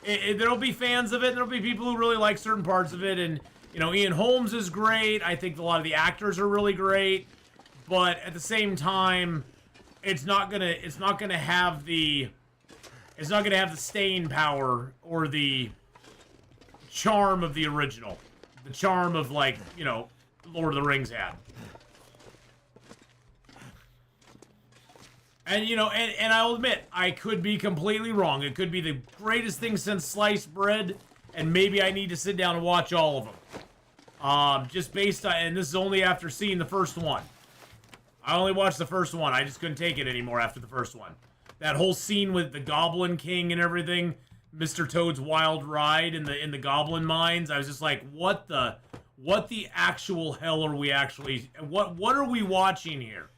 There'll be fans of it, and there'll be people who really like certain parts of it, and, Ian Holmes is great. I think a lot of the actors are really great, but at the same time, it's not gonna have the staying power or the charm of the original. The charm of, like, Lord of the Rings had. And, and I'll admit, I could be completely wrong. It could be the greatest thing since sliced bread, and maybe I need to sit down and watch all of them. Just based on, and this is only after seeing the first one. I only watched the first one. I just couldn't take it anymore after the first one. That whole scene with the Goblin King and everything, Mr. Toad's wild ride in the Goblin Mines, I was just like, what the actual hell are we actually, what are we watching here?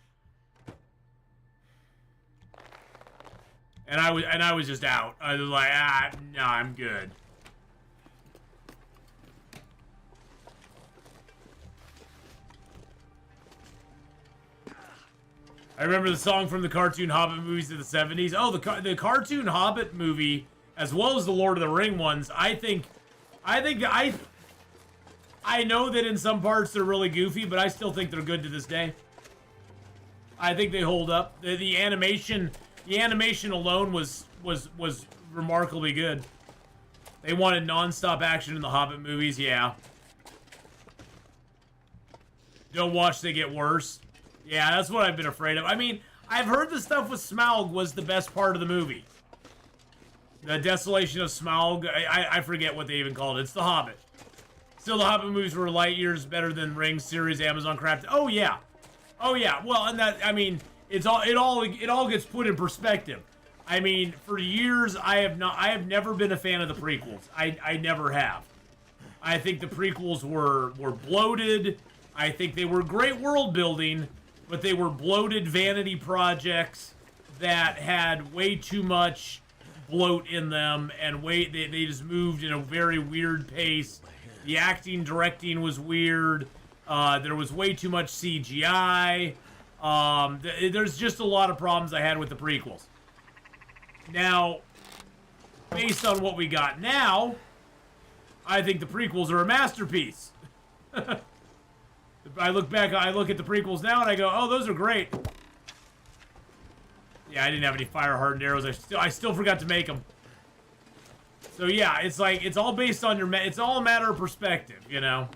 And I was just out. I was like, no, I'm good. I remember the song from the cartoon Hobbit movies of the 70s. Oh, the cartoon Hobbit movie, as well as the Lord of the Ring ones, I know that in some parts they're really goofy, but I still think they're good to this day. I think they hold up. The animation alone was remarkably good. They wanted non-stop action in the Hobbit movies, yeah. Don't watch, they get worse. Yeah, that's what I've been afraid of. I mean, I've heard the stuff with Smaug was the best part of the movie. The Desolation of Smaug, I forget what they even called it. It's the Hobbit. Still, the Hobbit movies were light years better than Rings series, Amazon crafted. Oh yeah, well, and that, I mean, it all gets put in perspective. I mean, for years I have never been a fan of the prequels. I never have. I think the prequels were bloated. I think they were great world building, but they were bloated vanity projects that had way too much bloat in them, and they just moved in a very weird pace. The acting, directing was weird. There was way too much CGI. There's just a lot of problems I had with the prequels. Now, based on what we got now, I think the prequels are a masterpiece. I look at the prequels now and I go, oh, those are great. Yeah, I didn't have any fire-hardened arrows. I still forgot to make them. So yeah, it's like, it's all based on it's all a matter of perspective, Because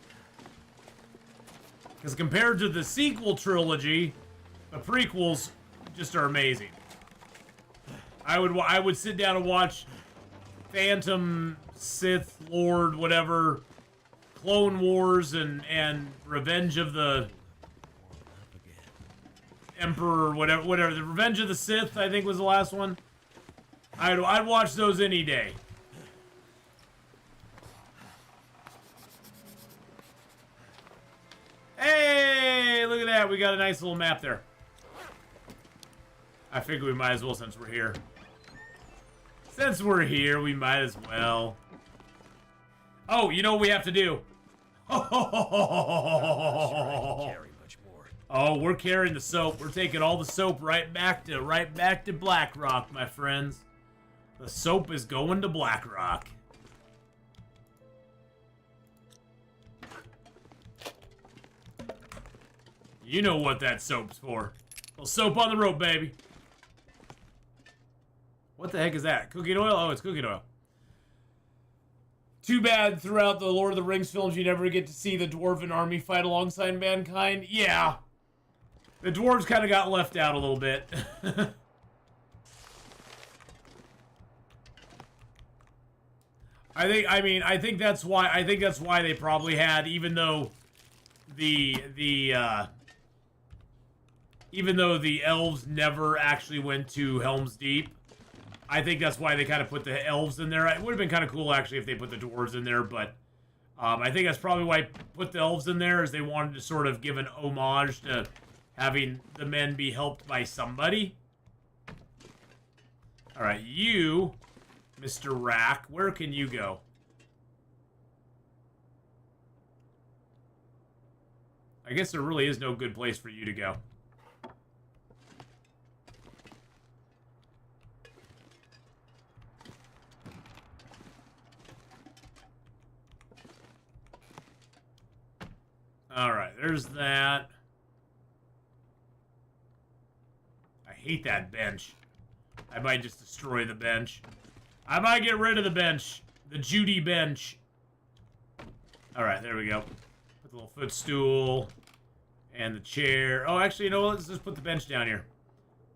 compared to the sequel trilogy, the prequels just are amazing. I would sit down and watch Phantom, Sith, Lord, whatever, Clone Wars, and Revenge of the Emperor, whatever. The Revenge of the Sith, I think, was the last one. I'd watch those any day. Hey, look at that. We got a nice little map there. I figure we might as well since we're here. Since we're here, we might as well. Oh, you know what we have to do? Oh, we're carrying the soap. We're taking all the soap right back to Black Rock, my friends. The soap is going to Black Rock. You know what that soap's for. Well, soap on the rope, baby. What the heck is that? Cooking oil? Oh, it's cooking oil. Too bad throughout the Lord of the Rings films you never get to see the Dwarven army fight alongside mankind. Yeah. The dwarves kind of got left out a little bit. I think that's why they probably had, even though the elves never actually went to Helm's Deep. I think that's why they kind of put the elves in there. It would have been kind of cool, actually, if they put the dwarves in there, but I think that's probably why I put the elves in there, is they wanted to sort of give an homage to having the men be helped by somebody. Alright, you, Mr. Rack, where can you go? I guess there really is no good place for you to go. Alright, there's that. I hate that bench. I might just destroy the bench. I might get rid of the bench. The Judy bench. Alright, there we go. Put the little footstool. And the chair. Oh, actually, you know what? Let's just put the bench down here.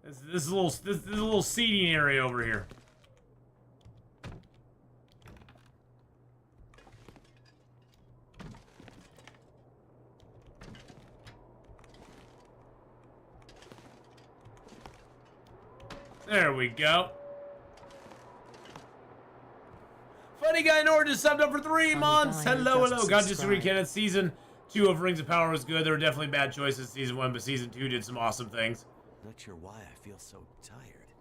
This is a little seating area over here. There we go. Funny Guy Nord just subbed up for 3 months. Hello, hello. God, just to recap, Season 2 of Rings of Power was good. There were definitely bad choices Season 1, but Season 2 did some awesome things. Not sure why I feel so tired.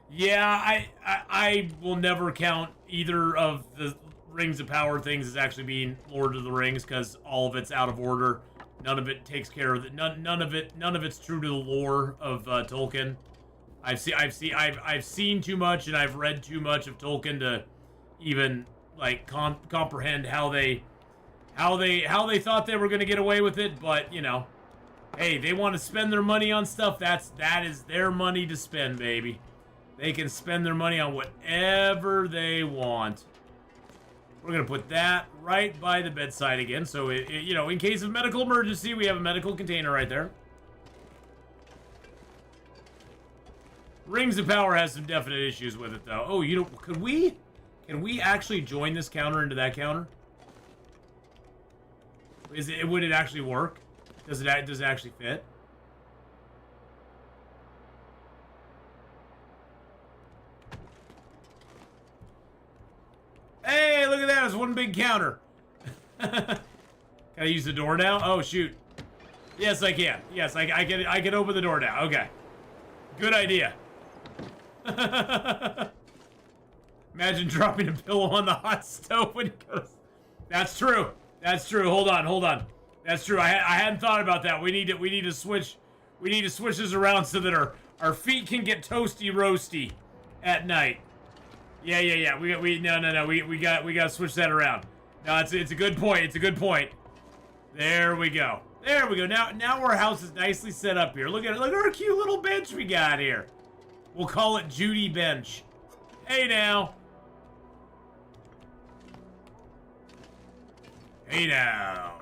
Yeah, I will never count either of the Rings of Power things as actually being Lord of the Rings, because all of it's out of order. None of it takes care of it. None of it's true to the lore of Tolkien. I've seen too much and I've read too much of Tolkien to even like comprehend how they thought they were going to get away with it. But you know, hey, they want to spend their money on stuff. That is their money to spend, baby. They can spend their money on whatever they want. We're gonna put that right by the bedside again, so you know, in case of medical emergency, we have a medical container right there. Rings of Power has some definite issues with it, though. Oh, you know, can we actually join this counter into that counter? Would it actually work? Does it actually fit? Hey, look at that! It's one big counter. Can I use the door now? Oh shoot! Yes, I can. Yes, I can open the door now. Okay, good idea. Imagine dropping a pillow on the hot stove when it goes. That's true. That's true. Hold on. That's true. I hadn't thought about that. We need to switch this around so that our feet can get toasty roasty at night. Yeah. We got to switch that around. No, it's a good point. It's a good point. There we go. Now our house is nicely set up here. Look at our cute little bench we got here. We'll call it Judy Bench. Hey now. Hey now.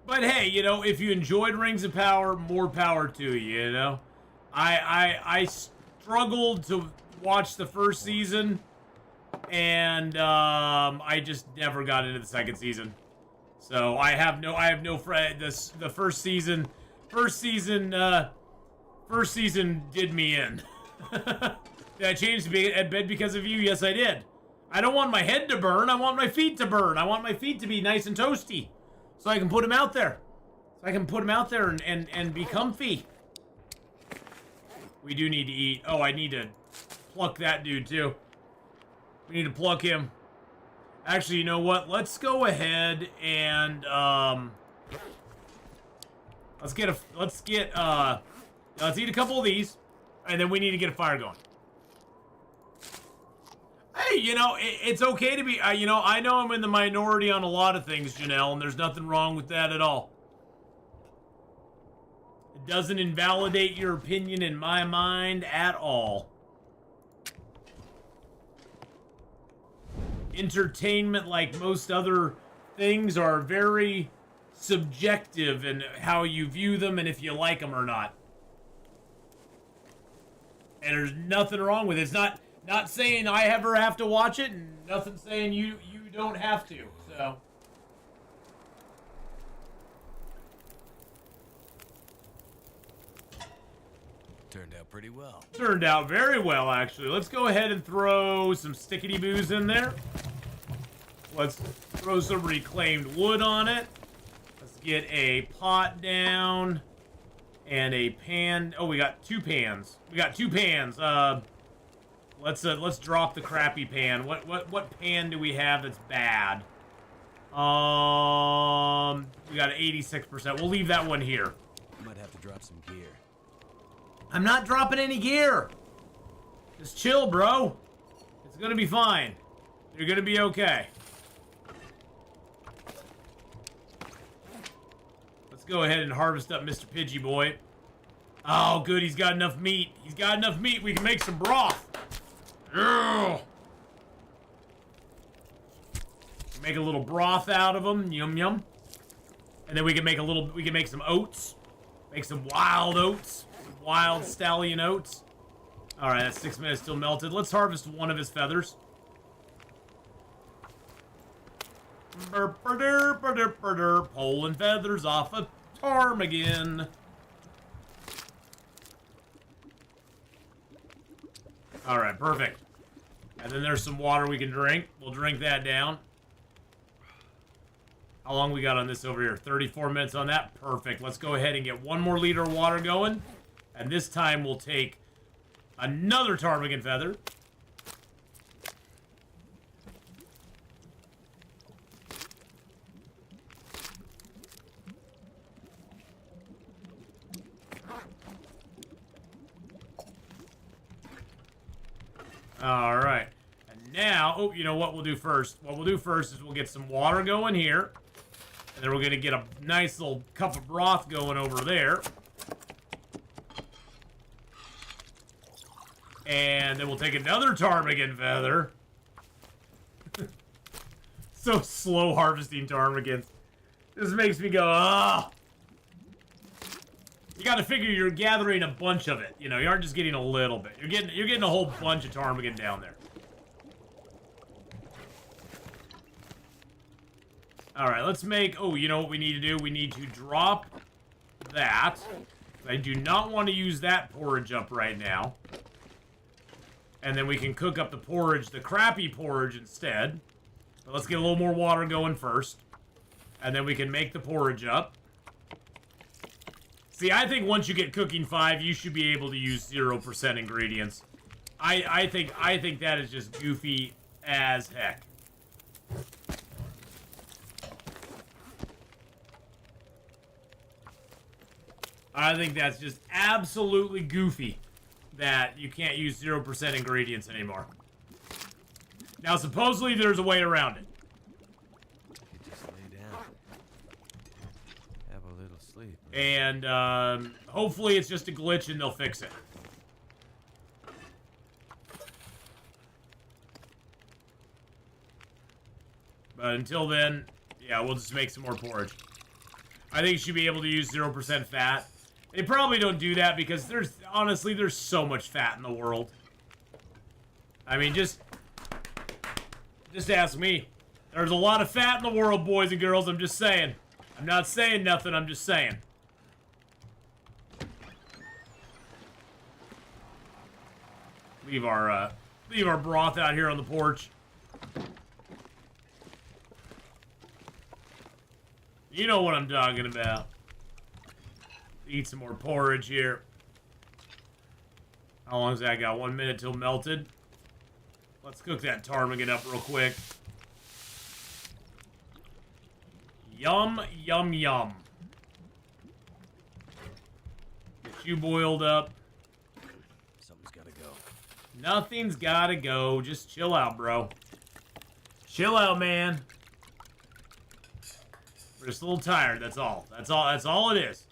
But hey, you know, if you enjoyed Rings of Power, more power to you, you know? I struggled to watch the first season, and I just never got into the second season. So I have no friend. The first season did me in. Did I change to be at bed because of you? Yes, I did. I don't want my head to burn. I want my feet to burn. I want my feet to be nice and toasty, so I can put them out there. And be comfy. We do need to eat. Oh, I need to pluck that dude too. We need to pluck him. Actually, you know what? Let's go ahead and let's eat a couple of these, and then we need to get a fire going. Hey, you know, it's okay to be, you know, I know I'm in the minority on a lot of things, Janelle, and there's nothing wrong with that at all. It doesn't invalidate your opinion in my mind at all. Entertainment, like most other things, are very subjective in how you view them and if you like them or not. And there's nothing wrong with it. It's not saying I ever have to watch it, and nothing saying you don't have to. So. Turned out pretty well. Turned out very well, actually. Let's go ahead and throw some stickity-boos in there. Let's throw some reclaimed wood on it. Let's get a pot down. And a pan. Oh, we got 2 pans. We got 2 pans. Let's drop the crappy pan. What pan do we have that's bad? We got 86%. We'll leave that one here. Might have to drop some gear. I'm not dropping any gear. Just chill, bro. It's gonna be fine. You're gonna be okay. Let's go ahead and harvest up Mr. Pidgey boy. Oh, good. He's got enough meat. He's got enough meat. We can make some broth. Ugh. Make a little broth out of them. Yum yum. And then we can make some oats. Make some wild oats. Wild stallion oats. Alright, that's 6 minutes still melted. Let's harvest one of his feathers. Pulling feathers off a ptarmigan. Alright, perfect. And then there's some water we can drink. We'll drink that down. How long we got on this over here? 34 minutes on that. Perfect. Let's go ahead and get 1 more liter of water going. And this time we'll take another ptarmigan feather. Alright. And now, oh, you know what we'll do first? What we'll do first is we'll get some water going here. And then we're going to get a nice little cup of broth going over there. And then we'll take another ptarmigan feather. So slow harvesting ptarmigans. This makes me go, ah. You got to figure you're gathering a bunch of it. You know, you aren't just getting a little bit. You're getting a whole bunch of ptarmigan down there. All right, let's make. Oh, you know what we need to do? We need to drop that. I do not want to use that porridge up right now. And then we can cook up the porridge, the crappy porridge instead. But let's get a little more water going first. And then we can make the porridge up. See, I think once you get cooking 5, you should be able to use 0% ingredients. I think that is just goofy as heck. I think that's just absolutely goofy that you can't use 0% ingredients anymore. Now, supposedly there's a way around it. You just lay down. Have a little sleep. And hopefully it's just a glitch and they'll fix it. But until then, yeah, we'll just make some more porridge. I think you should be able to use 0% fat. They probably don't do that because honestly, there's so much fat in the world. I mean, just ask me. There's a lot of fat in the world, boys and girls. I'm just saying. I'm not saying nothing. I'm just saying. Leave our broth out here on the porch. You know what I'm talking about. Eat some more porridge here. How long's that got? 1 minute till melted. Let's cook that ptarmigan up real quick. Yum, yum, yum. Get you boiled up. Something's gotta go. Nothing's gotta go. Just chill out, bro. Chill out, man. We're just a little tired, that's all. That's all it is.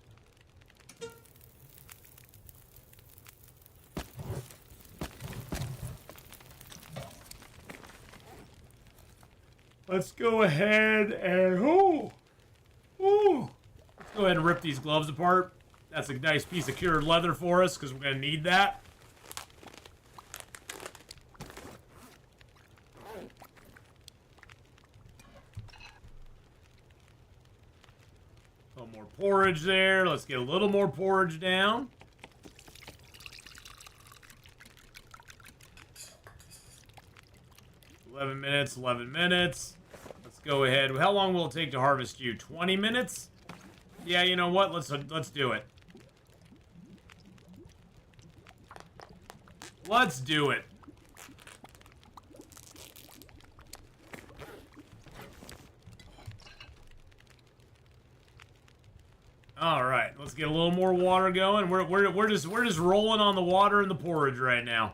Let's go ahead and let's go ahead and rip these gloves apart. That's a nice piece of cured leather for us because we're gonna need that. more porridge there. Let's get a little more porridge down. $11 minutes, 11 minutes. Let's go ahead. How long will it take to harvest you? 20 minutes? Yeah, you know what? Let's do it. Let's do it. All right, let's get a little more water going. We're just rolling on the water and the porridge right now.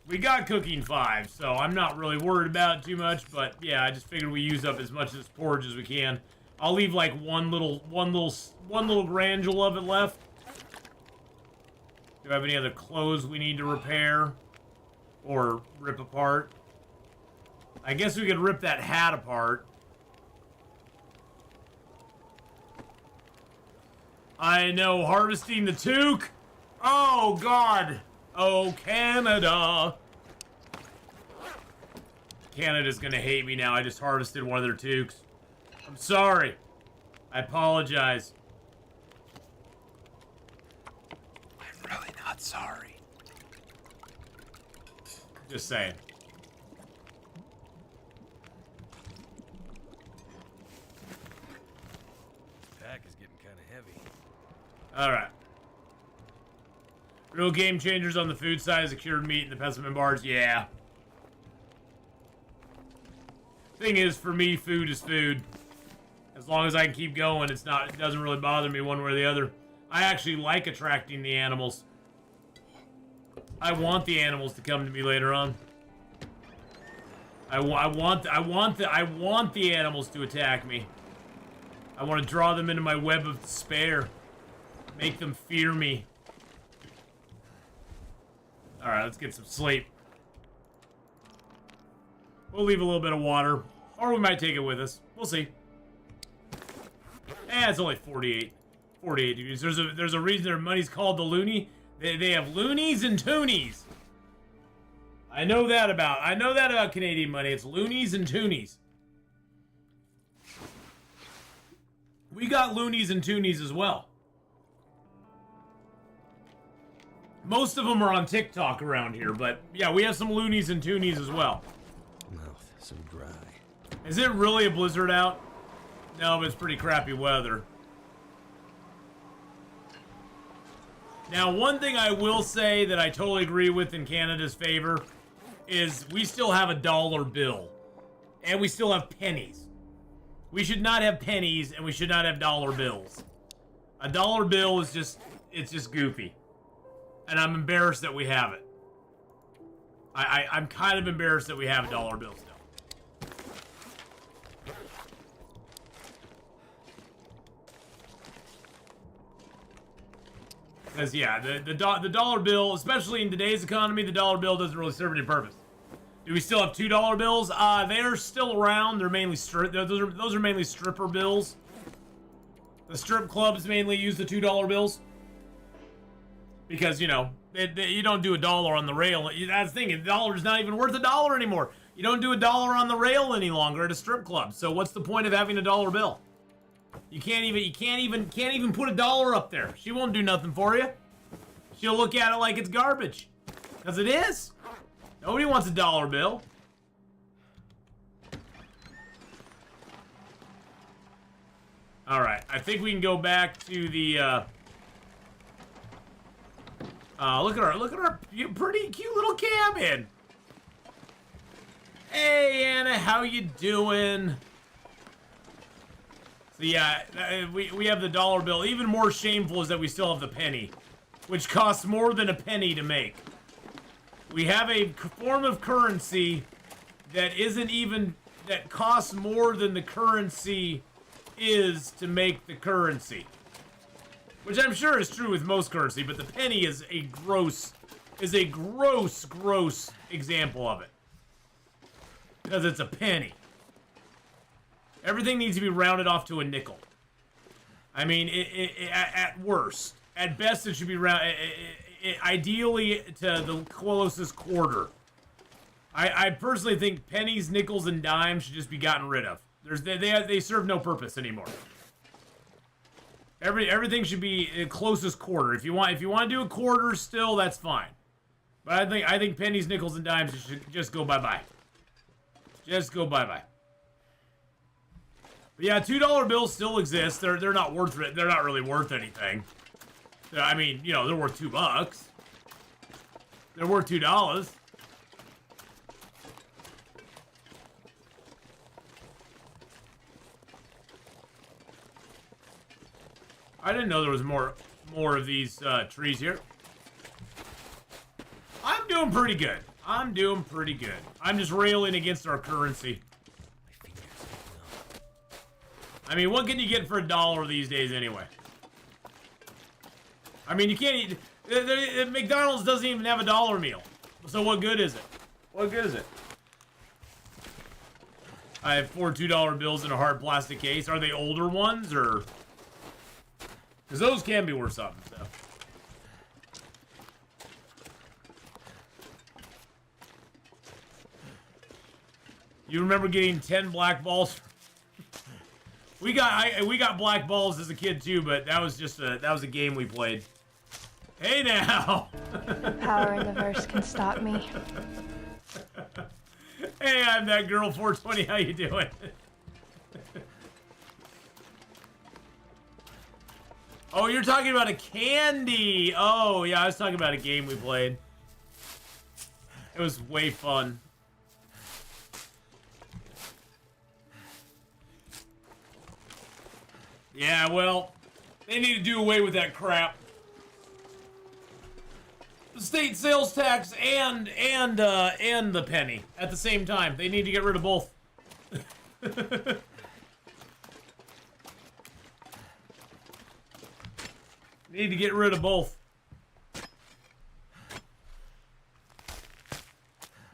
We got cooking 5, so I'm not really worried about it too much. But yeah, I just figured we use up as much of this porridge as we can. I'll leave like one little granule of it left. Do I have any other clothes we need to repair or rip apart? I guess we could rip that hat apart. I know, harvesting the toque. Oh, God. Oh, Canada. Canada's gonna hate me now. I just harvested one of their toques. I'm sorry. I apologize. I'm really not sorry. Just saying. Pack is getting kind of heavy. Alright. Real game changers on the food side is the cured meat and the pessimist bars. Yeah. Thing is, for me, food is food. As long as I can keep going, it doesn't really bother me one way or the other. I actually like attracting the animals. I want the animals to come to me later on. I want the animals to attack me. I want to draw them into my web of despair. Make them fear me. Alright, let's get some sleep. We'll leave a little bit of water. Or we might take it with us. We'll see. It's only 48 degrees. There's a reason their money's called the loonie. They have loonies and toonies. I know that about Canadian money. It's loonies and toonies. We got loonies and toonies as well. Most of them are on TikTok around here, but yeah, we have some loonies and toonies as well. Mouth so dry. Is it really a blizzard out? No, but it's pretty crappy weather. Now, one thing I will say that I totally agree with in Canada's favor is we still have a dollar bill. And we still have pennies. We should not have pennies, and we should not have dollar bills. A dollar bill is it's just goofy. And I'm embarrassed that we have it. I'm kind of embarrassed that we have a dollar bill still. Because, yeah, the dollar bill, especially in today's economy, the dollar bill doesn't really serve any purpose. Do we still have $2 bills? They're still around. They're mainly those are mainly stripper bills. The strip clubs mainly use the $2 bills. Because, you know, you don't do $1 on the rail. That's the thing, the dollar's not even worth $1 anymore. You don't do $1 on the rail any longer at a strip club. So what's the point of having a dollar bill? You can't even put $1 up there. She won't do nothing for you. She'll look at it like it's garbage. Because it is. Nobody wants a dollar bill. Alright, I think we can go back to the look at our pretty cute little cabin. Hey Anna, how you doing? So yeah, we have the dollar bill. Even more shameful is that we still have the penny, which costs more than a penny to make. We have a form of currency that that costs more than the currency is to make the currency. Which I'm sure is true with most currency, but the penny is a gross example of it. Because it's a penny. Everything needs to be rounded off to a nickel. I mean, at worst. At best, it should be ideally to the closest quarter. I personally think pennies, nickels, and dimes should just be gotten rid of. They serve no purpose anymore. Everything should be closest quarter. If you want to do a quarter still, that's fine. But I think pennies, nickels, and dimes should just go bye-bye. Just go bye-bye. But yeah, $2 bills still exist. They're not worth it. They're not really worth anything. I mean, you know, they're worth $2. They're worth $2. I didn't know there was more of these trees here. I'm doing pretty good. I'm doing pretty good. I'm just railing against our currency. I mean, what can you get for $1 these days anyway? I mean, you can't eat... McDonald's doesn't even have a $1 meal. So what good is it? What good is it? I have 4 $2 bills in a hard plastic case. Are they older ones, or... Because those can be worth something, so... You remember getting 10 black balls? We got black balls as a kid too, but that was just a game we played. Hey now. The power in the verse can stop me. Hey, I'm that girl 420. How you doing? Oh, you're talking about a candy. Oh, yeah, I was talking about a game we played. It was way fun. Yeah, well, they need to do away with that crap. The state sales tax and the penny at the same time. They need to get rid of both. Need to get rid of both.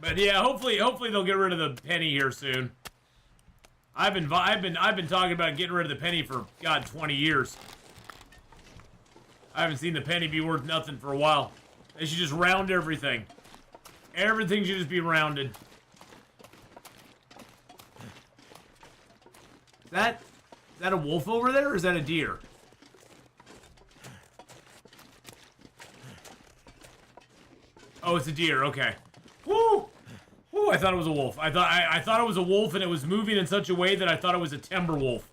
But yeah, hopefully they'll get rid of the penny here soon. I've been talking about getting rid of the penny for, God, 20 years. I haven't seen the penny be worth nothing for a while. They should just round everything. Everything should just be rounded. Is that a wolf over there, or is that a deer? Oh, it's a deer. Okay. Woo! Woo! I thought it was a wolf. I thought it was a wolf, and it was moving in such a way that I thought it was a timber wolf.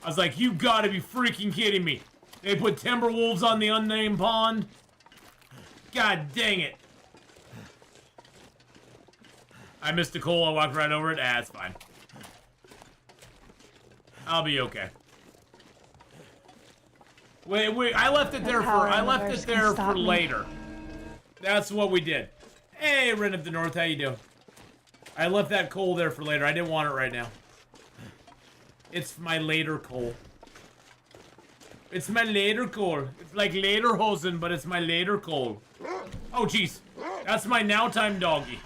I was like, you gotta be freaking kidding me! They put timber wolves on the unnamed pond. God dang it! I missed a coal. I walked right over it. Ah, it's fine. I'll be okay. Wait. I left it there for later. That's what we did. Hey, Ren of the North, how you doing? I left that coal there for later. I didn't want it right now. It's my later coal. It's my later coal. It's like lederhosen, but it's my later coal. Oh, jeez. That's my now time doggy.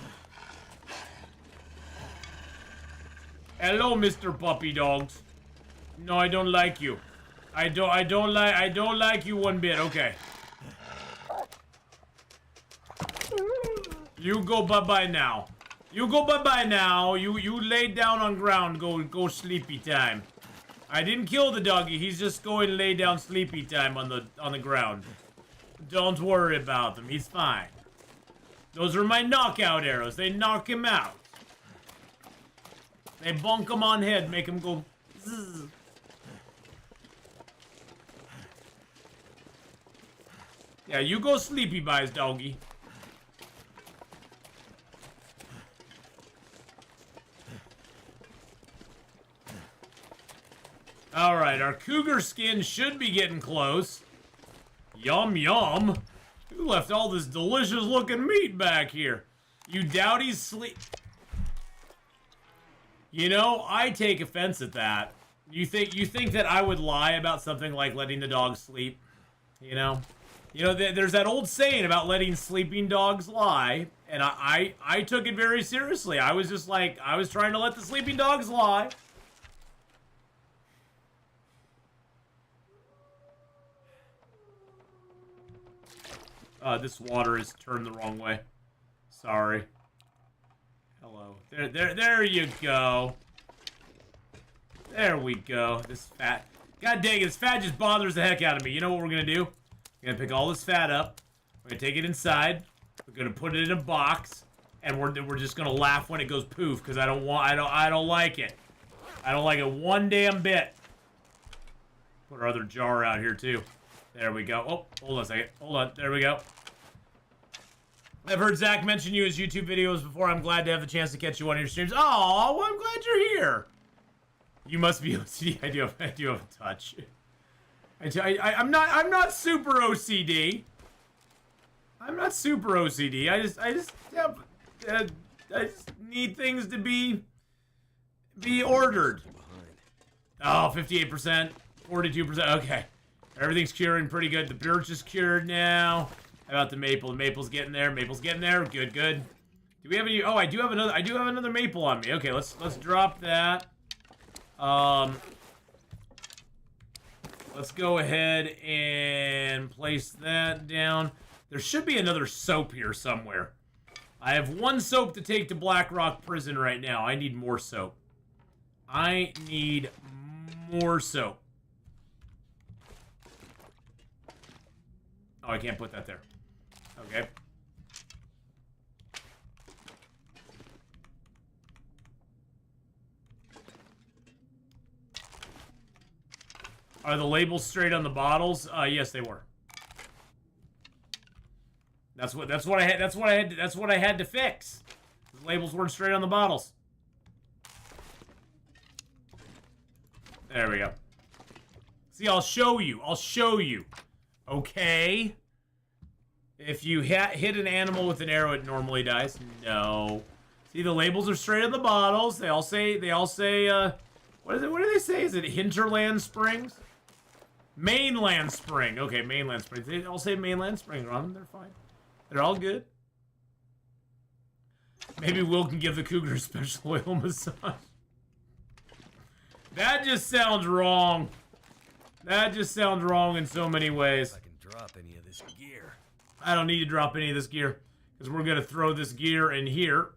Hello, Mr. Puppy Dogs. No, I don't like you. I don't like you one bit. Okay. You go bye-bye now. You go bye-bye now. You lay down on ground. Go sleepy time. I didn't kill the doggy. He's just going to lay down sleepy time on the ground. Don't worry about him. He's fine. Those are my knockout arrows. They knock him out. They bonk him on head, make him go zzz. Yeah, you go sleepy buys, doggy. Alright, our cougar skin should be getting close. Yum, yum. Who left all this delicious looking meat back here? You dowdies sleep. You know, I take offense at that. You think that I would lie about something like letting the dog sleep? You know? You know, there's that old saying about letting sleeping dogs lie, and I took it very seriously. I was just like, I was trying to let the sleeping dogs lie. This water is turned the wrong way. Sorry. Hello. There you go. There we go. This fat. God dang it, this fat just bothers the heck out of me. You know what we're gonna do? We're gonna pick all this fat up. We're gonna take it inside. We're gonna put it in a box, and we're just gonna laugh when it goes poof, because I don't like it. I don't like it one damn bit. Put our other jar out here too. There we go. Oh, hold on a second. Hold on. There we go. I've heard Zach mention you in his YouTube videos before. I'm glad to have the chance to catch you on your streams. Oh, well, I'm glad you're here. You must be OCD. I do have a touch. I'm not super OCD. I'm not super OCD. I just need things to be ordered. Oh, 58%, 42%. Okay, everything's curing pretty good. The birch is cured now. How about the maple? The maple's getting there. Maple's getting there. Good, good. Do we have any? Oh, I do have another maple on me. Okay, let's drop that. Let's go ahead and place that down. There should be another soap here somewhere. I have one soap to take to Black Rock Prison right now. I need more soap. I need more soap. Oh, I can't put that there. Okay. Are the labels straight on the bottles? Yes, they were. That's what I had to fix. The labels weren't straight on the bottles. There we go. See, I'll show you. Okay. If you hit an animal with an arrow, it normally dies. No. See, the labels are straight on the bottles. They all say, what is it? What do they say? Is it Hinterland Springs? Mainland Spring. Okay, Mainland Springs. They all say Mainland Springs on them. They're fine. They're all good. Maybe Will can give the Cougar a special oil massage. That just sounds wrong. That just sounds wrong in so many ways. I can drop any of this gear. I don't need to drop any of this gear, because we're going to throw this gear in here.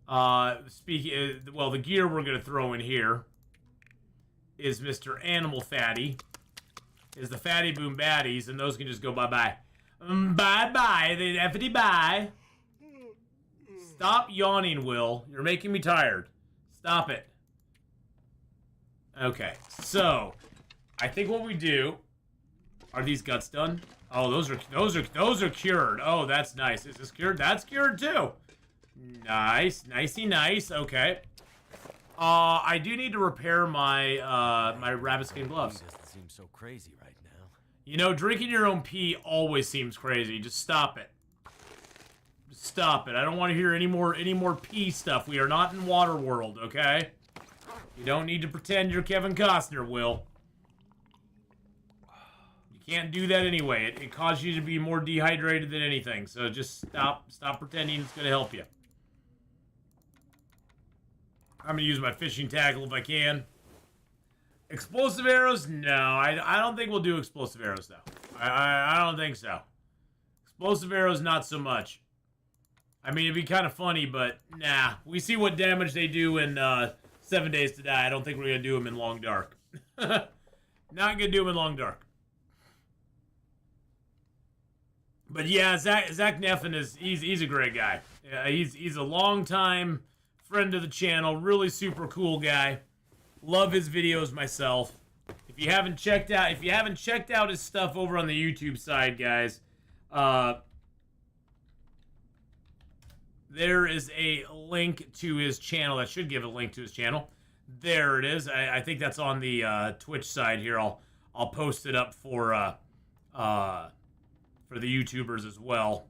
Well, the gear we're going to throw in here is Mr. Animal Fatty. Is the Fatty Boom Baddies, and those can just go bye-bye. Bye-bye, the effity bye. Stop yawning, Will. You're making me tired. Stop it. Okay, so I think what we do, are these guts done? Oh, those are cured. Oh, that's nice. Is this cured? That's cured too. Nice, nicey nice. Okay. I do need to repair my my rabbit skin gloves. Doesn't seem so crazy right now. You know, drinking your own pee always seems crazy. Just stop it. Just stop it. I don't want to hear any more pee stuff. We are not in Waterworld, okay? You don't need to pretend you're Kevin Costner, Will. You can't do that anyway. It causes you to be more dehydrated than anything. So just stop pretending it's going to help you. I'm going to use my fishing tackle if I can. Explosive arrows? No, I don't think we'll do explosive arrows, though. I don't think so. Explosive arrows, not so much. I mean, it'd be kind of funny, but nah. We see what damage they do in 7 Days to Die. I don't think we're going to do them in Long Dark. Not going to do them in Long Dark. But yeah, Zach Neffen he's a great guy. He's a long-time friend of the channel. Really super cool guy. Love his videos myself. If you haven't checked out his stuff over on the YouTube side, guys, there is a link to his channel. That should give a link to his channel. There it is. I think that's on the Twitch side here. I'll post it up for the YouTubers as well.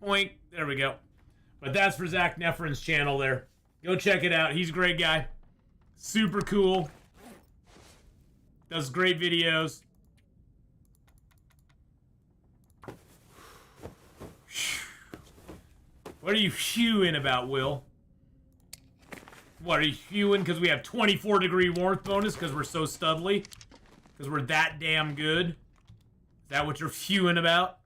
Boink. There we go. But that's for Zach Nefferin's channel there. Go check it out. He's a great guy. Super cool. Does great videos. What are you hewing about, Will? What, are you hewing because we have 24-degree warmth bonus because we're so studly? Because we're that damn good? Is that what you're hewing about?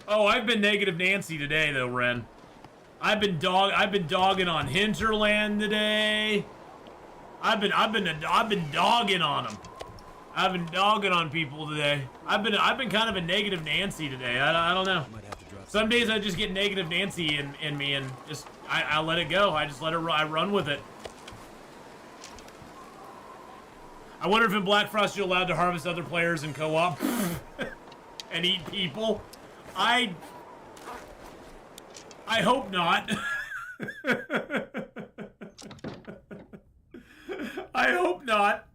Oh, I've been negative Nancy today, though, Ren. I've been dogging on Hinterland today. I've been dogging on them. I've been dogging on people today. I've been kind of a negative Nancy today. I don't know. Some days I just get negative Nancy in me and just I let it go. I just let it. I run with it. I wonder if in Black Frost you're allowed to harvest other players in co-op and eat people. I hope not. I hope not.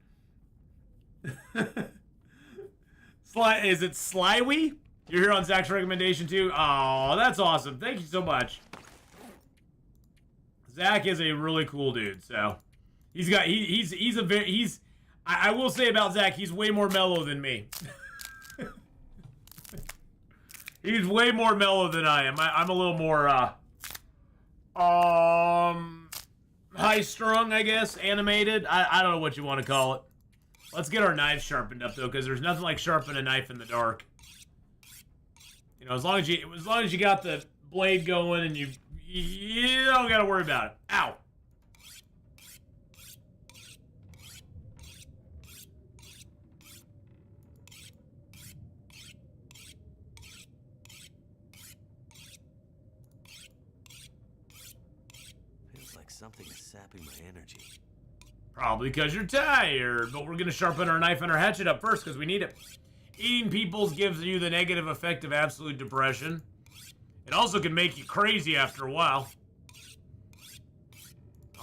Is it Slywy? You're here on Zach's recommendation too? Oh, that's awesome. Thank you so much. Zach is a really cool dude, so I will say about Zach, he's way more mellow than me. He's way more mellow than I am. I'm a little more high-strung, I guess, animated. I don't know what you want to call it. Let's get our knives sharpened up though, because there's nothing like sharpening a knife in the dark. You know, as long as you got the blade going and you don't gotta worry about it. Ow. Feels like something is sapping my energy. Probably because you're tired, but we're gonna sharpen our knife and our hatchet up first because we need it. Eating peoples gives you the negative effect of absolute depression. It also can make you crazy after a while.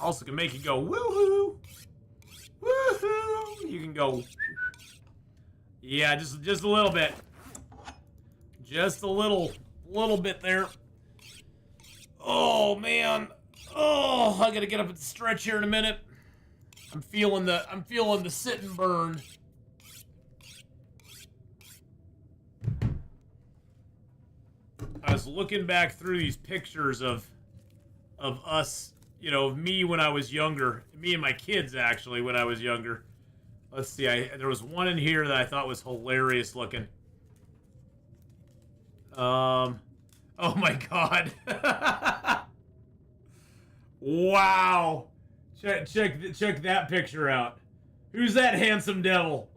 Also can make you go woohoo, woohoo. You can go, yeah, just a little bit, just a little bit there. Oh man, oh, I gotta get up and stretch here in a minute. I'm feeling the sit and burn. I was looking back through these pictures of us, you know, of me when I was younger. Me and my kids, actually, when I was younger. Let's see, there was one in here that I thought was hilarious looking. Oh my god. Wow. Check that picture out. Who's that handsome devil?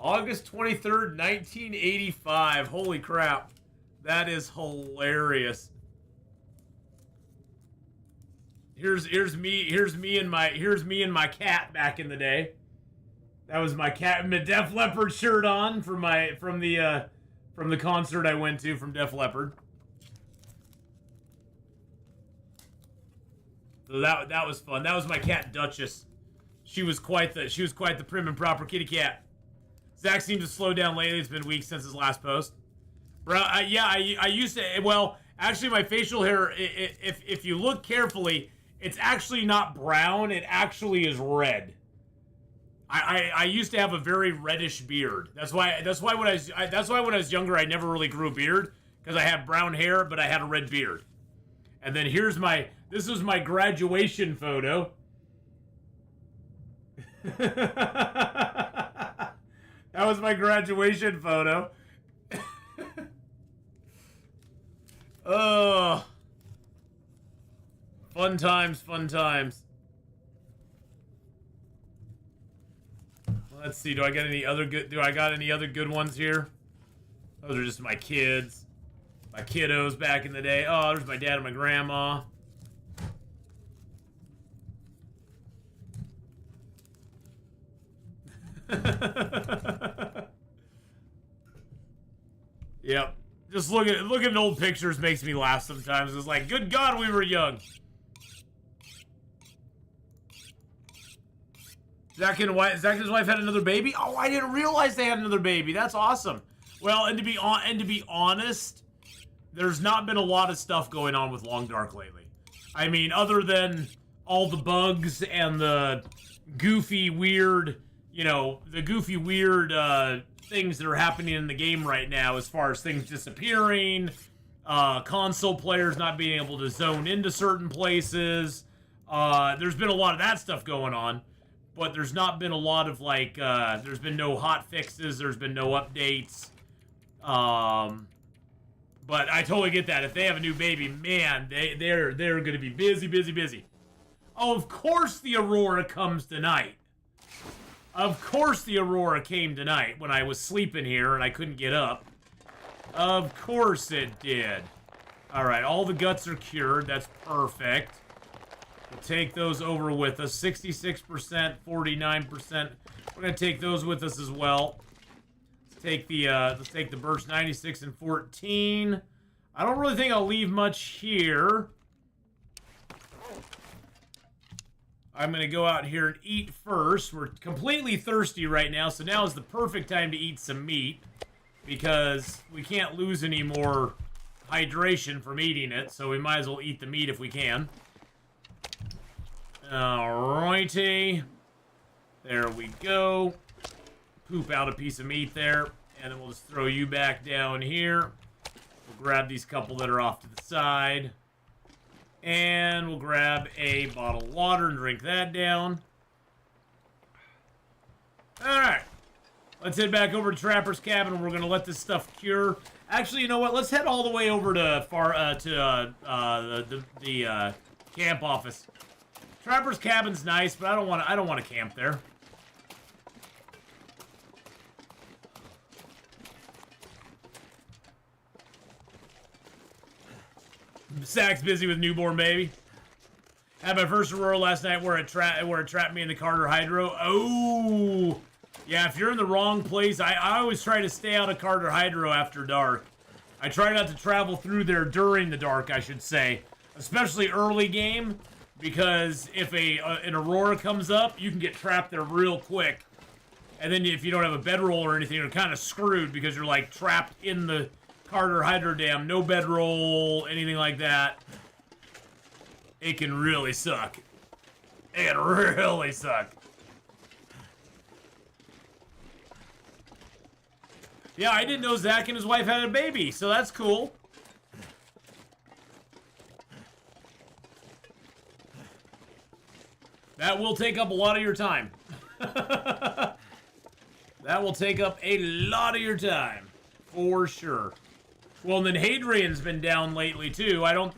August 23rd, 1985. Holy crap. That is hilarious. Here's me and my cat back in the day. That was my cat with my Def Leppard shirt on from the concert I went to from Def Leppard. So that was fun. That was my cat Duchess. She was quite the prim and proper kitty cat. Zach seems to slow down lately. It's been weeks since his last post. Bro, yeah, I used to. Well, actually, my facial hair, if you look carefully, it's actually not brown. It actually is red. I used to have a very reddish beard. That's why when I was younger, I never really grew a beard because I had brown hair, but I had a red beard. And then this was my graduation photo. That was my graduation photo. Oh, fun times, fun times. Let's see. Do I got any other good ones here? Those are just my kids, my kiddos back in the day. Oh, there's my dad and my grandma. Yep. Just looking at old pictures makes me laugh sometimes. It's like, good God, we were young. Zach and his wife had another baby. Oh, I didn't realize they had another baby. That's awesome. Well, and to be honest, there's not been a lot of stuff going on with Long Dark lately. I mean, other than all the bugs and the goofy, weird, things that are happening in the game right now, as far as things disappearing, console players not being able to zone into certain places. There's been a lot of that stuff going on. But there's not been a lot of, there's been no hot fixes, there's been no updates. But I totally get that. If they have a new baby, man, they're going to be busy, busy, busy. Oh, of course the Aurora comes tonight. Of course the Aurora came tonight when I was sleeping here and I couldn't get up. Of course it did. Alright, all the guts are cured. That's perfect. We'll take those over with us. 66%, 49%. We're going to take those with us as well. Let's take the burst 96 and 14. I don't really think I'll leave much here. I'm going to go out here and eat first. We're completely thirsty right now, so now is the perfect time to eat some meat because we can't lose any more hydration from eating it, so we might as well eat the meat if we can. Alrighty. There we go. Poop out a piece of meat there, and then we'll just throw you back down here. We'll grab these couple that are off to the side. And we'll grab a bottle of water and drink that down. Alright. Let's head back over to Trapper's Cabin. We're going to let this stuff cure. Actually, you know what? Let's head all the way over to the camp office. Trapper's Cabin's nice, but I don't want to camp there. Zach's busy with newborn baby. Had my first Aurora last night where it trapped me in the Carter Hydro. Oh, yeah. If you're in the wrong place, I always try to stay out of Carter Hydro after dark. I try not to travel through there during the dark, I should say, especially early game, because if an Aurora comes up, you can get trapped there real quick. And then if you don't have a bedroll or anything, you're kind of screwed because you're like trapped in the Carter Hydro Dam, no bedroll, anything like that. It can really suck. It can really suck. Yeah, I didn't know Zach and his wife had a baby, so that's cool. That will take up a lot of your time. That will take up a lot of your time, for sure. Well, and then Hadrian's been down lately too. I don't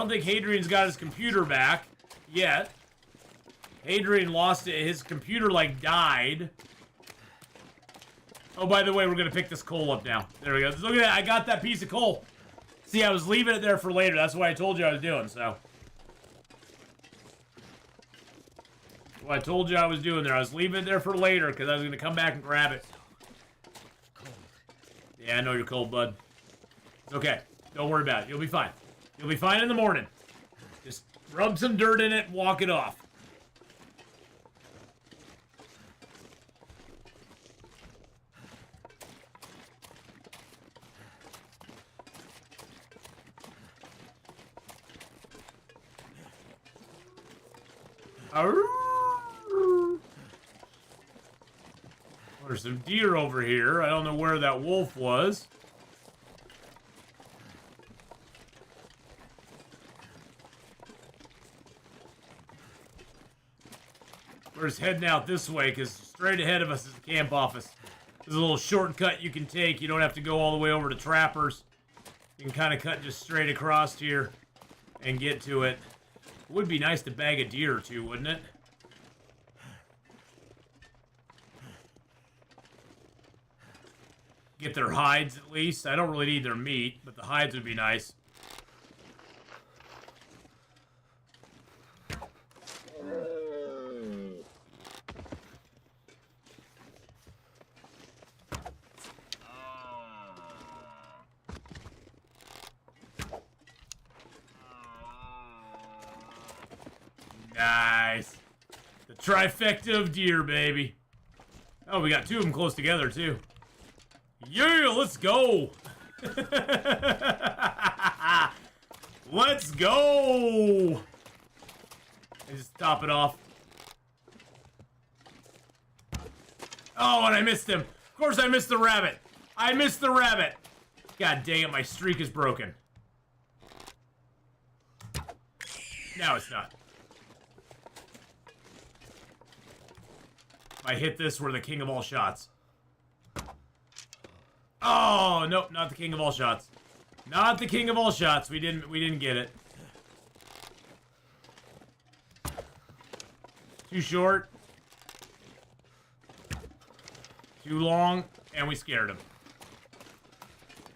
think Hadrian's got his computer back yet. Hadrian lost it. His computer like died. Oh, by the way, we're gonna pick this coal up now. There we go. Look at that. I got that piece of coal. See, I was leaving it there for later. That's what I told you I was doing. So, what I told you I was doing there. I was leaving it there for later because I was gonna come back and grab it. Yeah, I know you're cold, bud. It's okay. Don't worry about it. You'll be fine. You'll be fine in the morning. Just rub some dirt in it and walk it off. There's some deer over here. I don't know where that wolf was. We're just heading out this way because straight ahead of us is the camp office. There's a little shortcut you can take. You don't have to go all the way over to Trapper's. You can kind of cut just straight across here and get to it. It would be nice to bag a deer or two, wouldn't it? Get their hides at least. I don't really need their meat, but the hides would be nice. Nice. The trifecta of deer, baby. Oh, we got two of them close together, too. Yeah, let's go. Let's go. I just top it off. Oh, and I missed him. Of course I missed the rabbit. I missed the rabbit. God dang it, my streak is broken. Now it's not. I hit this, we're the king of all shots. Oh, nope, not the king of all shots. Not the king of all shots. We didn't get it. Too short. Too long, and we scared him.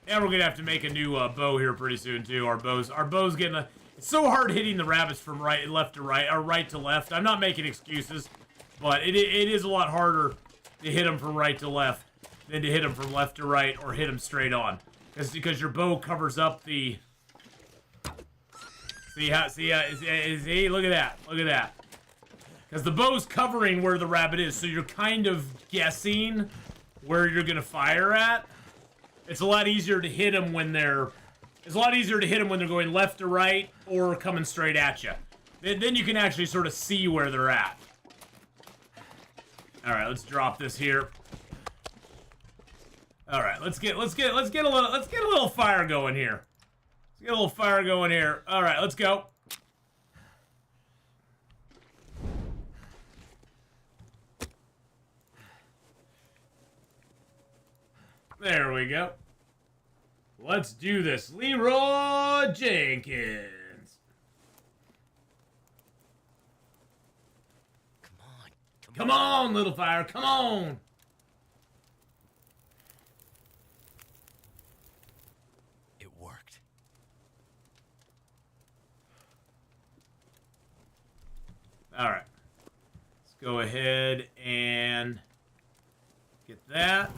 And we're gonna have to make a new bow here pretty soon too. Our bow's getting a. It's so hard hitting the rabbits from left to right, or right to left. I'm not making excuses, but it is a lot harder to hit them from right to left than to hit them from left to right or hit them straight on. Because your bow covers up the. See, look at that, look at that. Because the bow's covering where the rabbit is, so you're kind of guessing where you're gonna fire at. It's a lot easier to hit them when they're. It's a lot easier to hit them when they're going left to right or coming straight at you. Then you can actually sort of see where they're at. All right, let's drop this here. All right, let's get a little fire going here. Let's get a little fire going here. All right, let's go. There we go. Let's do this. Leroy Jenkins. Come on, little fire. Come on. It worked. All right. Let's go ahead and get that.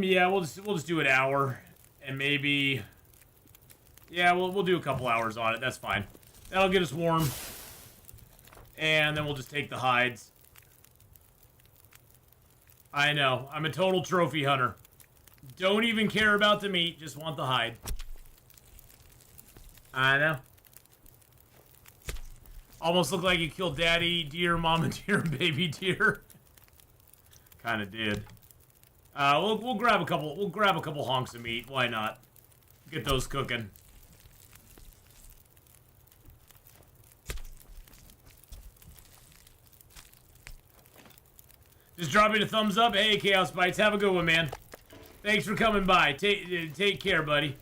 Yeah, we'll just do an hour, and maybe, yeah, we'll do a couple hours on it. That's fine. That'll get us warm, and then we'll just take the hides. I know, I'm a total trophy hunter. Don't even care about the meat, just want the hide. I know. Almost looked like you killed daddy deer, mama deer, and baby deer. Kind of did. We'll grab a couple. We'll grab a couple honks of meat. Why not? Get those cooking. Just dropping a thumbs up. Hey, Chaos Bites, have a good one, man. Thanks for coming by. Take care, buddy.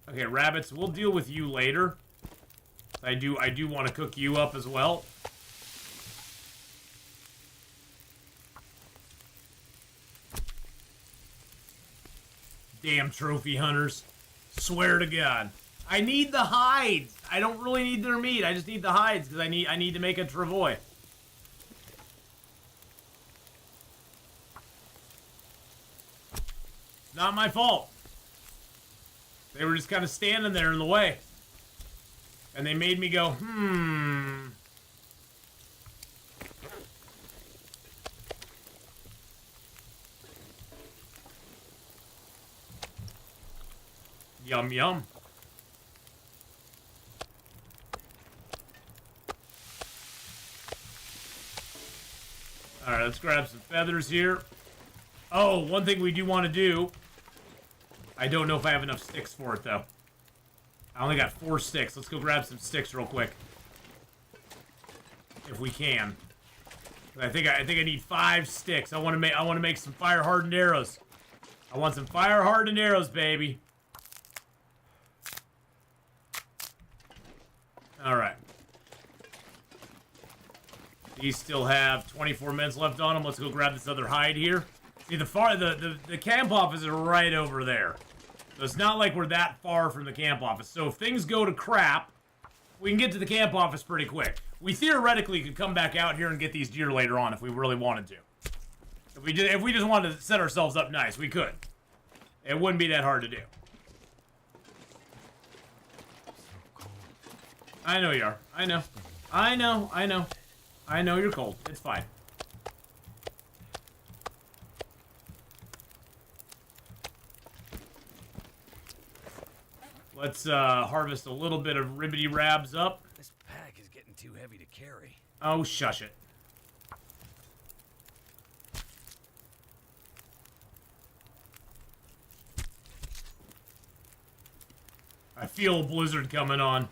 Okay, rabbits. We'll deal with you later. I do want to cook you up as well. Damn trophy hunters. Swear to God. I need the hides. I don't really need their meat. I just need the hides because I need to make a travois. Not my fault. They were just kind of standing there in the way. And they made me go, Yum, yum. Alright, let's grab some feathers here. Oh, one thing we do want to do. I don't know if I have enough sticks for it, though. I only got 4 sticks. Let's go grab some sticks real quick. If we can. I think I need 5 sticks. I want to make some fire-hardened arrows. I want some fire-hardened arrows, baby. Alright. These still have 24 minutes left on them. Let's go grab this other hide here. See, the camp office is right over there. So it's not like we're that far from the camp office. So if things go to crap, we can get to the camp office pretty quick. We theoretically could come back out here and get these deer later on if we really wanted to. If we just wanted to set ourselves up nice, we could. It wouldn't be that hard to do. I know you are. I know. I know. I know. I know you're cold. It's fine. Let's harvest a little bit of ribbity rabs up. This pack is getting too heavy to carry. Oh, shush it. I feel a blizzard coming on.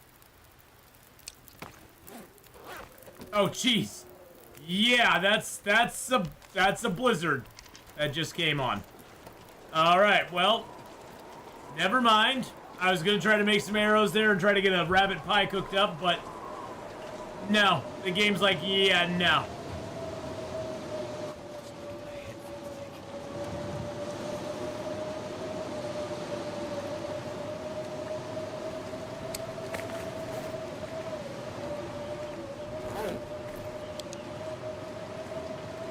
Oh, jeez. Yeah, that's a blizzard that just came on. All right, well, never mind. I was gonna try to make some arrows there and try to get a rabbit pie cooked up, but no. The game's like, yeah, no.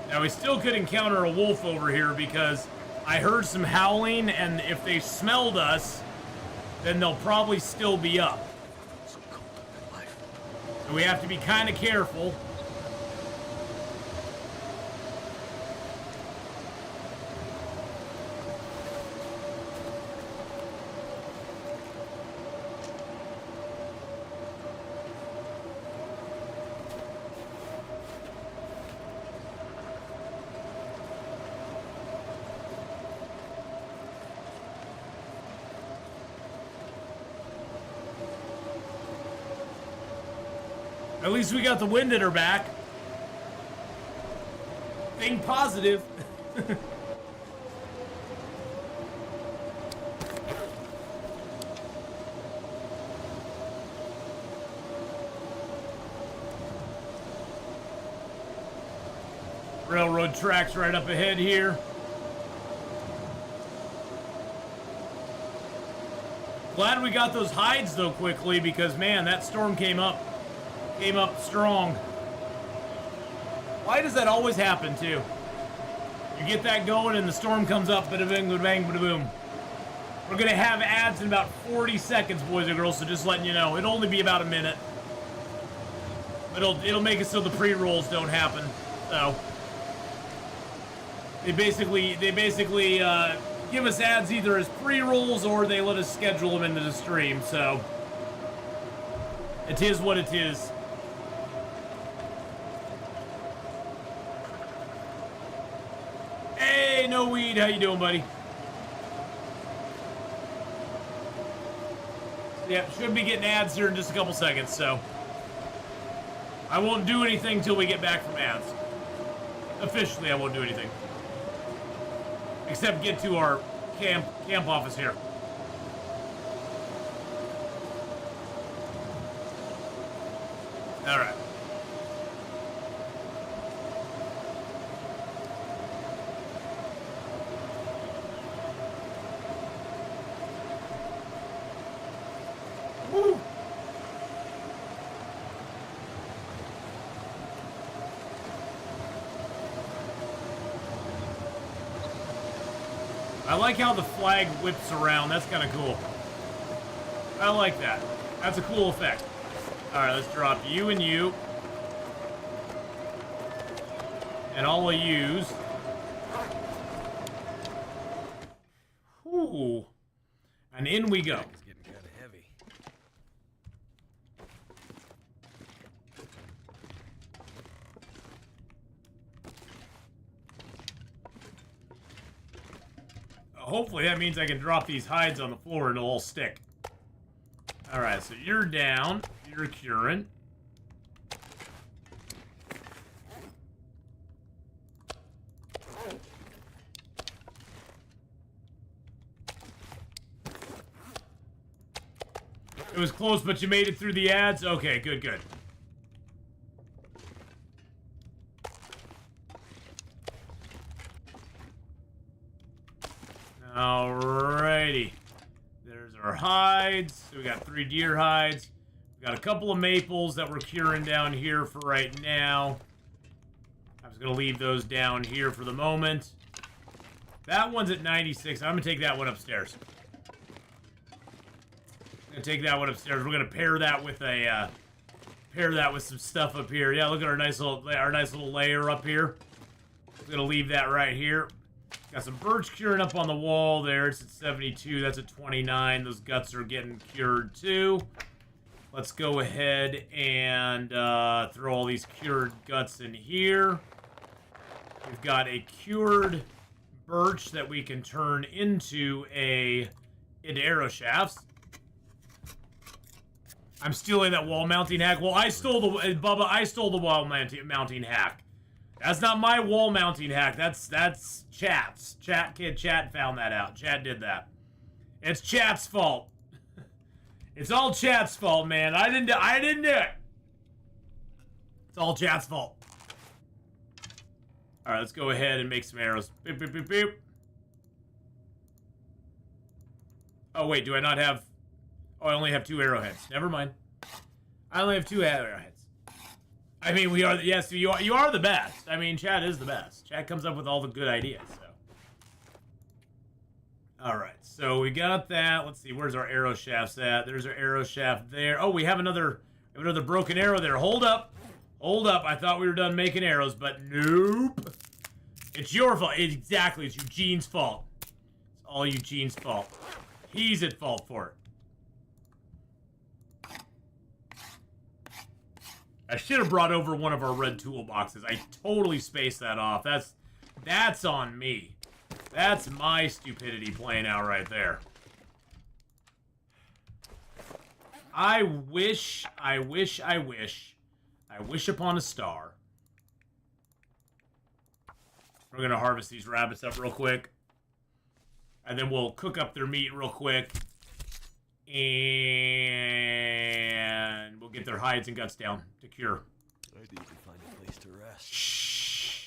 Now, we still could encounter a wolf over here because I heard some howling, and if they smelled us, then they'll probably still be up. So we have to be kind of careful. At least we got the wind at her back. Think positive. Railroad tracks right up ahead here. Glad we got those hides though quickly because man, that storm came up strong. Why does that always happen too? You get that going and the storm comes up, bada bing, bada bang, bada boom. We're gonna have ads in about 40 seconds, boys and girls, so just letting you know. It'll only be about a minute. But it'll make it so the pre-rolls don't happen. So they basically give us ads either as pre-rolls or they let us schedule them into the stream, so it is what it is. Hey, No Weed, how you doing, buddy? Yep, should be getting ads here in just a couple seconds, so I won't do anything till we get back from ads. Officially, I won't do anything. Except get to our camp office here. All right. Woo. I like how the flag whips around. That's kind of cool. I like that. That's a cool effect. All right, let's drop you and you. And all of yous. Ooh. And in we go. It's getting kind of heavy. Hopefully that means I can drop these hides on the floor and it'll all stick. Alright, so you're down. You're curing. It was close, but you made it through the ads? Okay, good, good. Alrighty. There's our hides. So we got 3 deer hides. We got a couple of maples that we're curing down here for right now. I was going to leave those down here for the moment. That one's at 96. I'm going to take that one upstairs. I'm going to take that one upstairs. We're going to pair that with a some stuff up here. Yeah, look at our nice little layer up here. I'm going to leave that right here. Got some birch curing up on the wall there. It's at 72. That's at 29. Those guts are getting cured too. Let's go ahead and throw all these cured guts in here. We've got a cured birch that we can turn into arrow shafts. I'm stealing that wall mounting hack. Well, I stole the Bubba. I stole the wall mounting hack. That's not my wall mounting hack. That's Chat's. Chat found that out. Chat did that. It's Chat's fault. It's all Chat's fault, man. I didn't do it. It's all Chat's fault. All right, let's go ahead and make some arrows. Beep, beep, beep, beep. Oh wait, do I not have? Oh, I only have 2 arrowheads. Never mind. I only have 2 arrowheads. I mean, we are. Yes, you are the best. I mean, Chat is the best. Chat comes up with all the good ideas. So. All right, so we got that. Let's see, where's our arrow shafts at? There's our arrow shaft there. Oh, we have another broken arrow there. Hold up. I thought we were done making arrows, but nope. It's your fault. Exactly, it's Eugene's fault. It's all Eugene's fault. He's at fault for it. I should have brought over one of our red toolboxes. I totally spaced that off. That's on me. That's my stupidity playing out right there. I wish upon a star. We're going to harvest these rabbits up real quick. And then we'll cook up their meat real quick. And we'll get their hides and guts down to cure. I need to find a place to rest. Shh.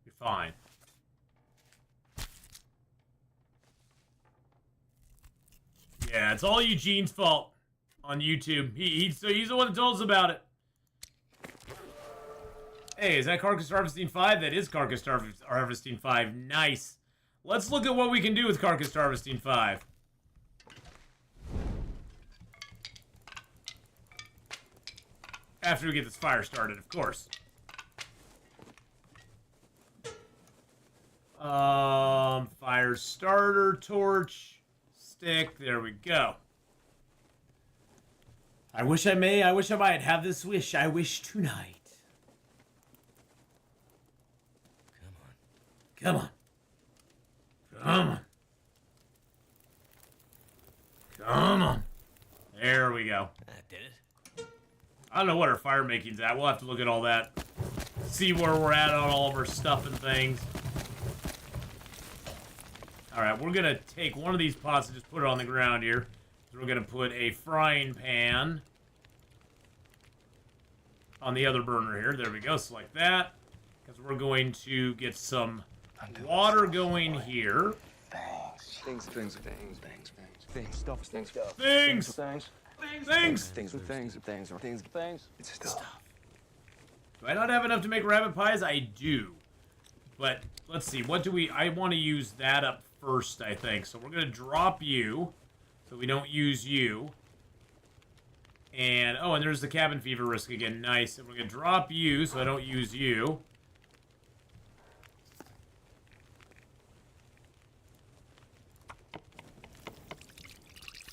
You're fine. Yeah, it's all Eugene's fault on YouTube. He's the one that told us about it. Hey, is that Carcass Harvesting 5? That is Carcass Harvesting 5. Nice. Let's look at what we can do with Carcass Harvesting 5. After we get this fire started, of course. Fire starter, torch, stick. There we go. I wish I might have this wish. I wish tonight. Come on. Come on. There we go. That did it. I don't know what our fire making's at. We'll have to look at all that. See where we're at on all of our stuff and things. Alright, we're going to take one of these pots and just put it on the ground here. So we're going to put a frying pan on the other burner here. There we go. Select that. Because we're going to get some water going here. Things. Things. It's stuff. Do I not have enough to make rabbit pies? I do. But let's see. What do we... I want to use that up first, I think. So we're going to drop you. So we don't use you. And... oh, and there's the cabin fever risk again. Nice. And we're going to drop you so I don't use you.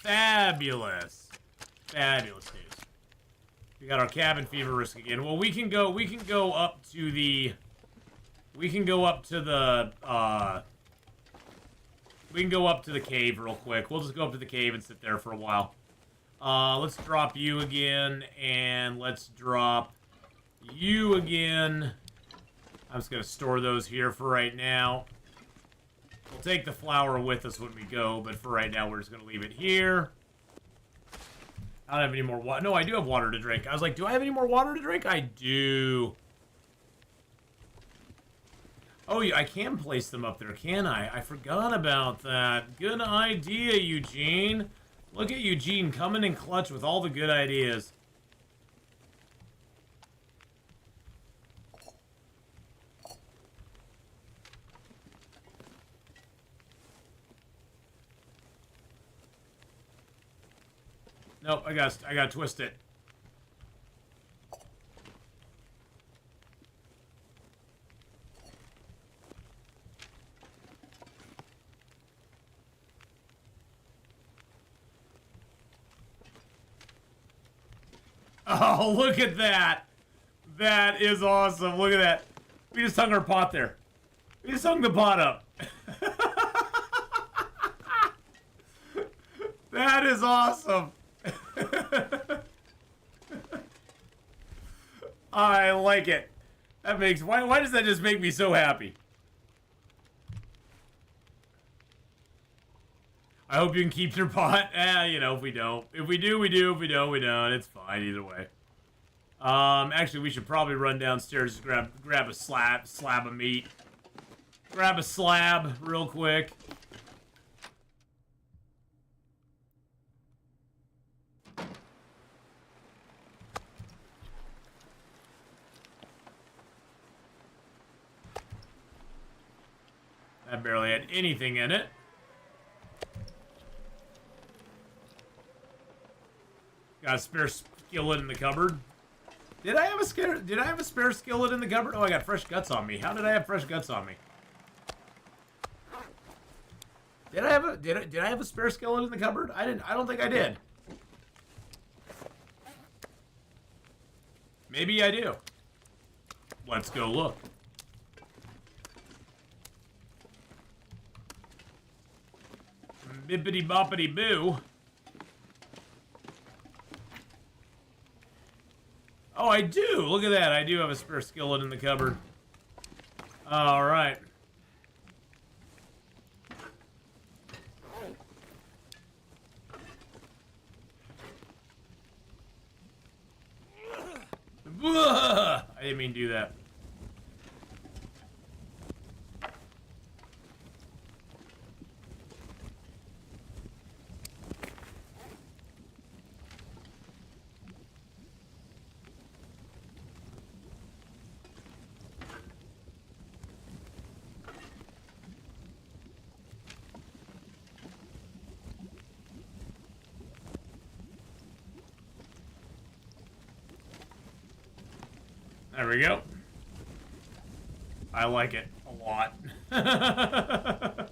Fabulous. Fabulous news. We got our cabin fever risk again. Well, we can go up to the cave real quick. We'll just go up to the cave and sit there for a while. Let's drop you again, and let's drop you again. I'm just gonna store those here for right now. We'll take the flour with us when we go, but for right now, we're just going to leave it here. I don't have any more water. No, I do have water to drink. I was like, do I have any more water to drink? I do. Oh, yeah, I can place them up there, can I? I forgot about that. Good idea, Eugene. Look at Eugene coming in clutch with all the good ideas. Nope, I gotta twist it. Oh, look at that. That is awesome. Look at that. We just hung our pot there. We just hung the pot up. That is awesome. I like it. That makes... Why does that just make me so happy? I hope you can keep your pot. You know, if we don't. If we do, we do. If we don't, we don't. It's fine either way. Actually, we should probably run downstairs and grab a slab of meat. Grab a slab real quick. That barely had anything in it. Got a spare skillet in the cupboard. Did I have a spare skillet in the cupboard? Oh, I got fresh guts on me. How did I have fresh guts on me? Did I have a spare skillet in the cupboard? I don't think I did. Maybe I do. Let's go look. Bippity boppity boo. Oh, I do! Look at that. I do have a spare skillet in the cupboard. Alright. I didn't mean to do that. There we go. I like it a lot. Alright,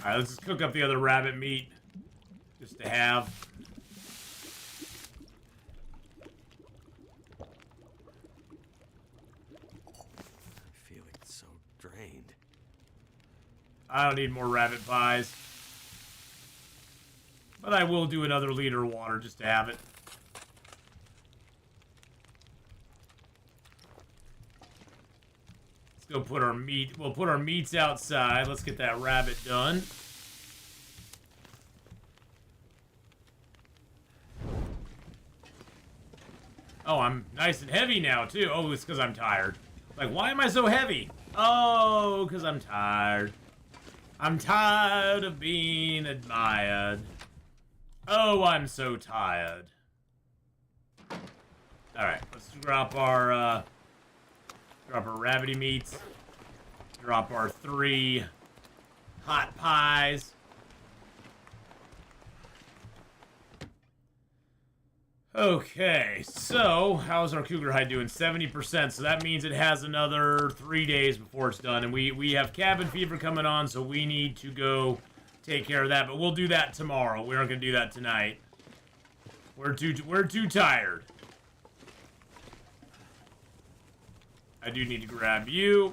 let's just cook up the other rabbit meat. Just to have. I'm feeling so drained. I don't need more rabbit pies. But I will do another liter of water just to have it. Go put our meat. We'll put our meats outside. Let's get that rabbit done. Oh, I'm nice and heavy now, too. Oh, it's because I'm tired. Like, why am I so heavy? Oh, because I'm tired. I'm tired of being admired. Oh, I'm so tired. Alright, let's drop our rabbity meats. Drop our 3 hot pies. Okay, so how's our cougar hide doing? 70%, so that means it has another 3 days before it's done. And we have cabin fever coming on, so we need to go take care of that. But we'll do that tomorrow. We aren't going to do that tonight. We're too tired. I do need to grab you.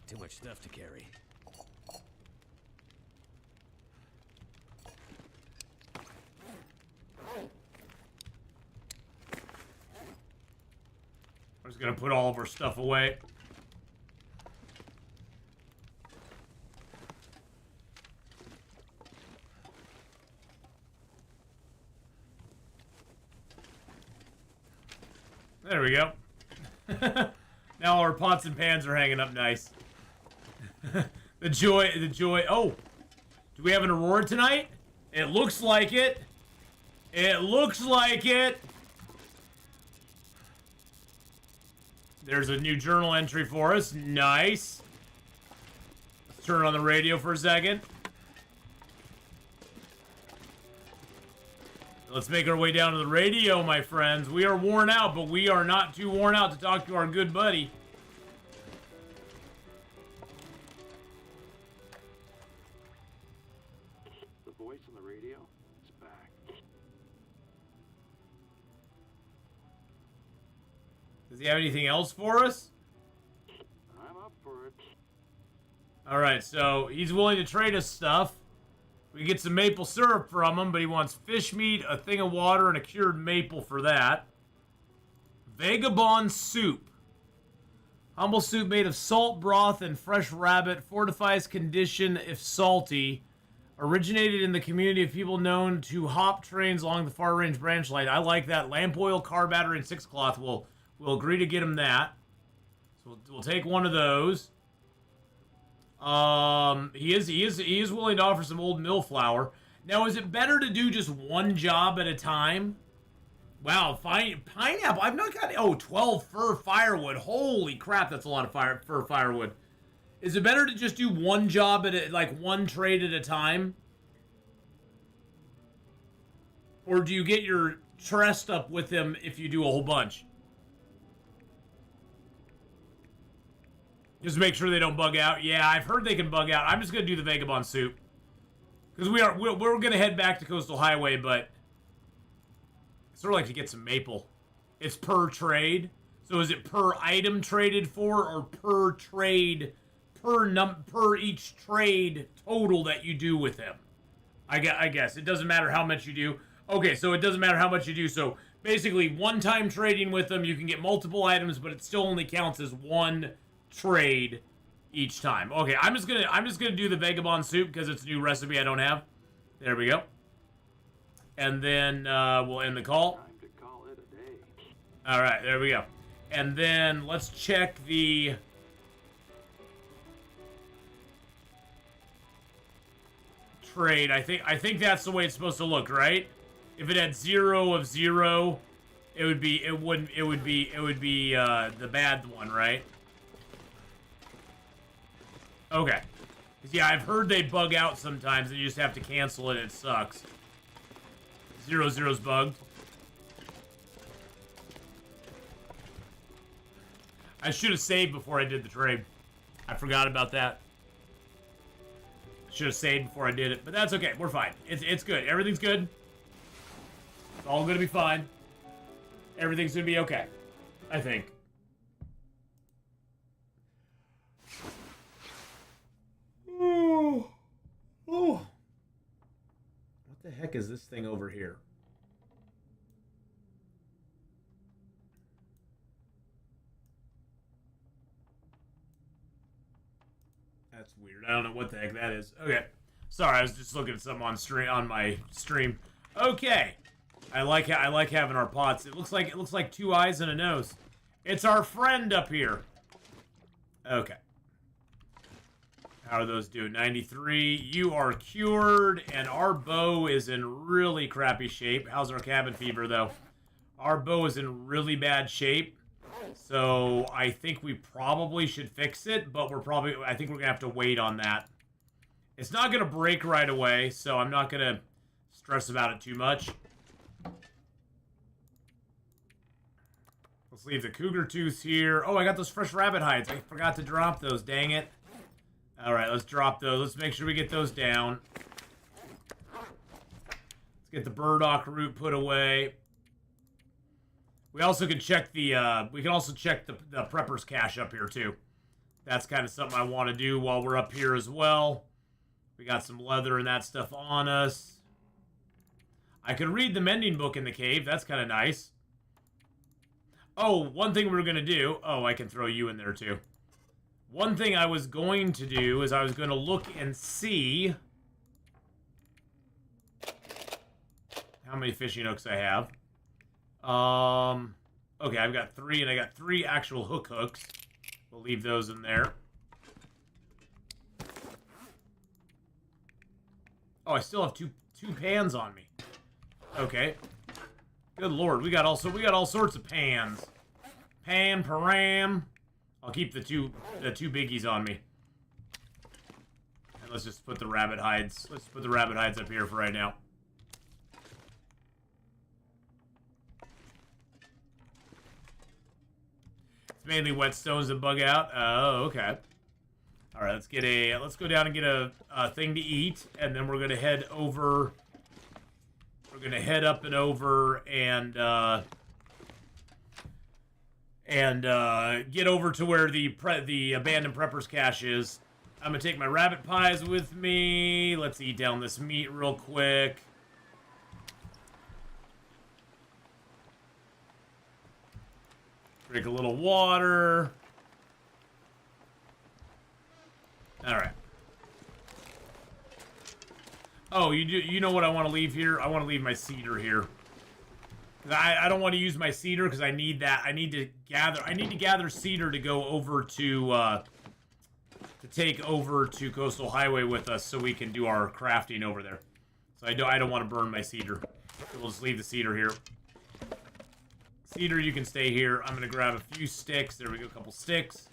Too much stuff to carry. I'm just gonna put all of our stuff away. There we go. Now our pots and pans are hanging up nice. the joy. Oh, do we have an Aurora tonight? It looks like it. It looks like it. There's a new journal entry for us. Nice. Let's turn on the radio for a second. Let's make our way down to the radio, my friends. We are worn out, but we are not too worn out to talk to our good buddy. The voice on the radio is back. Does he have anything else for us? I'm up for it. Alright, so he's willing to trade us stuff. We get some maple syrup from him, but he wants fish meat, a thing of water, and a cured maple for that. Vagabond soup. Humble soup made of salt broth and fresh rabbit. Fortifies condition if salty. Originated in the community of people known to hop trains along the far range branch line. I like that. Lamp oil, car battery, and 6 cloth. We'll agree to get him that. So we'll take one of those. He is willing to offer some old mill flour. Now, is it better to do just one job at a time? Wow, fine pineapple. I've not got 12 fir firewood. Holy crap, that's a lot of fir firewood. Is it better to just do one job like one trade at a time? Or do you get your trust up with him if you do a whole bunch? Just make sure they don't bug out. Yeah, I've heard they can bug out. I'm just going to do the Vagabond soup. Because we're going to head back to Coastal Highway, but I sort of like to get some maple. It's per trade. So is it per item traded for or per trade, per each trade total that you do with him? I guess. It doesn't matter how much you do. Okay, so it doesn't matter how much you do. So basically, one-time trading with them, you can get multiple items, but it still only counts as one trade each time. Okay, I'm just gonna do the Vagabond soup because it's a new recipe I don't have. There we go. And then we'll end the call. Time to call it a day. All right, there we go. And then let's check the trade. I think that's the way it's supposed to look, right? If it had 0 of 0, it would be the bad one, right? Okay. Yeah, I've heard they bug out sometimes and you just have to cancel it and it sucks. 0's bugged. I should have saved before I did the trade. I forgot about that. Should have saved before I did it, but that's okay. We're fine. It's good. Everything's good. It's all gonna be fine. Everything's gonna be okay. I think. Oh. What the heck is this thing over here? That's weird. I don't know what the heck that is. Okay. Sorry, I was just looking at something on my stream. Okay. I like having our pots. It looks like 2 eyes and a nose. It's our friend up here. Okay. How are those doing? 93. You are cured, and our bow is in really crappy shape. How's our cabin fever, though? Our bow is in really bad shape. So I think we probably should fix it, but I think we're going to have to wait on that. It's not going to break right away, so I'm not going to stress about it too much. Let's leave the cougar tooth here. Oh, I got those fresh rabbit hides. I forgot to drop those, dang it. All right, let's drop those. Let's make sure we get those down. Let's get the burdock root put away. We also can check the the prepper's cache up here too. That's kind of something I want to do while we're up here as well. We got some leather and that stuff on us. I could read the mending book in the cave. That's kind of nice. Oh, one thing we're gonna do. Oh, I can throw you in there too. One thing I was going to do is I was going to look and see how many fishing hooks I have. Okay, I've got 3, and I got 3 actual hooks. We'll leave those in there. Oh, I still have two pans on me. Okay. Good lord, we got all sorts of pans. Pan, param. I'll keep the two biggies on me. And let's just put the rabbit hides. Let's put the rabbit hides up here for right now. It's mainly whetstones that bug out. Oh, okay. All right, let's go down and get a thing to eat, and then we're gonna head over. We're gonna head up and over and get over to where the abandoned prepper's cache is, I'm gonna take my rabbit pies with me. Let's eat down this meat real quick. Drink a little water. Alright. Oh, you know what I want to leave here? I want to leave my cedar here. I don't want to use my cedar because I need that. I need to gather cedar to go over to take over to Coastal Highway with us so we can do our crafting over there. So I don't want to burn my cedar. So we'll just leave the cedar here. Cedar, you can stay here. I'm gonna grab a few sticks. There we go, a couple sticks.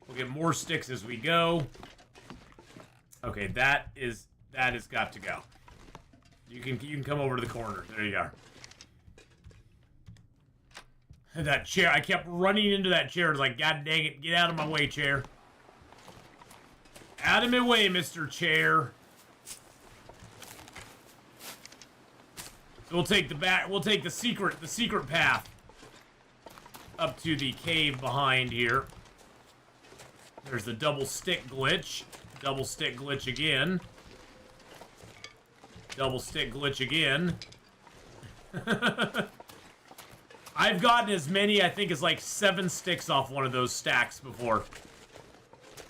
We'll get more sticks as we go. Okay, that has got to go. You can come over to the corner. There you are. That chair, I kept running into that chair. It's like, God dang it, get out of my way, chair. Out of my way, Mr. Chair. So we'll take the secret path up to the cave behind here. There's the double stick glitch. Double stick glitch again. Double stick glitch again. I've gotten as many, I think, as like 7 sticks off one of those stacks before.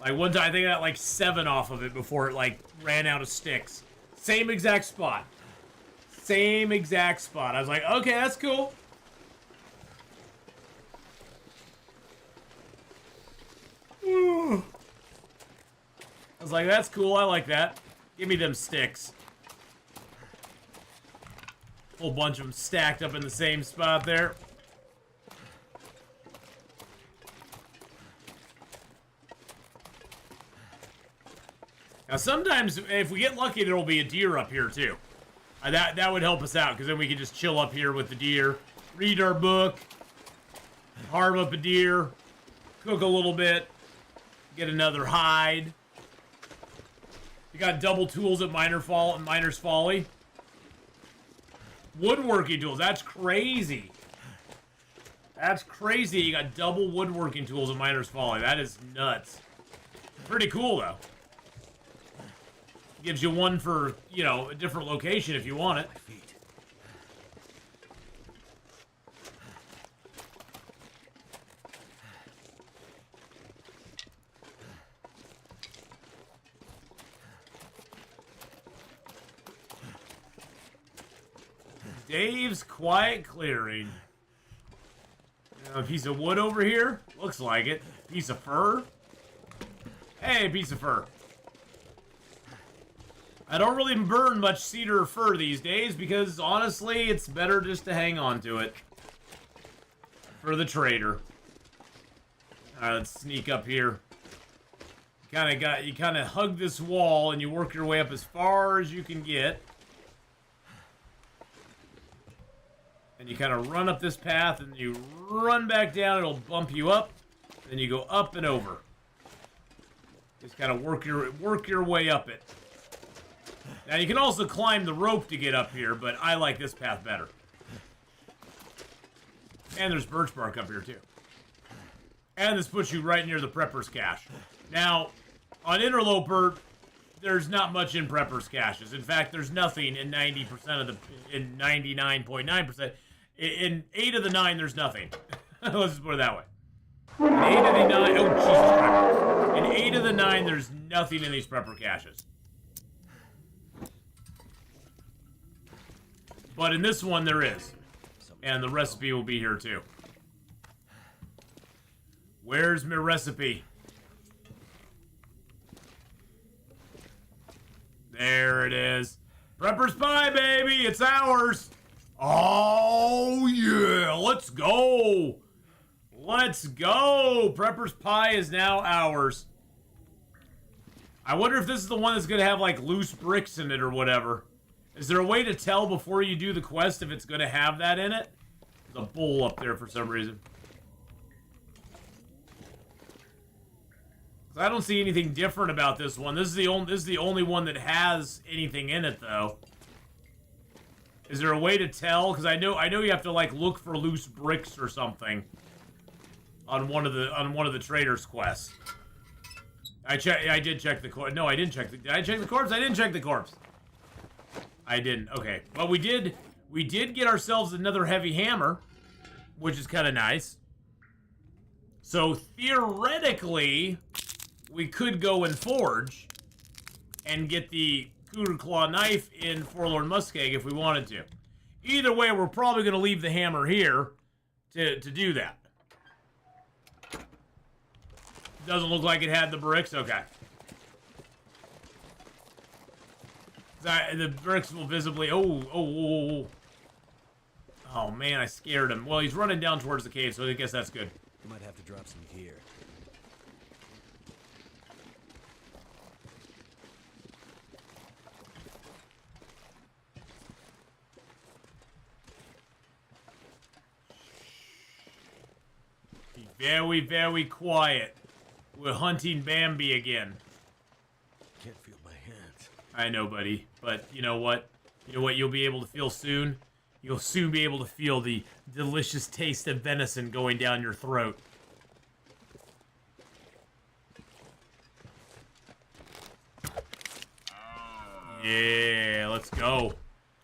Like one time, I think I got like 7 off of it before it like ran out of sticks. Same exact spot. Same exact spot. I was like, okay, that's cool. I was like, that's cool. I like that. Give me them sticks. Whole bunch of them stacked up in the same spot there. Now, sometimes, if we get lucky, there will be a deer up here, too. That would help us out, because then we can just chill up here with the deer, read our book, carve up a deer, cook a little bit, get another hide. You got double tools at Miner's Folly. Woodworking tools, that's crazy. That's crazy, you got double woodworking tools at Miner's Folly. That is nuts. Pretty cool, though. Gives you one for, you know, a different location if you want it. Dave's Quiet Clearing. A piece of wood over here? Looks like it. Piece of fur? Hey, piece of fur. I don't really burn much cedar or fur these days because, honestly, it's better just to hang on to it. For the trader. Alright, let's sneak up here. You kind of hug this wall and you work your way up as far as you can get. And you kind of run up this path and you run back down, it'll bump you up. Then you go up and over. Just kind of work your way up it. Now, you can also climb the rope to get up here, but I like this path better. And there's birch bark up here, too. And this puts you right near the Prepper's Cache. Now, on Interloper, there's not much in Prepper's Caches. In fact, there's nothing in 90% of the... in 99.9%. In 8 of the 9, there's nothing. Let's just put it that way. In 8 of the 9... oh, Jesus Christ. In 8 of the 9, there's nothing in these Prepper Caches. But in this one, there is. And the recipe will be here, too. Where's my recipe? There it is. Prepper's Pie, baby! It's ours! Oh, yeah! Let's go! Let's go! Prepper's Pie is now ours. I wonder if this is the one that's gonna have, like, loose bricks in it or whatever. Is there a way to tell before you do the quest if it's going to have that in it? There's a bull up there for some reason. I don't see anything different about this one. This is the only one that has anything in it, though. Is there a way to tell? Because I know you have to like look for loose bricks or something on one of the trader's quests. I did check the corpse. No, I didn't check the... Did I check the corpse? I didn't check the corpse. I didn't. Okay. But we did get ourselves another heavy hammer, which is kind of nice. So, theoretically, we could go and forge and get the Cougar Claw knife in Forlorn Muskeg if we wanted to. Either way, we're probably going to leave the hammer here to do that. Doesn't look like it had the bricks. Okay. The bricks will visibly... Oh, man, I scared him. Well, he's running down towards the cave, so I guess that's good. You might have to drop some gear. Be very, very quiet. We're hunting Bambi again. Can't feel my hands. I know, buddy. But you know what? You know what you'll be able to feel soon? You'll soon be able to feel the delicious taste of venison going down your throat. Yeah, let's go.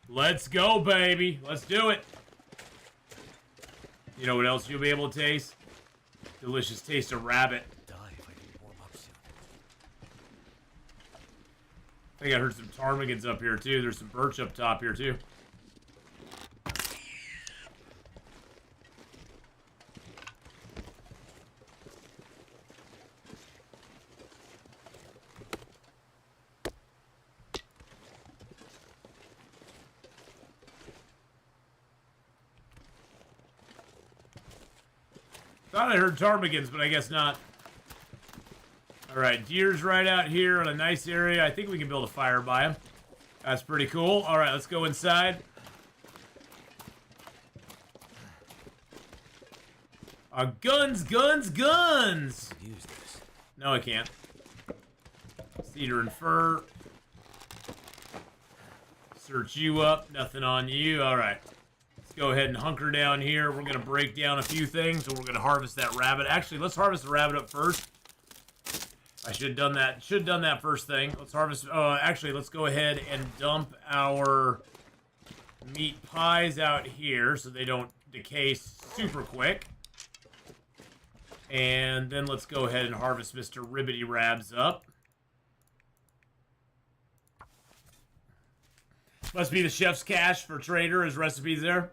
Let's go, baby. Let's do it. You know what else you'll be able to taste? Delicious taste of rabbit. Die if I didn't warm up soon. I think I heard some ptarmigans up here, too. There's some birch up top here, too. Thought I heard ptarmigans, but I guess not. Alright, deer's right out here in a nice area. I think we can build a fire by him. That's pretty cool. Alright, let's go inside. Guns, guns, guns! Use this. No, I can't. Cedar and fir. Search you up. Nothing on you. Alright. Let's go ahead and hunker down here. We're going to break down a few things, and we're going to harvest that rabbit. Actually, let's harvest the rabbit up first. I should have done that. Should have done that first thing. Let's harvest... actually, let's go ahead and dump our meat pies out here so they don't decay super quick. And then let's go ahead and harvest Mr. Ribbity Rabs up. Must be the chef's cache for Trader. His recipe's there.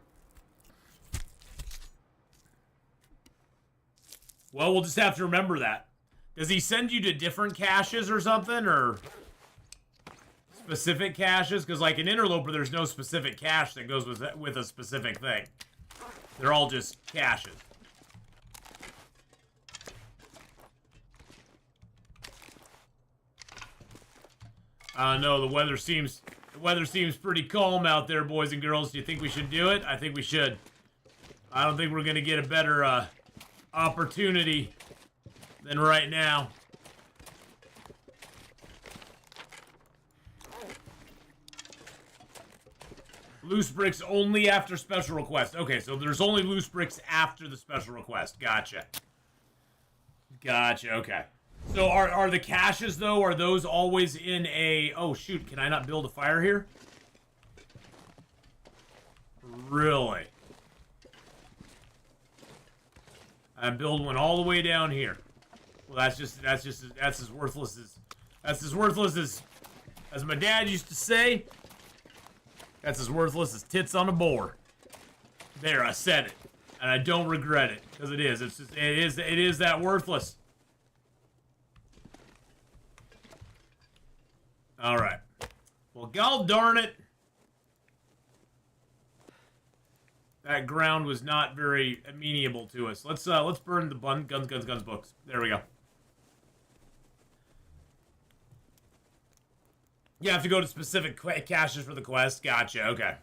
Well, we'll just have to remember that. Does he send you to different caches or something? Or specific caches? Because like in Interloper, there's no specific cache that goes with a specific thing. They're all just caches. No, the weather seems pretty calm out there, boys and girls. Do you think we should do it? I think we should. I don't think we're gonna get a better opportunity than right now. Loose bricks only after special request. Okay, so there's only loose bricks after the special request. Gotcha. Gotcha, okay. So are the caches, though, are those always in a... Oh, shoot, can I not build a fire here? Really? I build one all the way down here. Well, that's as worthless as my dad used to say. That's as worthless as tits on a boar. There, I said it. And I don't regret it, because it is. It is that worthless. Alright. Well, god darn it. That ground was not very amenable to us. Let's burn the guns books. There we go. You have to go to specific caches for the quest. Gotcha, okay.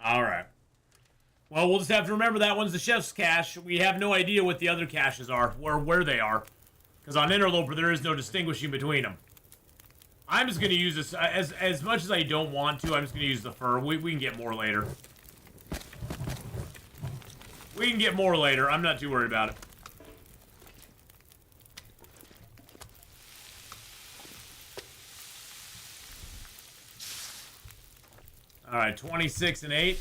Alright. Well, we'll just have to remember that one's the chef's cache. We have no idea what the other caches are, where they are. Because on Interloper, there is no distinguishing between them. I'm just going to use this, as much as I don't want to, I'm just going to use the fur. We can get more later. We can get more later. I'm not too worried about it. Alright, 26 and 8.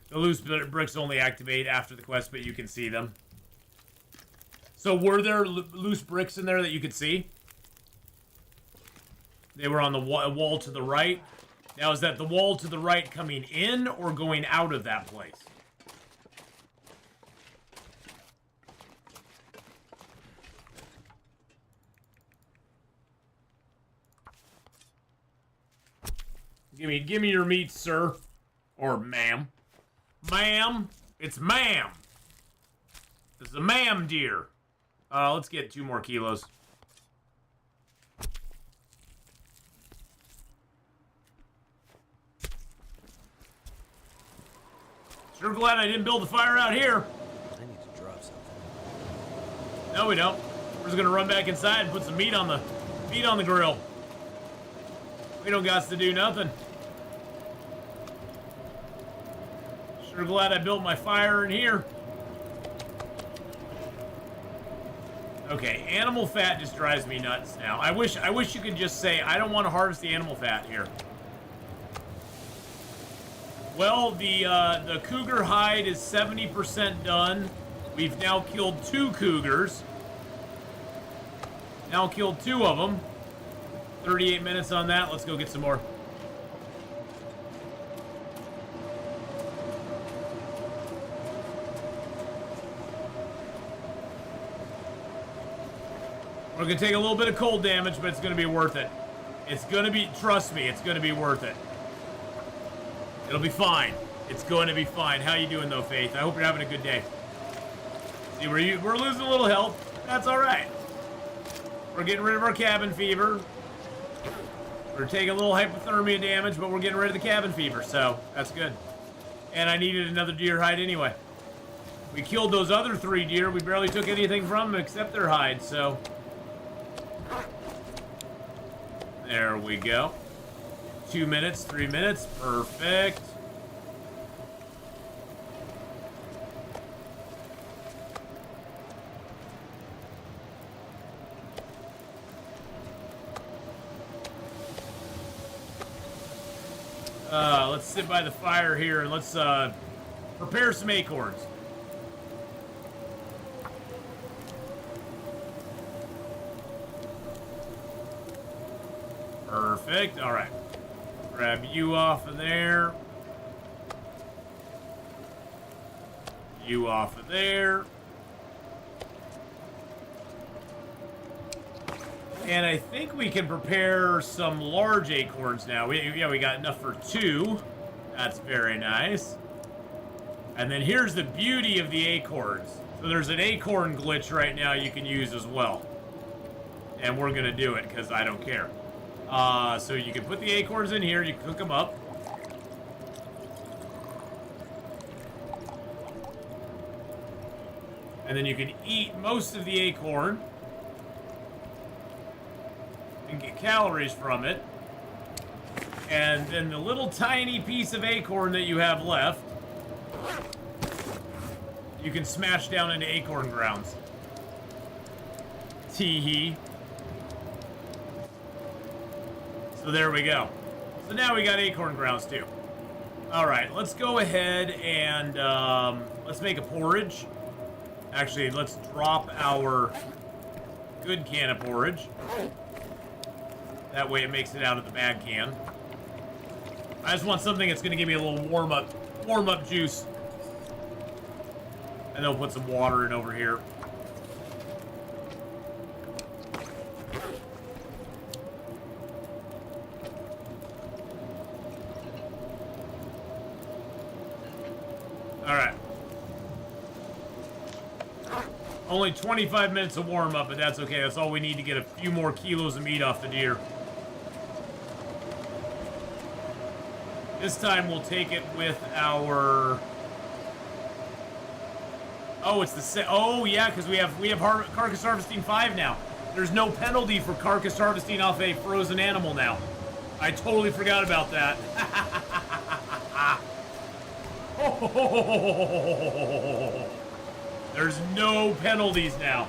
The loose bricks only activate after the quest, but you can see them. So were there loose bricks in there that you could see? They were on the wall to the right. Now, is that the wall to the right coming in or going out of that place? Give me your meat, sir. Or ma'am. Ma'am. It's ma'am. This is a ma'am deer. Let's get 2 more kilos. Sure glad I didn't build the fire out here. I need to drop something. No, we don't. We're just gonna run back inside and put some meat on the grill. We don't got to do nothing. Sure glad I built my fire in here. Okay, animal fat just drives me nuts now. I wish you could just say, I don't want to harvest the animal fat here. Well, the cougar hide is 70% done. We've now killed 2 cougars. Now killed 2 of them. 38 minutes on that. Let's go get some more. We're gonna take a little bit of cold damage, but it's gonna be worth it. It's gonna be, trust me, it's gonna be worth it. It'll be fine. It's going to be fine. How you doing though, Faith? I hope you're having a good day. See, we're losing a little health. That's all right. We're getting rid of our cabin fever. We're taking a little hypothermia damage, but we're getting rid of the cabin fever, so that's good. And I needed another deer hide anyway. We killed those other 3 deer. We barely took anything from them except their hide, so. There we go. 2 minutes, 3 minutes, perfect. Let's sit by the fire here and let's prepare some acorns. Perfect. All right. Grab you off of there. You off of there. And I think we can prepare some large acorns now. We got enough for 2. That's very nice. And then here's the beauty of the acorns. So there's an acorn glitch right now you can use as well. And we're going to do it because I don't care. So you can put the acorns in here. You can cook them up. And then you can eat most of the acorn. And get calories from it. And then the little tiny piece of acorn that you have left, you can smash down into acorn grounds. Tee-hee. So there we go. So now we got acorn grounds too. Alright, let's go ahead and let's make a porridge. Actually, let's drop our good can of porridge. That way it makes it out of the bad can. I just want something that's going to give me a little warm up juice. And then we'll put some water in over here. Alright. Only 25 minutes of warm up, but that's okay. That's all we need to get a few more kilos of meat off the deer. This time we'll take it with our... Oh, it's the... Oh, yeah, because we have carcass harvesting 5 now. There's no penalty for carcass harvesting off a frozen animal now. I totally forgot about that. There's no penalties now.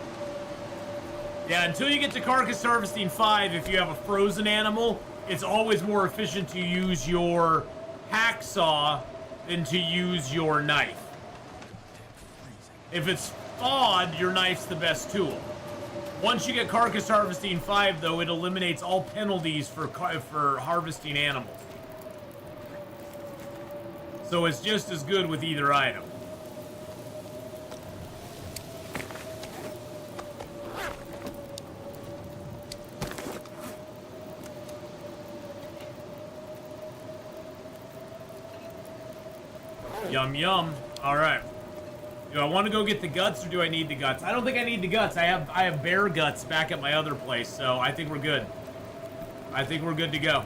Yeah, until you get to carcass harvesting 5, if you have a frozen animal, it's always more efficient to use your hacksaw than to use your knife. If it's thawed, your knife's the best tool. Once you get Carcass Harvesting 5, though, it eliminates all penalties for harvesting animals. So it's just as good with either item. Yum, yum. All right. Do I want to go get the guts, or do I need the guts? I don't think I need the guts. I have bear guts back at my other place, so I think we're good. I think we're good to go.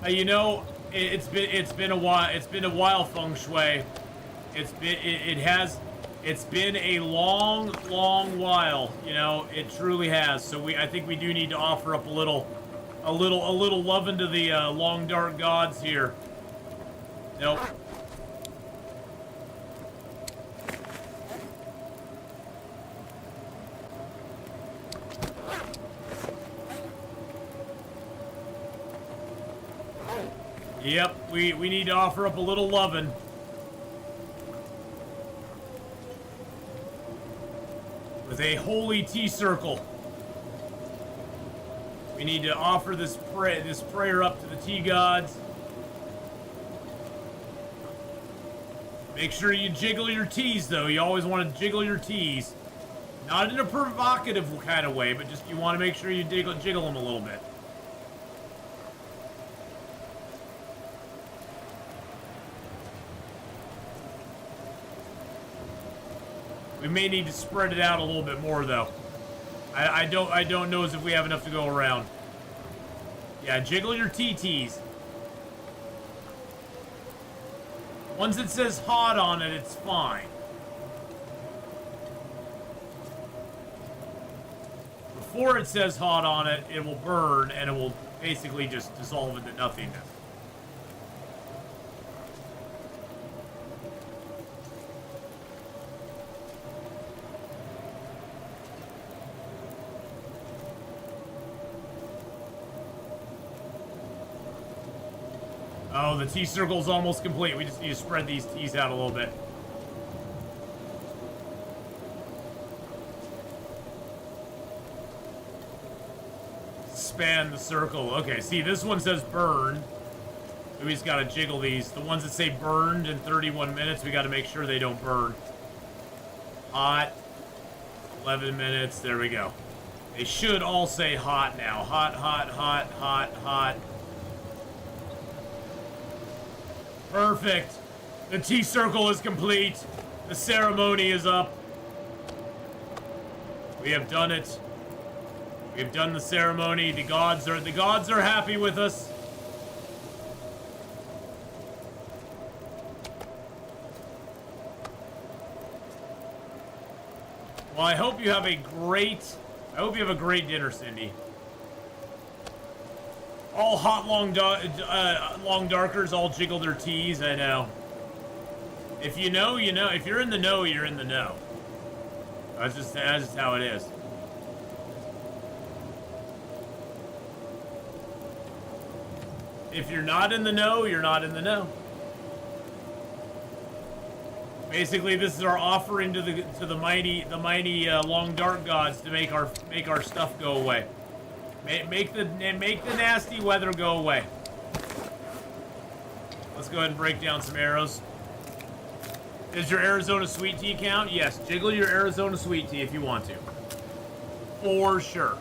You know, it's been a while. It's been a while, Feng Shui. It's been a long while. You know, it truly has. So I think we do need to offer up a little love into the long dark gods here. Nope. Yep, we need to offer up a little lovin'. With a holy tea circle. We need to offer this prayer up to the tea gods. Make sure you jiggle your teas, though. You always want to jiggle your teas. Not in a provocative kind of way, but just you want to make sure you jiggle them a little bit. We may need to spread it out a little bit more, though. I don't know as if we have enough to go around. Yeah, jiggle your TTs. Once it says hot on it, it's fine. Before it says hot on it, it will burn and it will basically just dissolve into nothingness. Oh, the tea circle's almost complete. We just need to spread these teas out a little bit. Span the circle. Okay, see, this one says burned. We just gotta jiggle these. The ones that say burned in 31 minutes, we gotta make sure they don't burn. Hot. 11 minutes. There we go. They should all say hot now. Hot, hot, hot, hot, hot. Perfect. The tea circle is complete. The ceremony is up. We have done it. We have done the ceremony. The gods are happy with us. Well, I hope you have a great dinner, Cindy. All hot long darkers all jiggle their teas. I know. If you know, you know. If you're in the know, you're in the know. That's just how it is. If you're not in the know, you're not in the know. Basically, this is our offering to the mighty long dark gods to make our stuff go away. Make the nasty weather go away. Let's go ahead and break down some arrows. Does your Arizona sweet tea count? Yes, jiggle your Arizona sweet tea if you want to. For sure.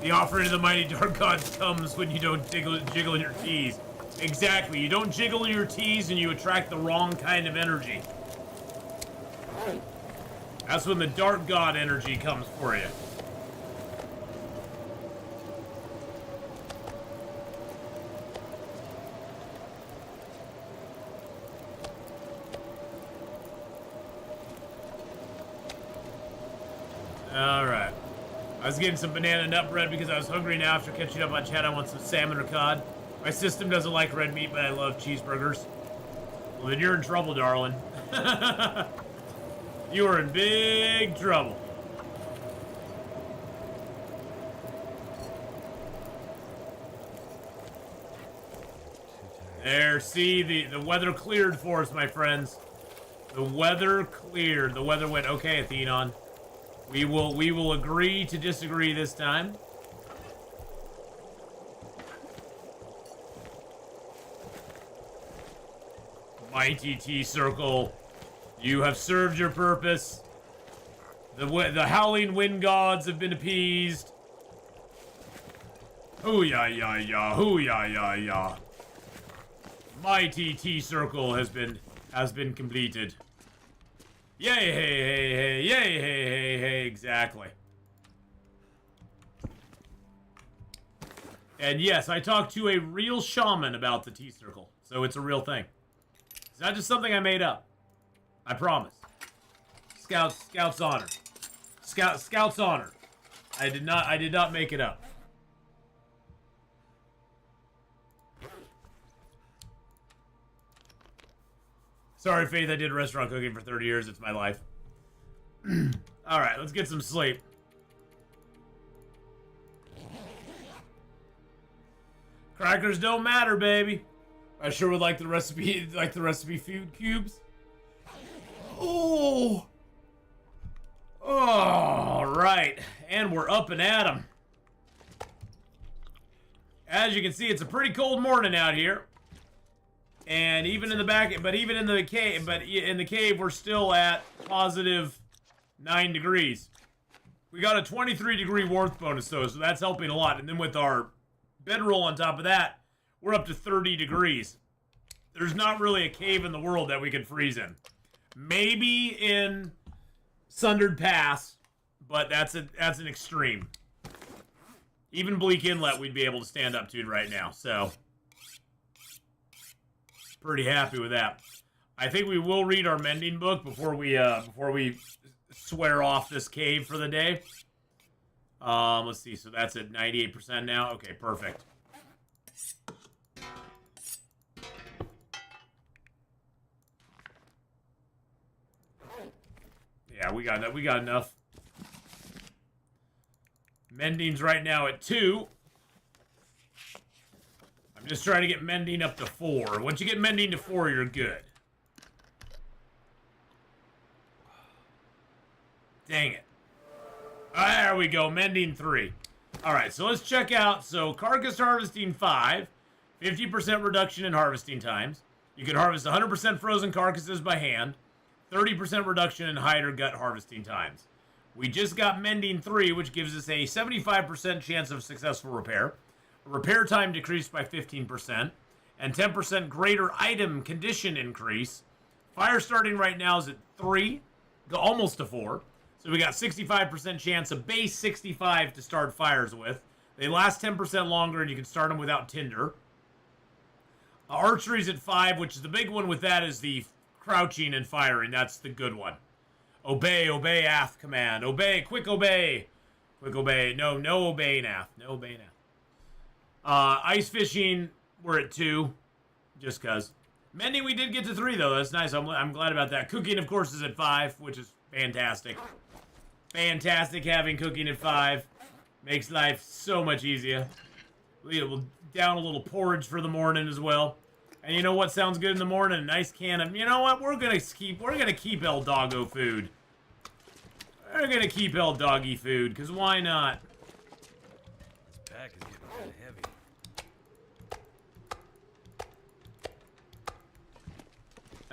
The offering of the mighty dark gods comes when you don't jiggle your teas. Exactly. You don't jiggle your teas and you attract the wrong kind of energy. That's when the dark god energy comes for you. Alright. I was getting some banana nut bread because I was hungry now after catching up on chat. I want some salmon or cod. My system doesn't like red meat, but I love cheeseburgers. Well, then you're in trouble, darling. You are in big trouble. There, see, the weather cleared for us, my friends. The weather cleared. The weather went, okay, Atheenon. We will agree to disagree this time. Mighty T-Circle, you have served your purpose. The howling wind gods have been appeased. Hoo-ya-ya-ya, hoo-ya-ya-ya. Mighty T-Circle has been completed. Yay, hey, hey, hey, yay, hey, hey, hey, exactly. And yes, I talked to a real shaman about the T-Circle, so it's a real thing. It's not just something I made up. I promise. Scout's honor. Scout's honor. I did not make it up. Sorry, Faith, I did restaurant cooking for 30 years. It's my life. Alright, let's get some sleep. Crackers don't matter, baby. I sure would like the recipe food cubes. Oh! Alright, and we're up and at 'em. As you can see, it's a pretty cold morning out here. And even in the back, but even in the cave, we're still at positive 9 degrees. We got a 23-degree warmth bonus though, so that's helping a lot. And then with our bedroll on top of that, we're up to 30 degrees. There's not really a cave in the world that we could freeze in. Maybe in Sundered Pass, but that's an extreme. Even Bleak Inlet, we'd be able to stand up to right now. So. Pretty happy with that. I think we will read our mending book before we swear off this cave for the day. Let's see. So that's at 98% now. Okay, perfect. Yeah, we got enough. Mending's right now at 2. I'm just trying to get mending up to 4. Once you get mending to 4, you're good. Dang it. There we go, mending 3. Alright, so let's check out. So, carcass harvesting 5. 50% reduction in harvesting times. You can harvest 100% frozen carcasses by hand. 30% reduction in hide or gut harvesting times. We just got mending 3, which gives us a 75% chance of successful repair. Repair time decreased by 15%, and 10% greater item condition increase. Fire starting right now is at 3, almost to 4. So we got 65% chance, a base 65 to start fires with. They last 10% longer, and you can start them without tinder. Archery's at 5, which is the big one with that is the crouching and firing. That's the good one. Obey, obey, Ath command. Obey, quick obey. Quick obey. No obey, Ath. No obey, Ath. Ice fishing, we're at 2, just cause. Mending, we did get to 3 though. That's nice. I'm glad about that. Cooking, of course, is at 5, which is fantastic. Fantastic having cooking at 5. Makes life so much easier. We'll down a little porridge for the morning as well. And you know what sounds good in the morning? A nice can of. You know what? We're gonna keep El Doggo food. We're gonna keep El Doggy food, cause why not? This pack is getting kind of heavy.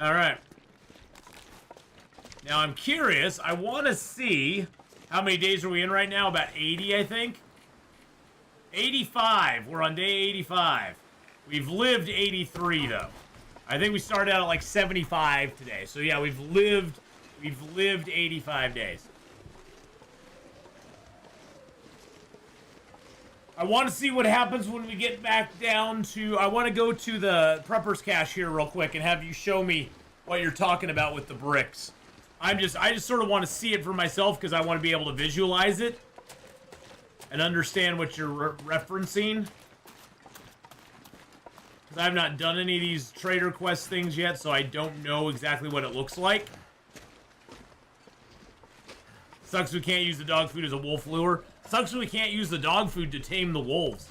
All right. Now I'm curious. I want to see how many days are we in right now? About 80, I think. 85. We're on day 85. We've lived 83 though. I think we started out at like 75 today. So yeah, we've lived 85 days. I want to see what happens when we get back down to... I want to go to the Prepper's Cache here real quick and have you show me what you're talking about with the bricks. I just sort of want to see it for myself because I want to be able to visualize it and understand what you're referencing. Because I've not done any of these trader quest things yet, so I don't know exactly what it looks like. Sucks we can't use the dog food as a wolf lure. Sucks we can't use the dog food to tame the wolves.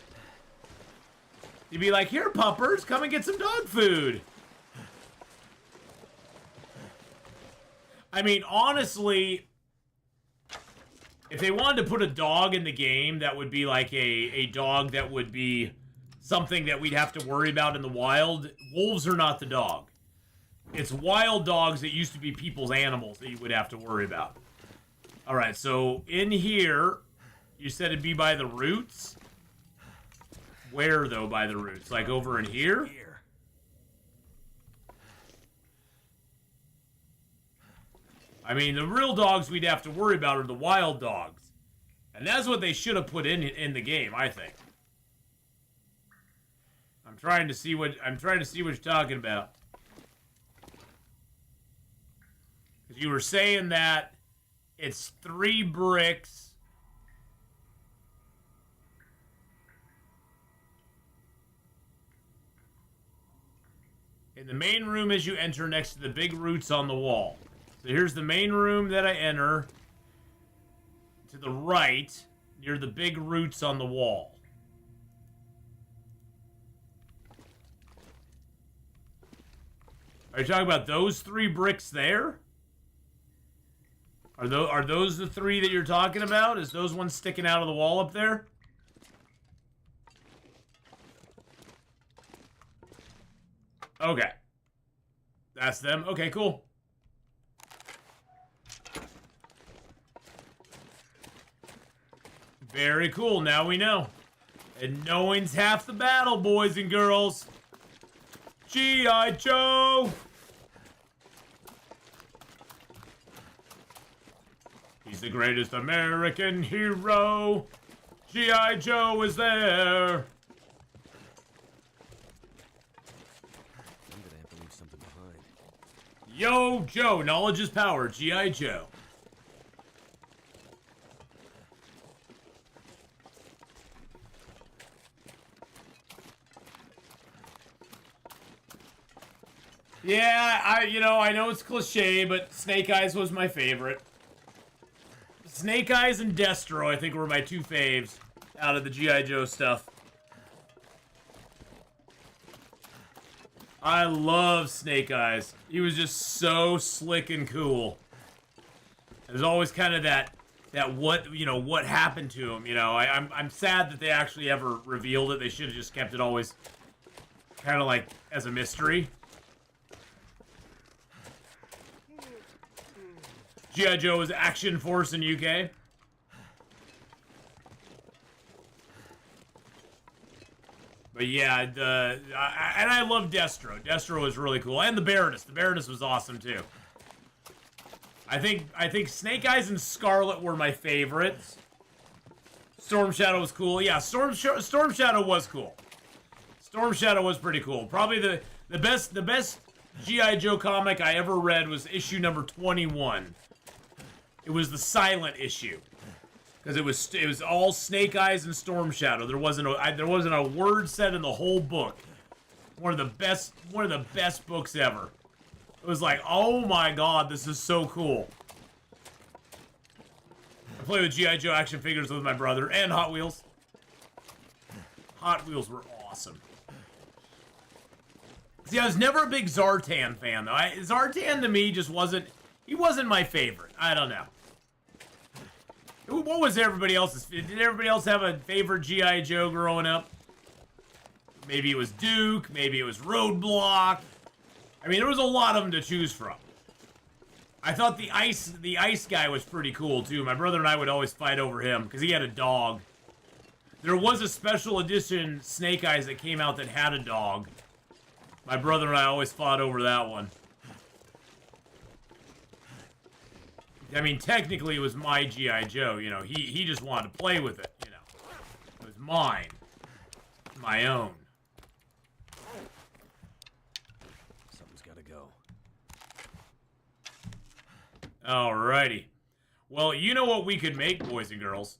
You'd be like, here, puppers, come and get some dog food. I mean, honestly, if they wanted to put a dog in the game, that would be like a dog that would be something that we'd have to worry about in the wild. Wolves are not the dog. It's wild dogs that used to be people's animals that you would have to worry about. All right, so in here, you said it'd be by the roots? Where, though, by the roots? Like over in here? I mean, the real dogs we'd have to worry about are the wild dogs. And that's what they should have put in the game, I think. I'm trying to see what you're talking about. Because you were saying that it's 3 bricks. In the main room as you enter next to the big roots on the wall. So here's the main room that I enter. To the right, near the big roots on the wall. Are you talking about those 3 bricks there? Are those the 3 that you're talking about? Is those ones sticking out of the wall up there? Okay. That's them. Okay, cool. Very cool. Now we know. And knowing's half the battle, boys and girls. G.I. Joe! He's the greatest American hero. G.I. Joe is there. I'm gonna have to leave something behind. Yo, Joe. Knowledge is power. G.I. Joe. Yeah, I know it's cliche, but Snake Eyes was my favorite. Snake Eyes and Destro, I think, were my 2 faves out of the G.I. Joe stuff. I love Snake Eyes. He was just so slick and cool. There's always kind of that what happened to him, I'm sad that they actually ever revealed it. They should have just kept it always kind of like as a mystery. G.I. Joe was Action Force in UK. But yeah, and I love Destro. Destro was really cool, and the Baroness. The Baroness was awesome too. I think Snake Eyes and Scarlet were my favorites. Storm Shadow was cool. Yeah, Storm Shadow was cool. Storm Shadow was pretty cool. Probably the best G.I. Joe comic I ever read was issue number 21. It was the silent issue, because it was all Snake Eyes and Storm Shadow. There wasn't a word said in the whole book. One of the best books ever. It was like, oh my god, this is so cool. I play with G.I. Joe action figures with my brother and Hot Wheels. Hot Wheels were awesome. See, I was never a big Zartan fan though. Zartan to me just wasn't. He wasn't my favorite. I don't know. What was everybody else's? Did everybody else have a favorite G.I. Joe growing up? Maybe it was Duke. Maybe it was Roadblock. I mean, there was a lot of them to choose from. I thought the ice guy was pretty cool too. My brother and I would always fight over him because he had a dog. There was a special edition Snake Eyes that came out that had a dog. My brother and I always fought over that one. I mean, technically it was my G.I. Joe, he just wanted to play with it, It was mine. My own. Something's gotta go. Alrighty. Well, you know what we could make, boys and girls?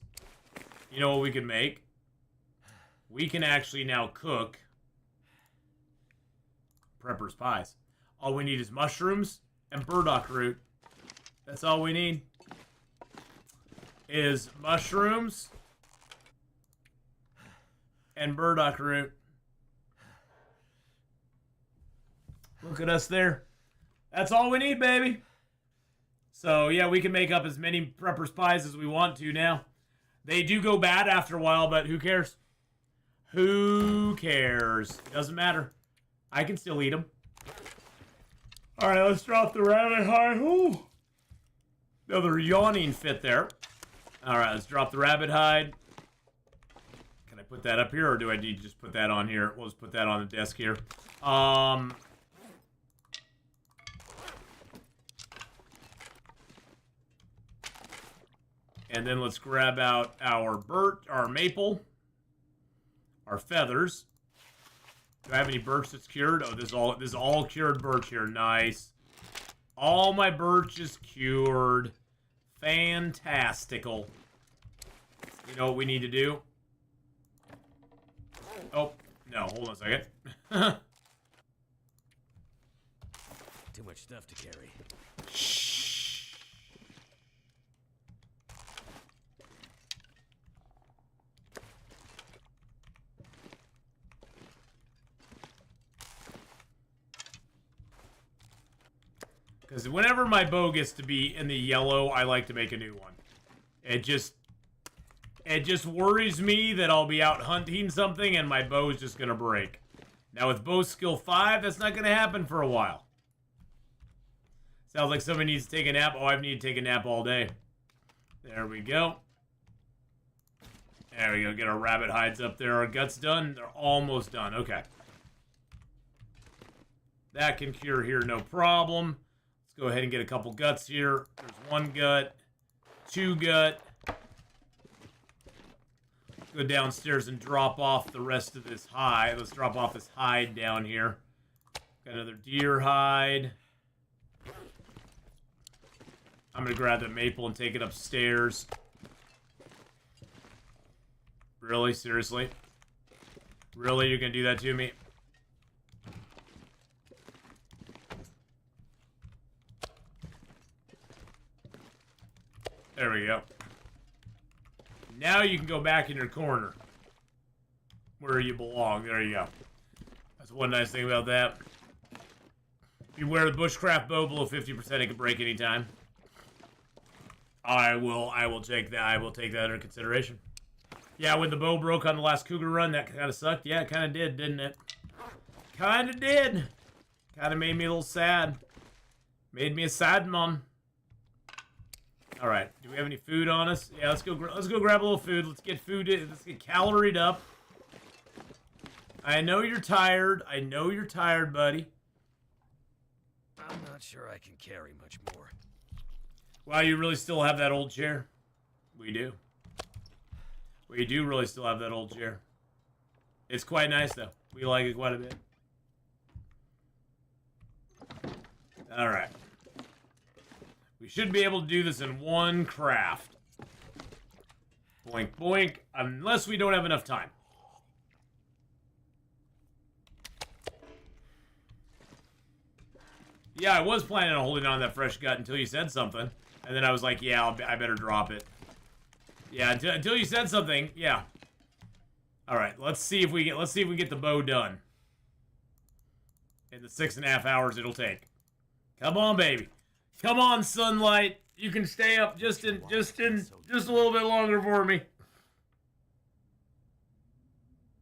You know what we could make? We can actually now cook prepper's pies. All we need is mushrooms and burdock root. That's all we need. Is mushrooms and burdock root. Look at us there. That's all we need, baby. So, yeah, we can make up as many prepper's pies as we want to now. They do go bad after a while, but who cares? Who cares? Doesn't matter. I can still eat them. All right, let's drop the rabbit hide. Ooh. Another yawning fit there. All right, let's drop the rabbit hide. Can I put that up here, or do I need to just put that on here? We'll just put that on the desk here. And then let's grab out our maple, our feathers. Do I have any birch that's cured? Oh, this is all cured birch here. Nice. All my birch is cured. Fantastical. You know what we need to do? Oh, no, hold on a second. Too much stuff to carry. Shh. Because whenever my bow gets to be in the yellow, I like to make a new one. It just worries me that I'll be out hunting something and my bow's just going to break. Now with bow skill 5, that's not going to happen for a while. Sounds like somebody needs to take a nap. Oh, I've needed to take a nap all day. There we go. There we go. Get our rabbit hides up there. Our guts done. They're almost done. Okay. That can cure here, no problem. Let's go ahead and get a couple guts here. There's 1 gut, 2 gut. Let's go downstairs and drop off the rest of this hide. Let's drop off this hide down here. Got another deer hide. I'm going to grab the maple and take it upstairs. Really? Seriously? Really? You're going to do that to me? There we go. Now you can go back in your corner. Where you belong. There you go. That's one nice thing about that. If you wear the bushcraft bow below 50%, it can break anytime. I will take that. I will take that under consideration. Yeah, when the bow broke on the last Cougar run, that kind of sucked. Yeah, it kind of did, didn't it? Kind of did. Kind of made me a little sad. Made me a sad man. All right. Do we have any food on us? Yeah, let's go grab a little food. Let's get food. Let's get caloried up. I know you're tired. I know you're tired, buddy. I'm not sure I can carry much more. Wow, you really still have that old chair? We do. We do really still have that old chair. It's quite nice, though. We like it quite a bit. All right. We should be able to do this in one craft. Boink, boink. Unless we don't have enough time. Yeah, I was planning on holding on to that fresh gut until you said something. And then I was like, yeah, I better drop it. Yeah, until you said something, yeah. All right, let's see if we get the bow done. In the 6.5 hours it'll take. Come on, baby. Come on, sunlight. You can stay up just a little bit longer for me.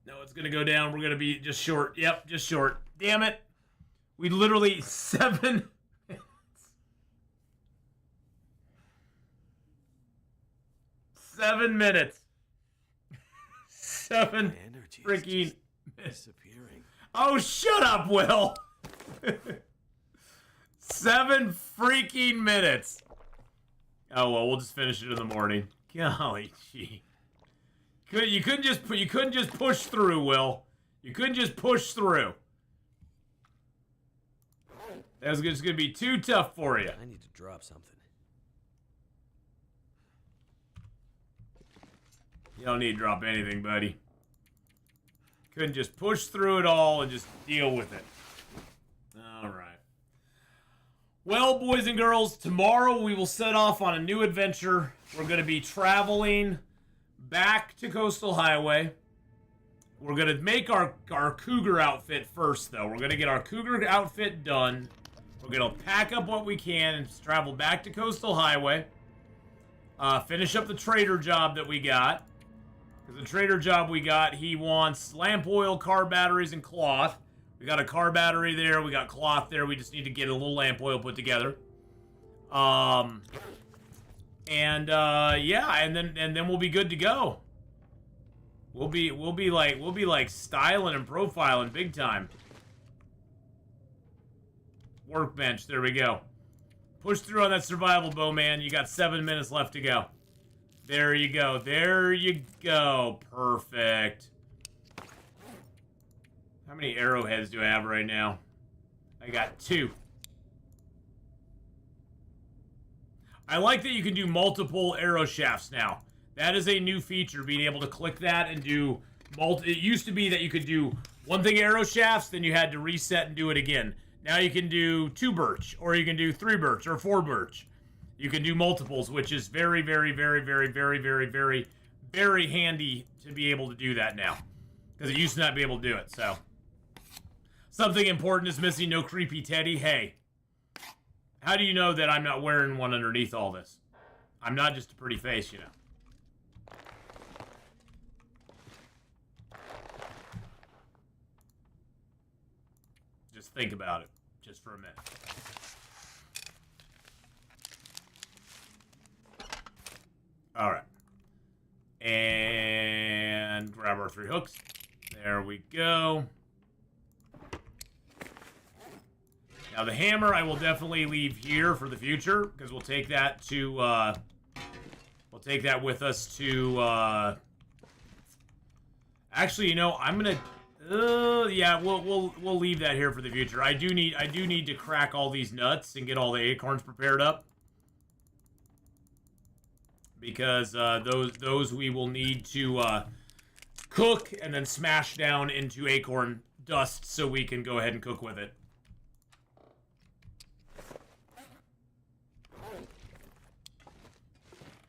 No, it's gonna go down. We're gonna be just short. Yep, just short. Damn it. We literally 7 minutes. 7 minutes. 7 freaking minutes. Disappearing. Oh, shut up, Will. 7 freaking minutes. Oh well, we'll just finish it in the morning. Golly gee. You couldn't just push through, Will. You couldn't just push through. That was just gonna be too tough for you. I need to drop something. You don't need to drop anything, buddy. Couldn't just push through it all and just deal with it. All right. Well, boys and girls, tomorrow we will set off on a new adventure. We're going to be traveling back to Coastal Highway. We're going to make our Cougar outfit first, though. We're going to get our Cougar outfit done. We're going to pack up what we can and travel back to Coastal Highway. Finish up the trader job that we got. Because the trader job we got, he wants lamp oil, car batteries, and cloth. We got a car battery there. We got cloth there. We just need to get a little lamp oil put together. Yeah, and then we'll be good to go. We'll be like styling and profiling big time. Workbench. There we go. Push through on that survival bow, man. You got 7 minutes left to go. There you go. There you go. Perfect. How many arrowheads do I have right now? I got 2. I like that you can do multiple arrow shafts now. That is a new feature, being able to click that and do it used to be that you could do one thing arrow shafts, then you had to reset and do it again. Now you can do 2 birch, or you can do 3 birch, or 4 birch. You can do multiples, which is very, very, very, very, very, very, very, very handy to be able to do that now. Because it used to not be able to do it, so. Something important is missing, no creepy teddy. Hey, how do you know that I'm not wearing one underneath all this? I'm not just a pretty face, you know. Just think about it, just for a minute. All right. And grab our 3 hooks. There we go. Now the hammer I will definitely leave here for the future, because we'll take that to we'll take that with us to actually, you know, I'm gonna yeah, we'll leave that here for the future. I do need to crack all these nuts and get all the acorns prepared up, because those we will need to cook and then smash down into acorn dust so we can go ahead and cook with it.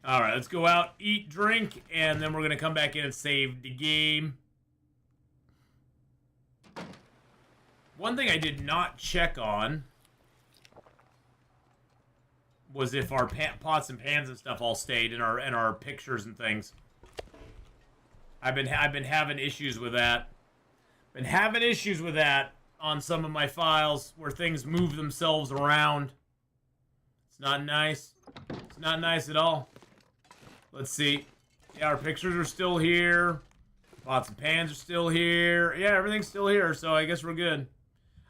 Alright, let's go out, eat, drink, and then we're going to come back in and save the game. One thing I did not check on was if our pots and pans and stuff all stayed in our pictures and things. I've been having issues with that. Been having issues with that on some of my files where things move themselves around. It's not nice. It's not nice at all. Let's see. Yeah, our pictures are still here. Pots and pans are still here. Yeah, everything's still here, so I guess we're good.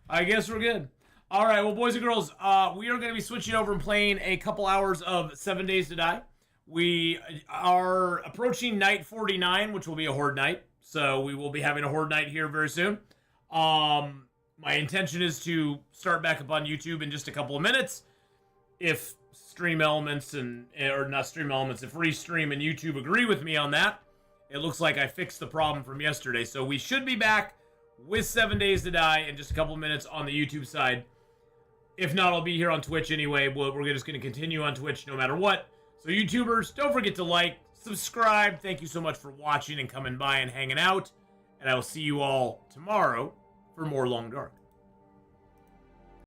I guess we're good. All right, well, boys and girls, we are going to be switching over and playing a couple hours of 7 Days to Die. We are approaching night 49, which will be a horde night. So we will be having a horde night here very soon. My intention is to start back up on YouTube in just a couple of minutes. If Stream Elements or not Stream Elements, if Restream and YouTube agree with me on that, it looks like I fixed the problem from yesterday. So we should be back with 7 Days to Die in just a couple of minutes on the YouTube side. If not, I'll be here on Twitch anyway. We're just going to continue on Twitch no matter what. So YouTubers, don't forget to like, subscribe. Thank you so much for watching and coming by and hanging out. And I will see you all tomorrow for more Long Dark.